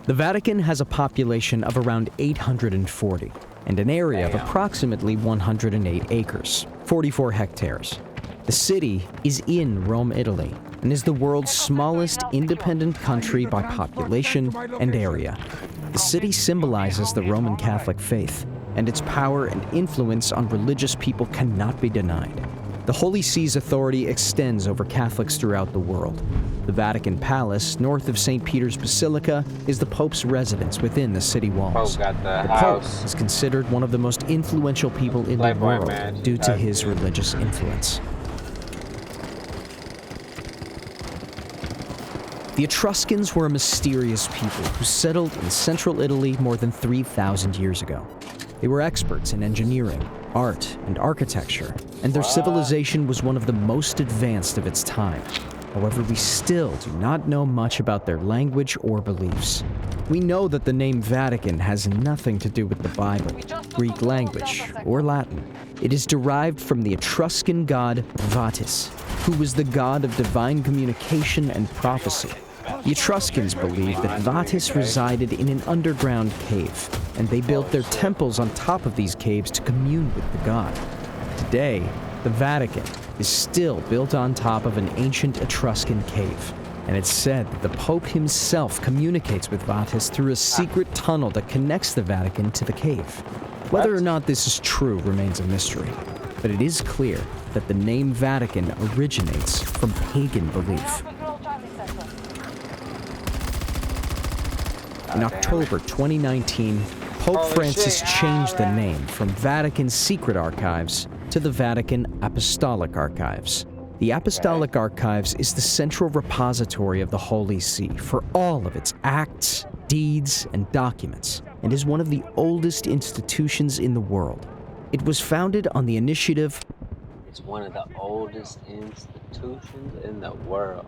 The Vatican has a population of around 840 and an area of approximately 108 acres, 44 hectares. The city is in Rome, Italy, and is the world's smallest independent country by population and area. The city symbolizes the Roman Catholic faith, and its power and influence on religious people cannot be denied. The Holy See's authority extends over Catholics throughout the world. The Vatican Palace, north of St. Peter's Basilica, is the Pope's residence within the city walls. The Pope is considered one of the most influential people in the world due to his religious influence. The Etruscans were a mysterious people who settled in central Italy more than 3,000 years ago. They were experts in engineering, art, and architecture, and their civilization was one of the most advanced of its time. However, we still do not know much about their language or beliefs. We know that the name Vatican has nothing to do with the Bible, Greek language, or Latin. It is derived from the Etruscan god Vatis, who was the god of divine communication and prophecy. The Etruscans believed that Vatis resided in an underground cave, and they built their temples on top of these caves to commune with the god. Today, the Vatican is still built on top of an ancient Etruscan cave, and it's said that the Pope himself communicates with Vatis through a secret tunnel that connects the Vatican to the cave. Whether or not this is true remains a mystery, but it is clear that the name Vatican originates from pagan belief. In October 2019, Pope Francis changed the name from Vatican Secret Archives to the Vatican Apostolic Archives. The Apostolic Archives is the central repository of the Holy See for all of its acts, deeds, and documents, and is one of the oldest institutions in the world. It was founded on the initiative. It's one of the oldest institutions in the world.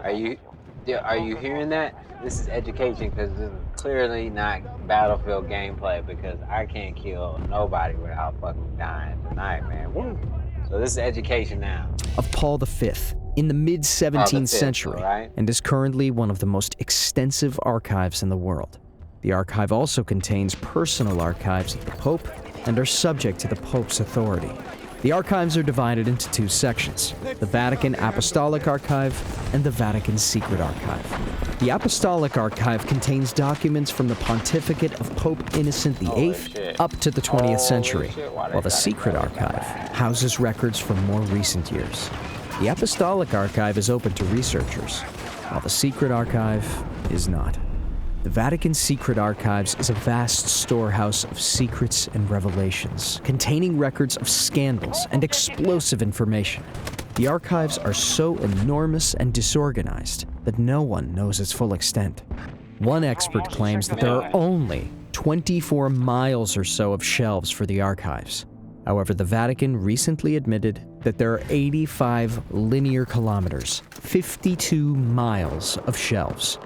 Are you hearing that? This is education, because this is clearly not Battlefield gameplay, because I can't kill nobody without fucking dying tonight, man. Woo. So this is education now. Of Paul V in the mid-17th century, right? And is currently one of the most extensive archives in the world. The archive also contains personal archives of the Pope and are subject to the Pope's authority. The archives are divided into two sections, the Vatican Apostolic Archive and the Vatican Secret Archive. The Apostolic Archive contains documents from the pontificate of Pope Innocent VIII up to the 20th century, while the Secret Archive houses records from more recent years. The Apostolic Archive is open to researchers, while the Secret Archive is not. The Vatican Secret Archives is a vast storehouse of secrets and revelations, containing records of scandals and explosive information. The archives are so enormous and disorganized that no one knows its full extent. One expert claims that there are only 24 miles or so of shelves for the archives. However, the Vatican recently admitted that there are 85 linear kilometers, 52 miles of shelves.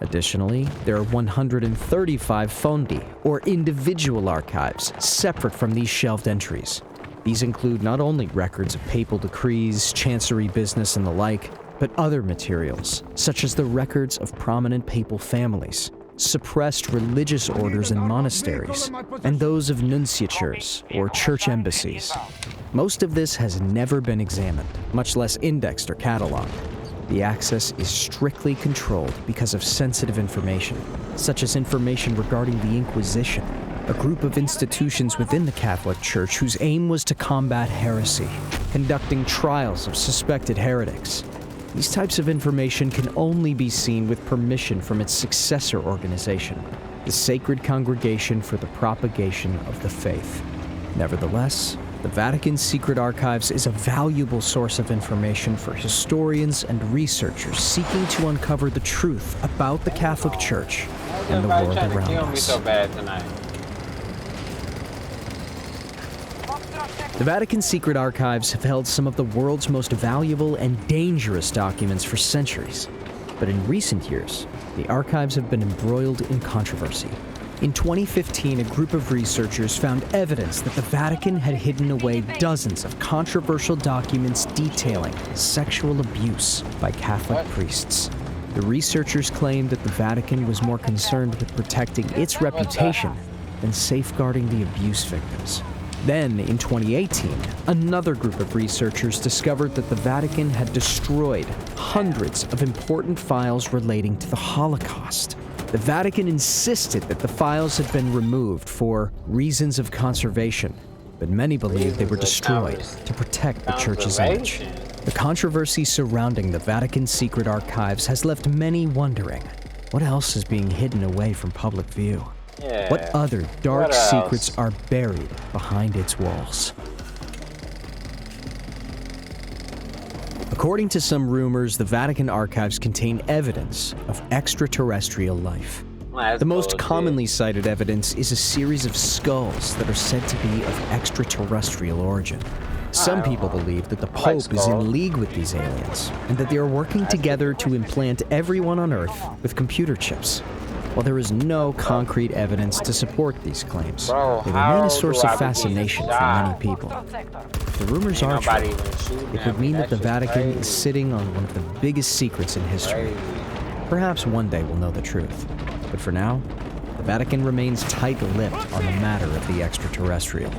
Additionally, there are 135 fondi, or individual archives, separate from these shelved entries. These include not only records of papal decrees, chancery business, and the like, but other materials, such as the records of prominent papal families, suppressed religious orders and monasteries, and those of nunciatures or church embassies. Most of this has never been examined, much less indexed or cataloged. The access is strictly controlled because of sensitive information, such as information regarding the Inquisition, a group of institutions within the Catholic Church whose aim was to combat heresy, conducting trials of suspected heretics. These types of information can only be seen with permission from its successor organization, the Sacred Congregation for the Propagation of the Faith. Nevertheless, the Vatican's secret archives is a valuable source of information for historians and researchers seeking to uncover the truth about the Catholic Church and the world around us. The Vatican's secret archives have held some of the world's most valuable and dangerous documents for centuries. But in recent years, the archives have been embroiled in controversy. In 2015, a group of researchers found evidence that the Vatican had hidden away dozens of controversial documents detailing sexual abuse by Catholic priests. The researchers claimed that the Vatican was more concerned with protecting its reputation than safeguarding the abuse victims. Then, in 2018, another group of researchers discovered that the Vatican had destroyed hundreds of important files relating to the Holocaust. The Vatican insisted that the files had been removed for reasons of conservation, but many believe they were destroyed to protect the Church's image. The controversy surrounding the Vatican's secret archives has left many wondering, what else is being hidden away from public view? What other dark secrets are buried behind its walls? According to some rumors, the Vatican archives contain evidence of extraterrestrial life. The most commonly cited evidence is a series of skulls that are said to be of extraterrestrial origin. Some people believe that the Pope is in league with these aliens, and that they are working together to implant everyone on Earth with computer chips. While there is no concrete evidence to support these claims, they remain a source of fascination for many people. If the rumors are true, it would mean that the Vatican is sitting on one of the biggest secrets in history. Perhaps one day we'll know the truth, but for now, the Vatican remains tight-lipped on the matter of the extraterrestrial.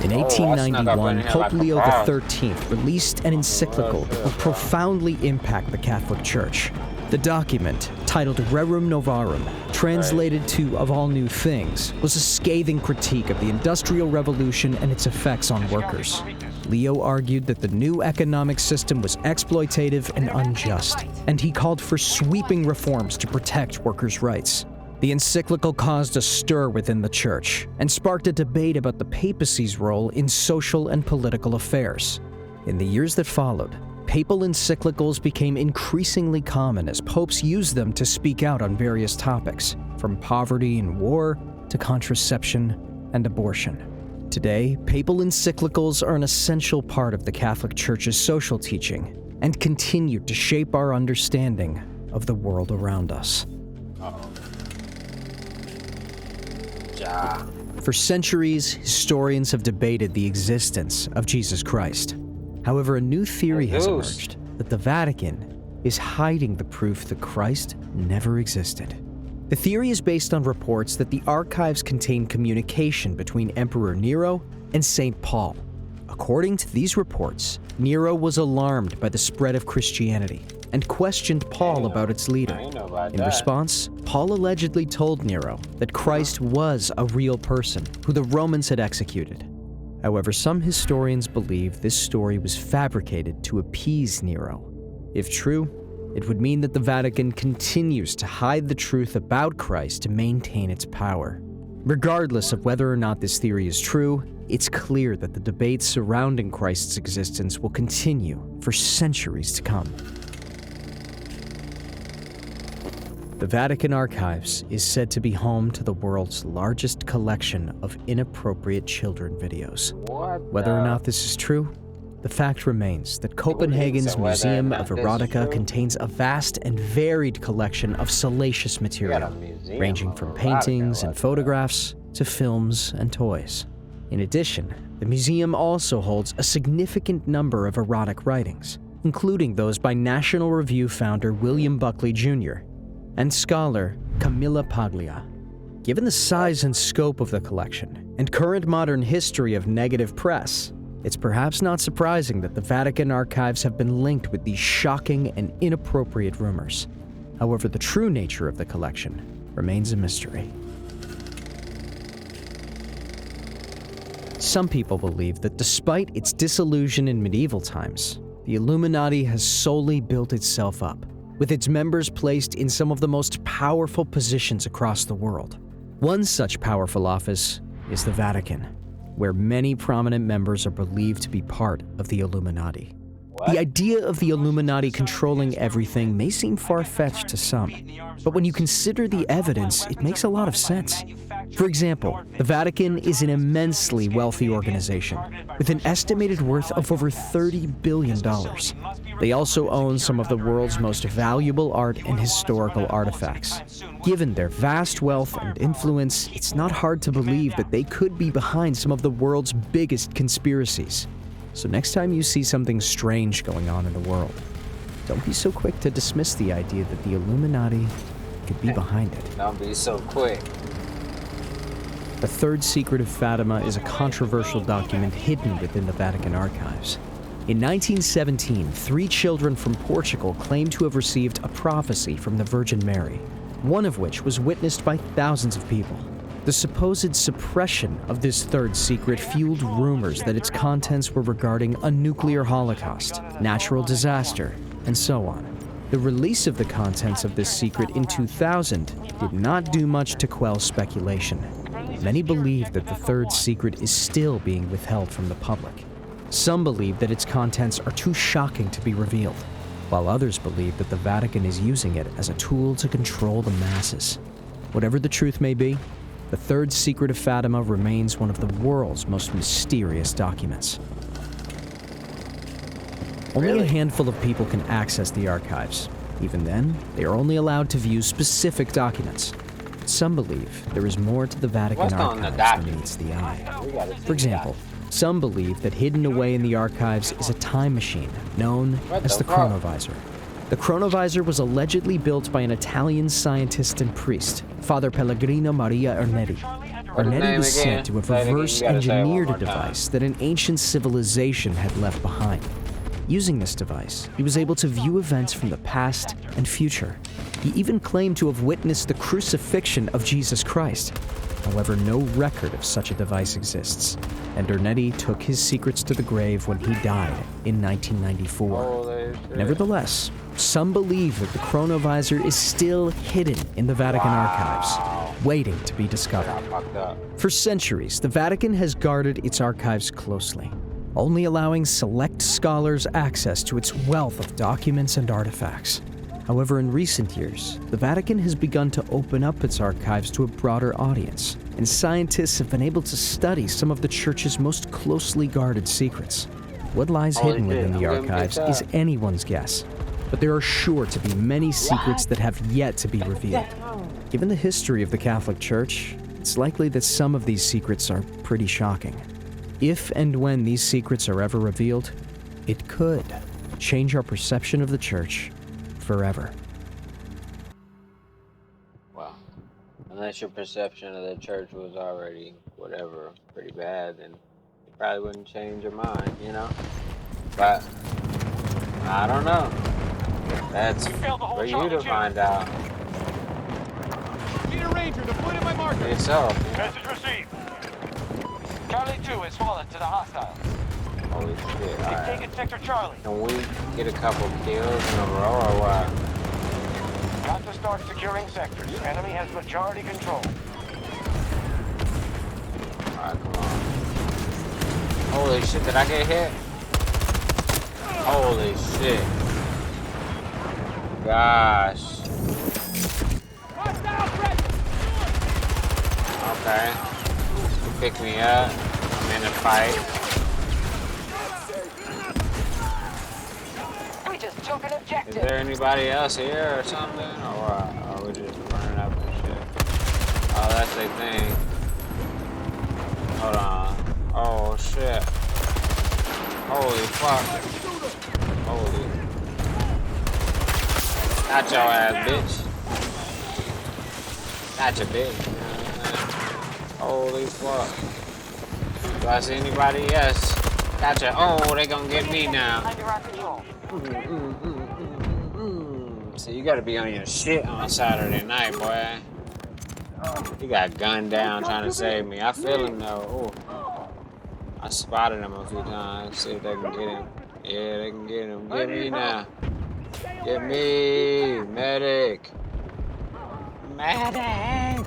In 1891, Pope Leo XIII released an encyclical that would profoundly impact the Catholic Church. The document, titled Rerum Novarum, translated to Of All New Things, was a scathing critique of the Industrial Revolution and its effects on workers. Leo argued that the new economic system was exploitative and unjust, and he called for sweeping reforms to protect workers' rights. The encyclical caused a stir within the Church and sparked a debate about the papacy's role in social and political affairs. In the years that followed, papal encyclicals became increasingly common as popes used them to speak out on various topics, from poverty and war to contraception and abortion. Today, papal encyclicals are an essential part of the Catholic Church's social teaching and continue to shape our understanding of the world around us. For centuries, historians have debated the existence of Jesus Christ. However, a new theory has emerged that the Vatican is hiding the proof that Christ never existed. The theory is based on reports that the archives contain communication between Emperor Nero and St. Paul. According to these reports, Nero was alarmed by the spread of Christianity and questioned Paul about its leader. In response, Paul allegedly told Nero that Christ was a real person who the Romans had executed. However, some historians believe this story was fabricated to appease Nero. If true, it would mean that the Vatican continues to hide the truth about Christ to maintain its power. Regardless of whether or not this theory is true, it's clear that the debates surrounding Christ's existence will continue for centuries to come. The Vatican Archives is said to be home to the world's largest collection of inappropriate children videos. Whether or not this is true, the fact remains that Copenhagen's Museum of Erotica contains a vast and varied collection of salacious material, ranging from paintings and photographs to films and toys. In addition, the museum also holds a significant number of erotic writings, including those by National Review founder William Buckley Jr. and scholar Camilla Paglia. Given the size and scope of the collection and current modern history of negative press, it's perhaps not surprising that the Vatican archives have been linked with these shocking and inappropriate rumors. However, the true nature of the collection remains a mystery. Some people believe that despite its disillusion in medieval times, the Illuminati has solely built itself up, with its members placed in some of the most powerful positions across the world. One such powerful office is the Vatican, where many prominent members are believed to be part of the Illuminati. The idea of the Illuminati controlling everything may seem far-fetched to some, but when you consider the evidence, it makes a lot of sense. For example, the Vatican is an immensely wealthy organization, with an estimated worth of over $30 billion. They also own some of the world's most valuable art and historical artifacts. Given their vast wealth and influence, it's not hard to believe that they could be behind some of the world's biggest conspiracies. So next time you see something strange going on in the world, don't be so quick to dismiss the idea that the Illuminati could be behind it. Don't be so quick. The Third Secret of Fatima is a controversial document hidden within the Vatican archives. In 1917, 3 children from Portugal claimed to have received a prophecy from the Virgin Mary, one of which was witnessed by thousands of people. The supposed suppression of this third secret fueled rumors that its contents were regarding a nuclear holocaust, natural disaster, and so on. The release of the contents of this secret in 2000 did not do much to quell speculation. Many believe that the third secret is still being withheld from the public. Some believe that its contents are too shocking to be revealed, while others believe that the Vatican is using it as a tool to control the masses. Whatever the truth may be, the Third Secret of Fatima remains one of the world's most mysterious documents. Only a handful of people can access the archives. Even then, they are only allowed to view specific documents. Some believe there is more to the Vatican archives than meets the eye. For example, some believe that hidden away in the archives is a time machine known as the Chronovisor. The Chronovisor was allegedly built by an Italian scientist and priest, Father Pellegrino Maria Ernetti. Ernetti was said to have reverse engineered a device that an ancient civilization had left behind. Using this device, he was able to view events from the past and future. He even claimed to have witnessed the crucifixion of Jesus Christ. However, no record of such a device exists, and Ernetti took his secrets to the grave when he died in 1994. Nevertheless, some believe that the Chronovisor is still hidden in the Vatican archives, waiting to be discovered. For centuries, the Vatican has guarded its archives closely, only allowing select scholars access to its wealth of documents and artifacts. However, in recent years, the Vatican has begun to open up its archives to a broader audience, and scientists have been able to study some of the Church's most closely guarded secrets. What lies hidden within the archives is anyone's guess, but there are sure to be many secrets that have yet to be revealed. Given the history of the Catholic Church, it's likely that some of these secrets are pretty shocking. If and when these secrets are ever revealed, it could change our perception of the Church forever. Wow. Unless your perception of the church was already, whatever, pretty bad, then you probably wouldn't change your mind, you know? But, I don't know. That's for you to find out. Need a ranger deployed at my marker. Yourself. Message received. Charlie 2 has fallen to the hostiles. Holy shit. They've taken Sector Charlie. Can we get a couple kills in a row or what? Got to start securing sectors. Enemy has majority control. Alright, come on. Holy shit, did I get hit? Holy shit. Gosh. Okay. You pick me up. I'm in a fight. Is there anybody else here or something? Or are we just running up and shit? Oh, that's their thing. Hold on. Oh, shit. Holy fuck. Holy Got your ass, bitch. Gotcha, bitch. Holy fuck. Do I see anybody? Yes. Gotcha. Oh, they gonna get me now. So you gotta be on your shit on Saturday night, boy. He got gunned down trying to save me. I feel him though. Ooh. I spotted him a few times. See if they can get him. Yeah, they can get him. Get me now. Get me, medic. Medic.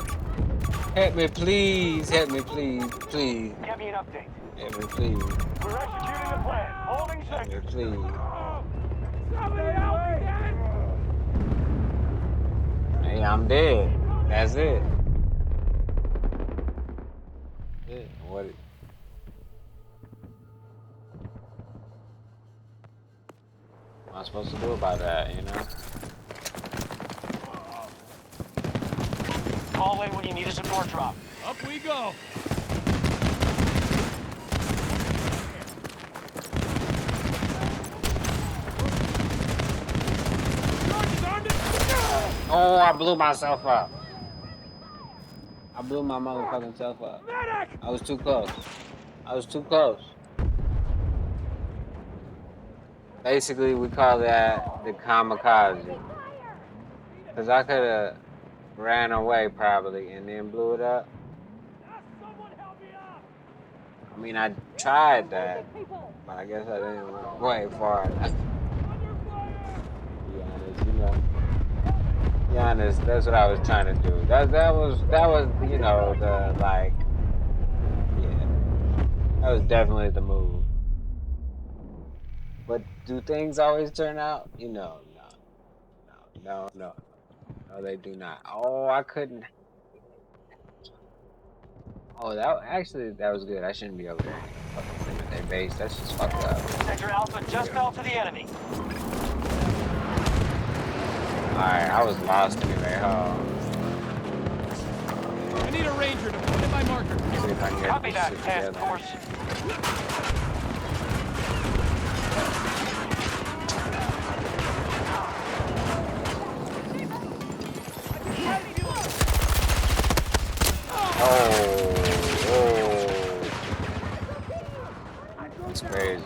Help me, please. Help me, please. Please. Give me an update. Help me, please. We're executing the plan. Holding Help me, sector. please. Hey, I'm dead. That's it. Yeah, what? What am I supposed to do about that, you know? Call in when you need a support drop. Up we go. Oh, I blew myself up. I blew my motherfucking self up. I was too close. I was too close. Basically, we call that the kamikaze. Because I could have ran away probably and then blew it up. I mean, I tried that, but I guess I didn't run way far enough. Be honest, you know. Be honest, that's what I was trying to do. That was you know, the like, yeah, that was definitely the move. But do things always turn out? You know, no, they do not. Oh, I couldn't. Oh, that was good. I shouldn't be over there. Fucking at their base. That's just fucked up. Sector Alpha just fell to the enemy. Alright, I was lost anyway. I need a ranger to put in my marker. See if I can get Copy this that, shit task together. force. It's crazy.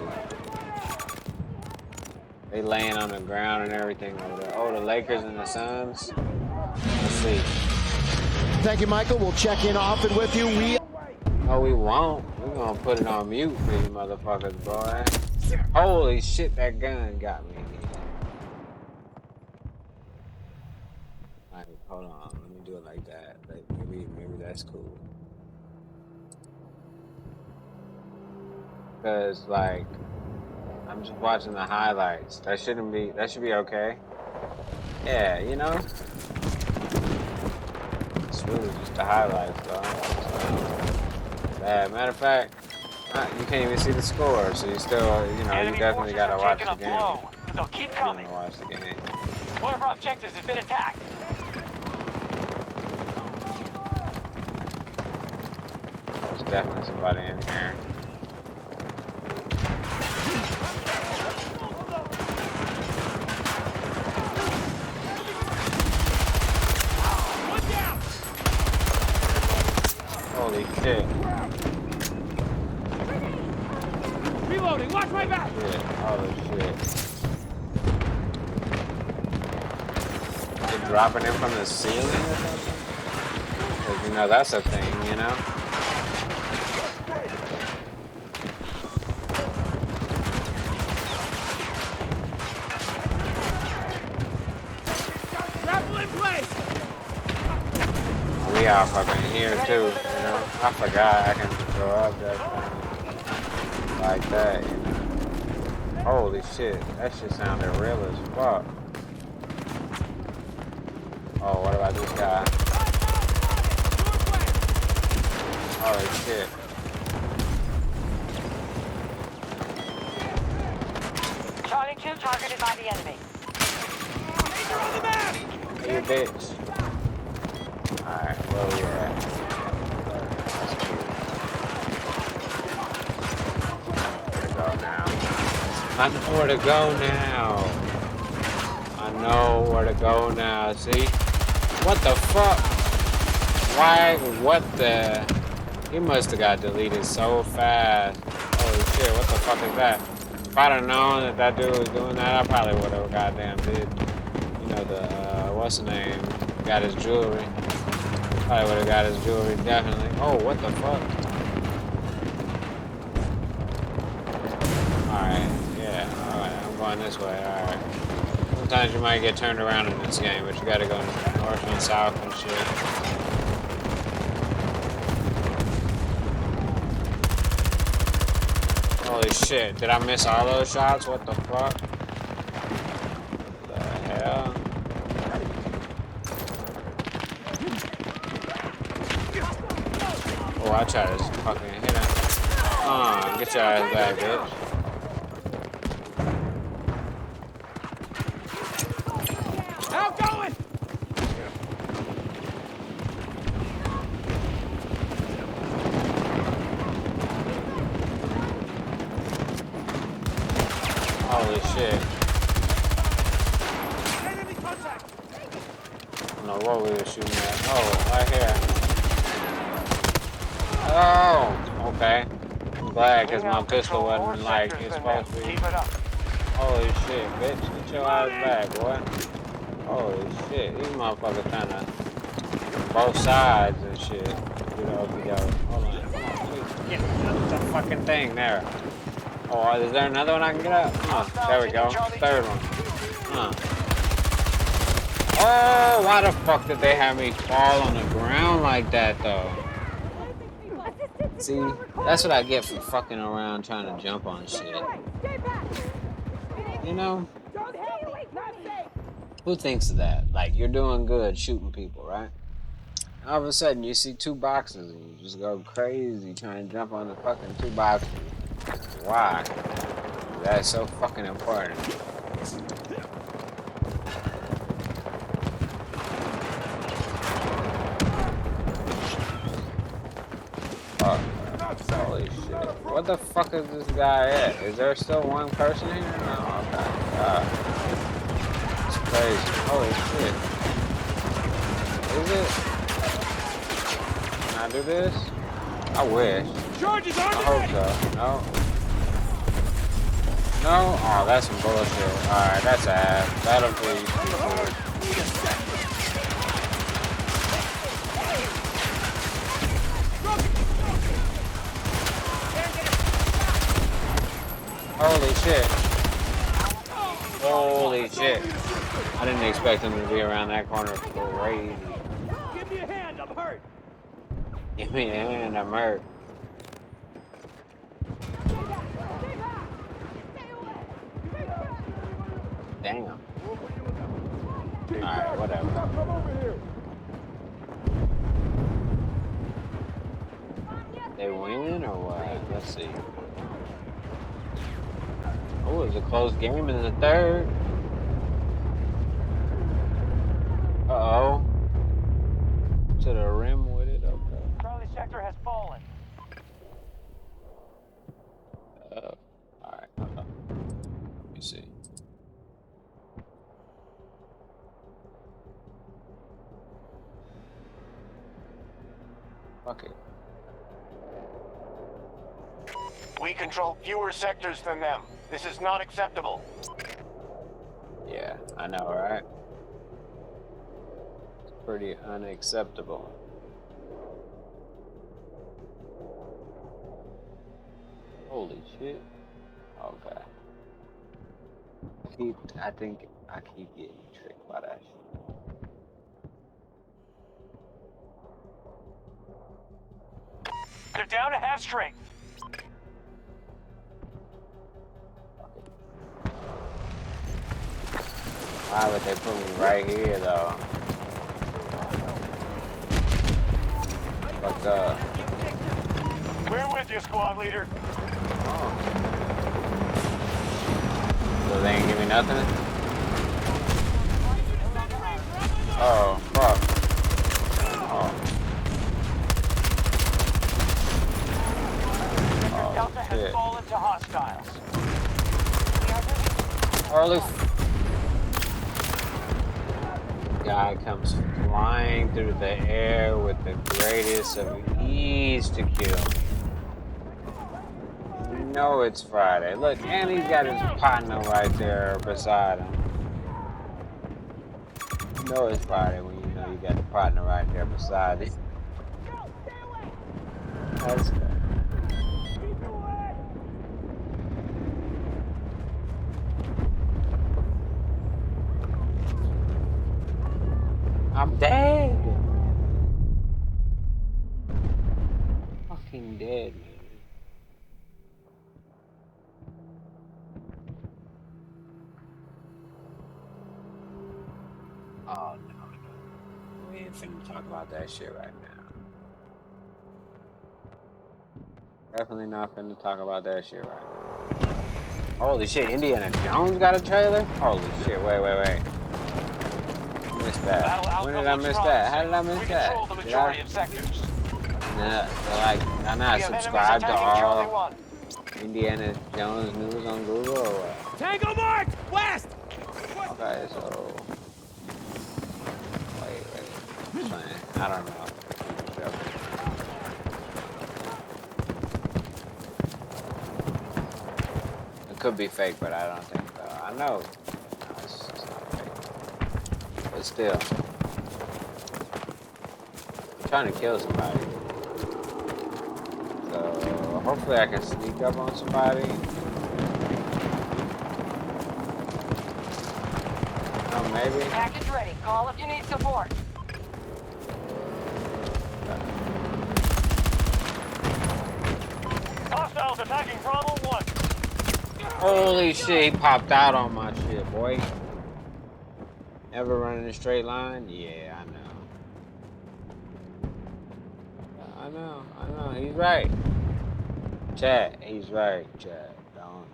They laying on the ground and everything over there. Oh, the Lakers and the Suns. Let's see. Thank you, Michael. We'll check in often with you. No, we won't. We're gonna put it on mute for you motherfuckers, boy. Holy shit, that gun got me. Like, hold on, let me do it like that. Like, maybe that's cool. Cause like, I'm just watching the highlights. That should be okay. Yeah, you know? It's really just the highlights, though. Bad. Matter of fact, you can't even see the score, so you still, you know, you definitely gotta watch the game. So keep coming. Watch the game. One of our objectives has been attacked. There's definitely somebody in here. Holy shit. Reloading, watch my back! Shit. Holy shit. They're dropping it from the ceiling or something? Because, you know, that's a thing, you know? Grapple in place! We are fucking here too, you know? I forgot I can throw up that thing like that, you know? Holy shit, that shit sounded real as fuck. Oh, what about this guy? Holy shit. Charlie 2 targeted by the enemy. You bitch. Alright, where we at? Where to go now? I know where to go now. I know where to go now. See? What the fuck? Why? What the? He must have got deleted so fast. Holy shit! What the fuck is that? If I'd have known that that dude was doing that, I probably would have goddamn did. You know the what's the name? Got his jewelry. Probably would have got his jewelry definitely. Oh, what the fuck? Alright, yeah, alright, I'm going this way, alright. Sometimes you might get turned around in this game, but you gotta go north and south and shit. Holy shit, did I miss all those shots? What the fuck? What the hell? Oh, I tried to fucking hit him. Get your ass back, bitch. Outgoing! Holy shit. I don't know what we were shooting at. Oh, right here. Oh, okay. I'm glad because my pistol wasn't like it's supposed to be. Holy shit, bitch. Get your ass back, boy. Holy shit. These motherfuckers kinda both sides and shit. Hold on. Hold on. Please get the fucking thing there. Oh, is there another one I can get up? There we go. Third one. Oh, why the fuck did they have me fall on the ground like that, though? See, that's what I get for fucking around trying to jump on shit. You know? Who thinks of that? Like, you're doing good shooting people, right? All of a sudden, you see two boxes and you just go crazy trying to jump on the fucking two boxes. Why? That's so fucking important. Oh, holy shit. What the fuck is this guy at? Is there still one person here? No, okay. God. It's crazy. Holy shit. Is it? Can I do this? I wish. I hope so. No. No? Oh, that's some bullshit. Alright, that's ass. That'll be. Holy shit. Holy shit. I didn't expect him to be around that corner. Crazy. Give me a hand, I'm hurt. Give me a hand, I'm hurt. Damn. Alright, whatever. They winning or what? Let's see. Oh, it was a close game in the third. Uh-oh. To the rim with it, okay. Charlie sector has fallen. Alright, let me see. Fuck it. We control fewer sectors than them. This is not acceptable. Yeah, I know, right? It's pretty unacceptable. Holy shit. Okay. I think I keep getting tricked by that shit. They're down to half strength. Why would they put me right here, though? Fucked up. We're with you, squad leader. Oh. So they ain't give me nothing? Oh, fuck. Oh. Delta has fallen to hostiles. Early. guy comes flying through the air with the greatest of ease to kill me. You know it's Friday. Look, and he's got his partner right there beside him. You know it's Friday when you know you got the partner right there beside it. That's good. I'm dead. Fucking dead, man. Oh no. We ain't finna talk about that shit right now. Definitely not finna talk about that shit right now. Holy shit, Indiana Jones got a trailer? Holy shit, wait. Missed that. When did I miss that? How did I miss that? Did I'm not subscribed to all Indiana Jones news on Google or what? Tango marked! West! Okay, so wait. I don't know. It could be fake, but I don't think so. I know. It's not fake. But still. I'm trying to kill somebody. So hopefully I can sneak up on somebody. Oh, maybe. Package ready. Call if you need support. Hostiles attacking Bravo 1. Holy shit, he popped out on my shit, boy. Ever running a straight line? Yeah, I know. I know, he's right. Chad, he's right, Chad. Don't.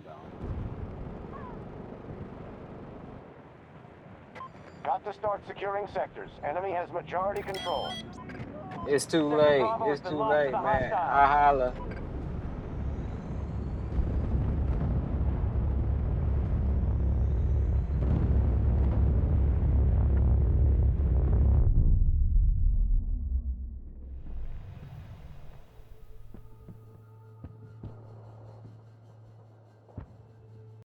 Got to start securing sectors. Enemy has majority control. It's too late, man. I'll holla.